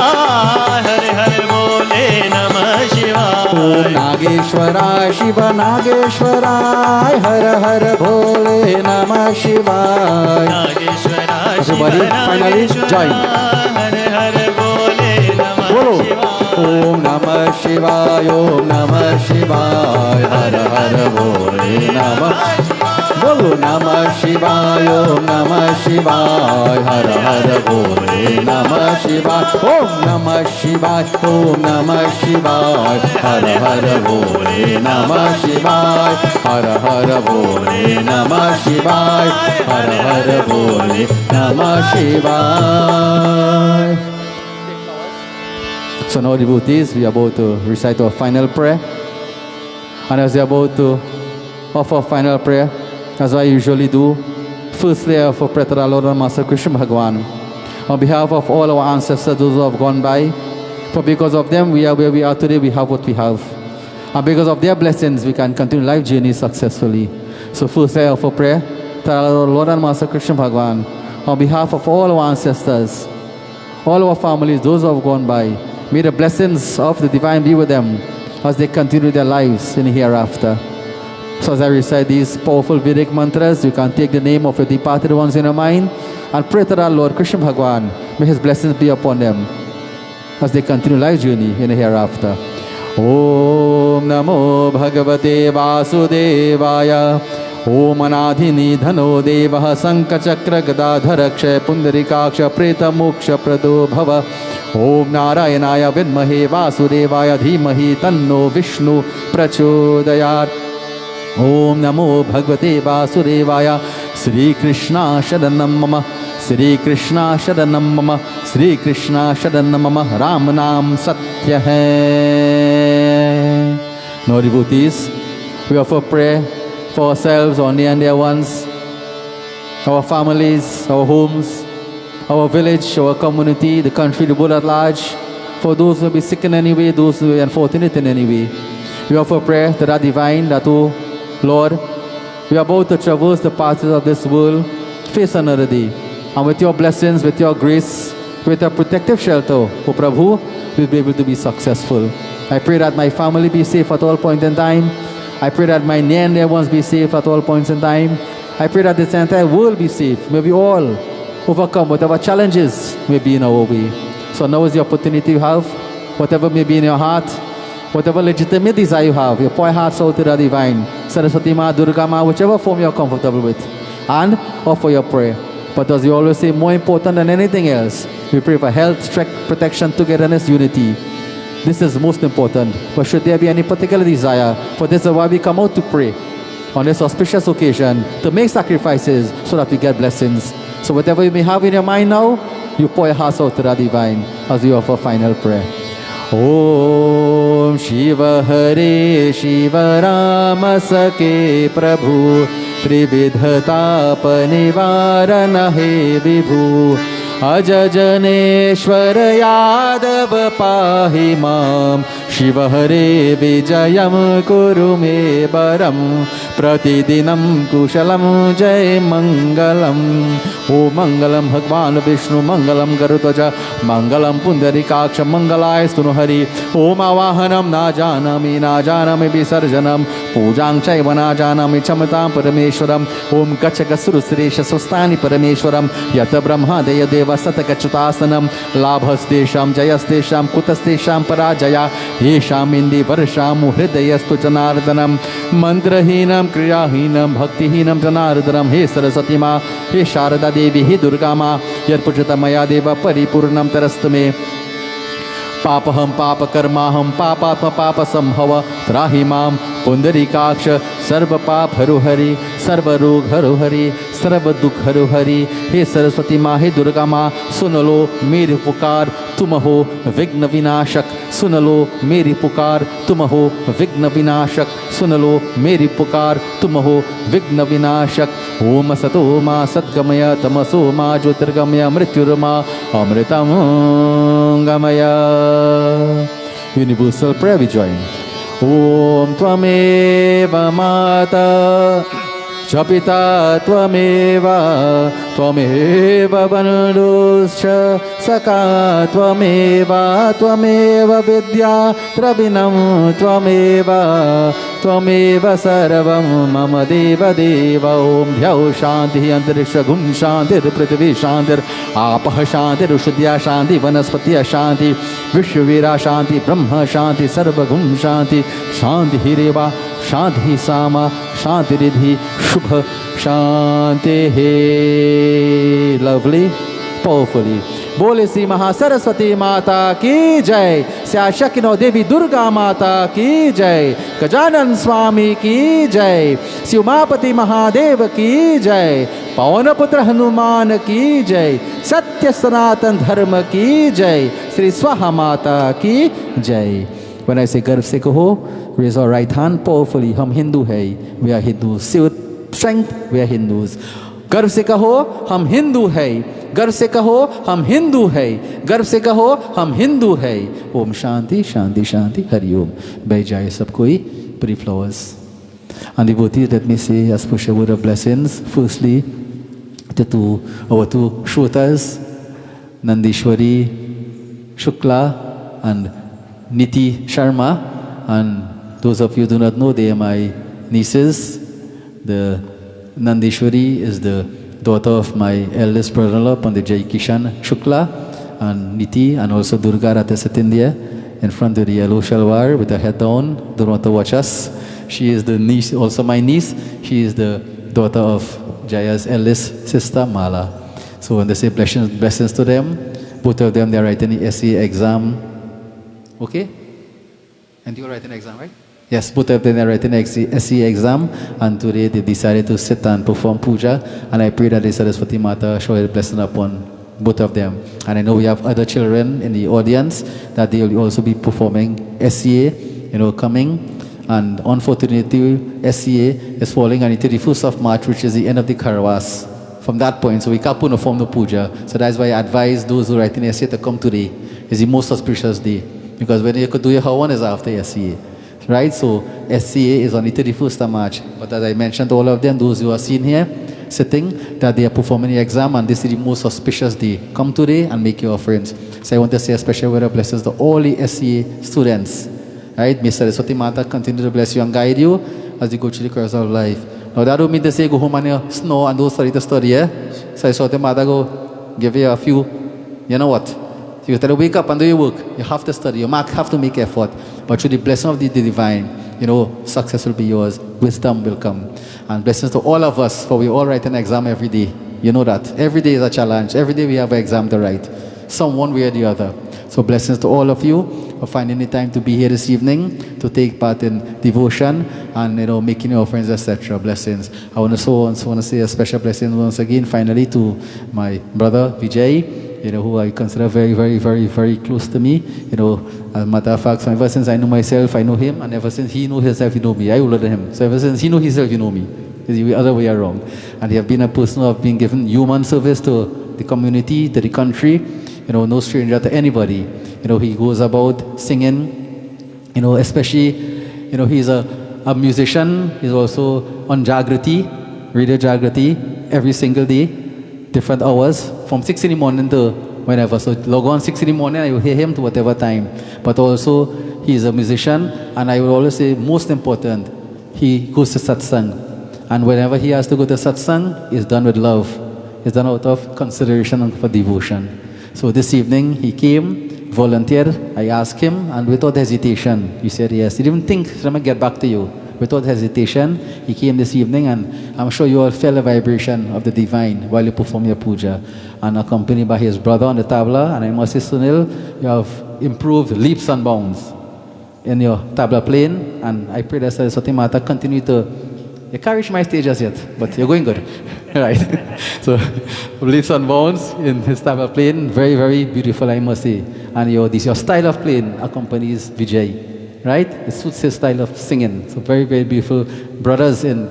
हर हर बोले नमः ओम शिवाय नागेश्वराय शिव नागेश्वराय हर हर भोले नमः शिवाय Nageshwara Shiv Everybody, finally, join. हर हर बोले नमः बोलो शिवाय ओम नमः शिवाय ओम नमः शिवाय हर हर भोले नमः बोलो नमः शिवाय ओम नमः शिवाय हर हर भोले नमः शिवाय ओम नमः शिवाय ओम नमः शिवाय हर हर भोले नमः शिवाय हर हर भोले नमः शिवाय हर हर भोले नमः शिवाय. So now, devotees, we are about to recite our final prayer. And as we are about to offer final prayer, as I usually do, firstly I offer prayer to our Lord and Master Krishna Bhagwan. On behalf of all our ancestors, those who have gone by, for because of them we are where we are today, we have what we have. And because of their blessings, we can continue life journey successfully. So firstly I offer prayer to our Lord and Master Krishna Bhagwan. On behalf of all our ancestors, all our families, those who have gone by, may the blessings of the divine be with them as they continue their lives in the hereafter. So as I recite these powerful Vedic mantras, you can take the name of your departed ones in your mind and pray to our Lord Krishna Bhagwan. May his blessings be upon them as they continue life journey in the hereafter. Om Namo Bhagavate Vasudevaya. Om Anadhini Dhano Devah Sankachakra Gadadhara Kshay Pundarikaksha Preta Moksha Prado Bhava. Om Narayanaya Vidmahe Vasudevaya Dhimahi Tanno Vishnu Prachodayat. Om Namo Bhagavate Vasudevaya. Sri Krishna Sharanam Mama. Sri Krishna Sharanam Mama. Sri Krishna Sharanam Mama. Ram Nam Satya Hai. Now devotees, we offer prayer for ourselves, our near and dear ones, our families, our homes, our village, our community, the country, the world at large, for those who may be sick in any way, those who are unfortunate in any way. We offer prayer to that divine, that, oh Lord, we are about to traverse the paths of this world, face another day. And with your blessings, with your grace, with your protective shelter, oh Prabhu, we'll be able to be successful. I pray that my family be safe at all points in time. I pray that my near and dear ones be safe at all points in time. I pray that this entire world be safe. May we all overcome whatever challenges may be in our way. So now is the opportunity you have. Whatever may be in your heart, whatever legitimate desire you have, you pour your hearts out to the divine, Saraswati Ma, Durga Ma, whichever form you are comfortable with, and offer your prayer. But as we always say, more important than anything else, we pray for health, strength, protection, togetherness, unity. This is most important. But should there be any particular desire, for this is why we come out to pray on this auspicious occasion, to make sacrifices so that we get blessings. So whatever you may have in your mind now, you pour your hearts out to the divine as we offer final prayer. Om Shiva Hare Shiva Rama Sake Prabhu Trividhata Panivarana He Vibhu Ajajaneshwar Yadav Pahi Mam Shiva Hare Vijayam Kuru Me Baram Pratidinam Kushalam Jai Mangalam Om Mangalam Bhagwan Vishnu Mangalam Garudvaja Mangalam Pundarikaksha Mangalaya Stunuhari Om Avahanam Najanami Visarjanam Pujang Chaiva Najanami Chamatam Parameshwaram Om Gachakasrusresha Swastani Parameshwaram Yata Brahma Deya Deva Satakachutasanam Labhastesham Jayastesham Kutastesham Parajaya Yesham Indi Varsham Hridayastu Janardanam Mantrahinam Kriyahinam Bhaktihinam Janardanam He Saraswati Ma He Sharada Devi He Durga Ma Yat Puchata Maya Deva Paripurnam Tarastame Papaham Papa Karmaham Papatma Papa Samhava Trahimam Pundarikaksha Sarva Pap Haruhari Sarva Rog Haruhari Sarva Dukh Haruhari He Saraswati Ma He Durga Ma Sunalo Meri Pukar Tum ho Vigna Vinashak Sunalo Meri Pukar Tum ho Vigna Vinashak Sunalo Meri Pukar Tum ho Vigna Vinashak Om Sato Ma Satgamaya Tamaso Ma Jyotirgamaya Mrityurma Amritam Gamaya. Universal prayer we join. Om Tvameva Mata Chapita Tvameva Tvameva Banduscha Saka Tvameva Tvameva Vidya Travinam Tvameva Tvameva Sarvam Mama Deva Deva Om Dhyau Shanti Antariksha Gum Shanti Prithvi Shanti Apah Shanti Rushadya Shanti Vanaspatiya Shanti Vishwavira Shanti Brahma Shanti Sarva Gum Shanti Shanti Hireva Shanti Sama Shanti Ridhi Shubha Shanti He. Lovely, powerfully. Bole Sri Mahasaraswati Mata ki jai. Syashakino Devi Durga Mata ki jai. Gajanan Swami ki jai. Sri Umapati Mahadeva ki jai. Pavanaputra Hanuman ki jai. Satya Sanatan Dharma ki jai. Sri Swaha Mata ki jai. When I say garv se kaho, raise our right hand powerfully. Hum Hindu hai. We are Hindus. Say with strength, we are Hindus. गर्व से कहो हम हिंदू है, गर्व से कहो हम हिंदू है, गर्व से कहो हम हिंदू है. ओम शांति शांति शांति हरि ओम. बह जाए सब कोई. Pretty flowers. And devotees, let me say a special word of blessings. Firstly, to our two Shrotas, Nandishwari Shukla and Niti Sharma. And those of you who do not know, they are my nieces. The Nandishwari is the daughter of my eldest brother-in-law, Pandit Kishan Shukla, and Niti, and also Durga Ratha sitting India in front of the yellow shalwar with her head down. Don't want to watch us. She is the niece, also my niece. She is the daughter of Jaya's eldest sister, Mala. So when they say blessings to them, both of them, they are writing the SE exam. Okay? And you are writing exam, right? Yes, both of them are writing SE exam, and today they decided to sit and perform puja, and I pray that the Saraswati Mata show her blessing upon both of them. And I know we have other children in the audience that they will also be performing SEA, coming. And unfortunately, SEA is falling on the 31st of March, which is the end of the Karawas. From that point, so we can't perform the puja. So that's why I advise those who write in SEA to come today. It's the most auspicious day, because when you could do your Hawan is after SEA. Right, so SCA is on the 31st of March. But as I mentioned, all of them, those who are seen here, sitting, that they are performing the exam, and this is the most auspicious day. Come today and make your offerings. So I want to say a special word of blessings to all the SCA students. Right, Mr. Saraswati Mata continue to bless you and guide you as you go through the course of life. Now that don't mean to say go home and snow and don't study to study, eh? So Saraswati Mata go give you a few, you know what? You tell you wake up and do your work. You have to study. You have to make effort. But through the blessing of the divine, success will be yours. Wisdom will come. And blessings to all of us, for we all write an exam every day. You know that. Every day is a challenge. Every day we have an exam to write. Some one way or the other. So blessings to all of you for finding the time to be here this evening, to take part in devotion and making your offerings, etc. Blessings. I want to say a special blessing once again, finally, to my brother Vijay, who I consider very, very, very, very close to me. As a matter of fact, so ever since I know myself, I know him, and ever since he knew himself, he know me. I older than him. So ever since he knew himself, he know me. It's the other way around. And he have been a person who have been given human service to the community, to the country. No stranger to anybody. He goes about singing. Especially, he's a musician. He's also on Jagrati, Radio Jagrati, every single day, different hours from 6 in the morning to whenever. So log on 6 in the morning and you hear him to whatever time. But also he is a musician, and I will always say most important, he goes to satsang. And whenever he has to go to satsang, it's done with love. It's done out of consideration and for devotion. So this evening he came, volunteered. I asked him, and without hesitation, he said yes. He didn't think, let me get back to you. Without hesitation, he came this evening, and I'm sure you all felt the vibration of the divine while you perform your puja. And accompanied by his brother on the tabla, and I must say, Sunil, you have improved leaps and bounds in your tabla playing, and I pray that Saraswati Mata continue to, you can't reach my stage as yet, but you're going good. Right. So leaps and bounds in his tabla playing, very, very beautiful, I must say. And your style of playing accompanies Vijay, right? It suits his style of singing. So very, very beautiful brothers in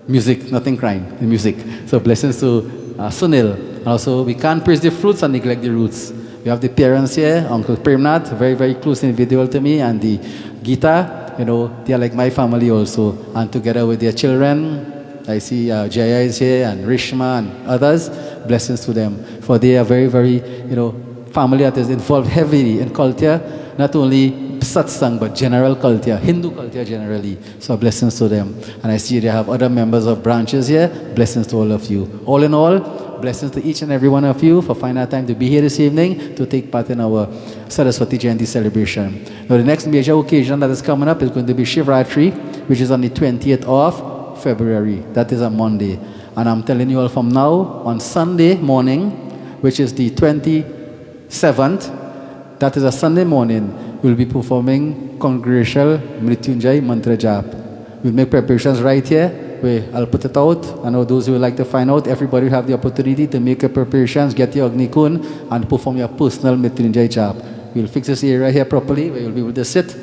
music, nothing crime, in music. So blessings to Sunil. And also, we can't praise the fruits and neglect the roots. We have the parents here, Uncle Premnath, very, very close individual to me, and the Gita, you know, they are like my family also. And together with their children, I see Jaya is here, and Rishma and others. Blessings to them. For they are very, very, you know, family that is involved heavily in culture, not only satsang, but general culture, Hindu culture generally. So blessings to them. And I see they have other members of branches here. Blessings to all of you. All in all, blessings to each and every one of you for finding time to be here this evening to take part in our Saraswati Jayanti celebration. Now the next major occasion that is coming up is going to be Shivratri, which is on the 20th of February. That is a Monday. And I'm telling you all from now, on Sunday morning, which is the 27th, that is a Sunday morning, we'll be performing Congregational Mrityunjay Mantra Jap. We'll make preparations right here. I'll put it out. I know those who would like to find out, everybody will have the opportunity to make your preparations, get your Agni Kun, and perform your personal Mrityunjay Jap. We'll fix this area here properly, where you'll be able to sit,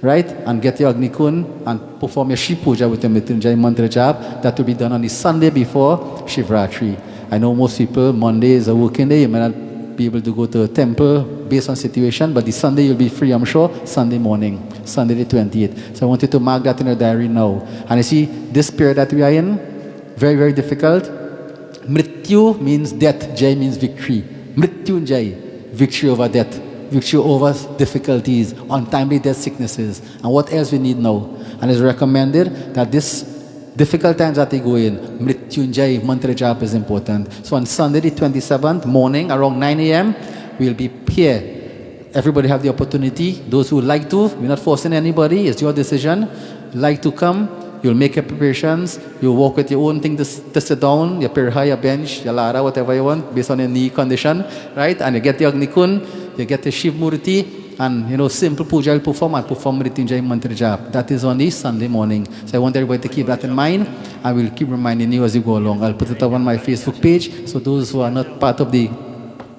right, and get your Agni Kun and perform your Shiv Puja with the Mrityunjay Mantra Jap. That will be done on the Sunday before Shivratri. I know most people, Monday is a working day, you may not be able to go to a temple based on situation, but the Sunday you'll be free, I'm sure, Sunday morning, Sunday the 28th. So I want you to mark that in your diary now. And you see, this period that we are in, very, very difficult. Mrityu means death, Jai means victory. Mrityunjay, victory over death, victory over difficulties, untimely death, sicknesses, and what else we need now. And it's recommended that this difficult times that they go in, Mrityunjay Mantra Jap is important. So on Sunday the 27th morning, around 9 a.m., we'll be here. Everybody have the opportunity. Those who like to, we're not forcing anybody, it's your decision. Like to come, you'll make your preparations, you'll walk with your own thing to sit down, your pirha, your bench, your lara, whatever you want, based on your knee condition, right? And you get the Agni Kun, you get the Shiv Murti, and you know, simple puja will perform and perform Mrityunjay Mantra Jap. That is on the Sunday morning. So I want everybody to keep that in mind. I will keep reminding you as you go along. I'll put it up on my Facebook page, so those who are not part of the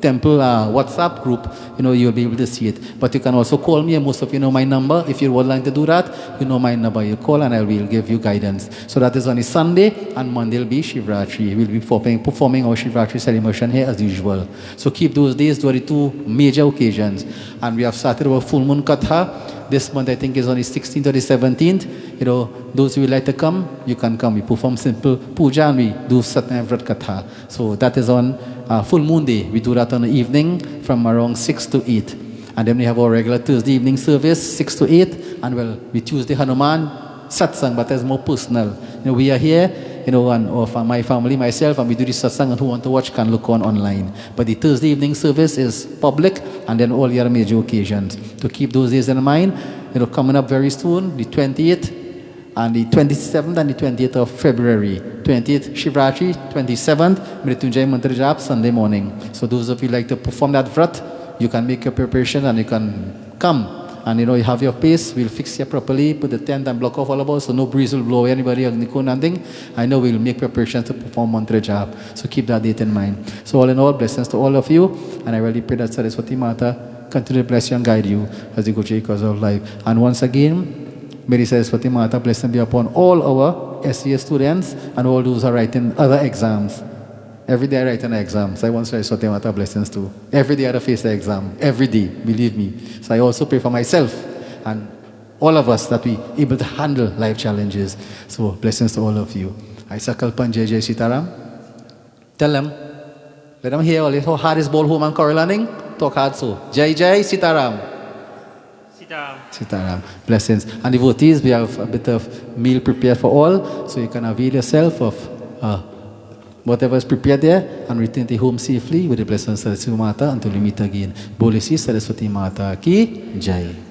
temple WhatsApp group, you know, you'll be able to see it. But you can also call me, and most of you know my number. If you would like to do that, you know my number. You call and I will give you guidance. So that is on a Sunday, and Monday will be Shivratri. We'll be performing our Shivratri celebration here as usual. So keep those days, those are the two major occasions. And we have started our full moon katha. This month I think is on the 16th or the 17th. You know, those who would like to come, you can come. We perform simple puja and we do Satyam Vrat katha. So that is on full moon day. We do that on the evening from around 6 to 8. And then we have our regular Thursday evening service, 6 to 8. And well, we Tuesday Hanuman satsang, but that's more personal. You know, we are here, you know, and of my family, myself, and we do the satsang, and who want to watch can look on online. But the Thursday evening service is public, and then all your major occasions. To keep those days in mind, you know, coming up very soon, the 28th, and the 27th and the 28th of February. 28th Shivratri, 27th Mrityunjay Mantra Jap, Sunday morning. So those of you like to perform that vrat, you can make your preparation and you can come. And you know, you have your pace, we'll fix you properly, put the tent and block off all about, so no breeze will blow anybody or nothing. I know we'll make preparations to perform Mantra Jap. So keep that date in mind. So all in all, blessings to all of you. And I really pray that Saraswati Mata continue to bless you and guide you as you go through your course of life. And once again, Mary Saraswati Mata blessing be upon all our SCA students and all those who are writing other exams. Every day I write an exam. So I want Saraswati Mata blessings too. Every day I face the exam. Every day, believe me. So I also pray for myself and all of us that we able to handle life challenges. So blessings to all of you. I Sakalpan Jai Jai Sitaram. Tell them. Let them hear all this. How hard is ball home and Carol learning? Talk hard so. Jai Jai Sitaram. Sitaram. Blessings. And devotees, we have a bit of meal prepared for all, so you can avail yourself of whatever is prepared there and return to home safely with the blessings of Saraswati Mata until we meet again. Bole Sri Saraswati Mata ki Jai.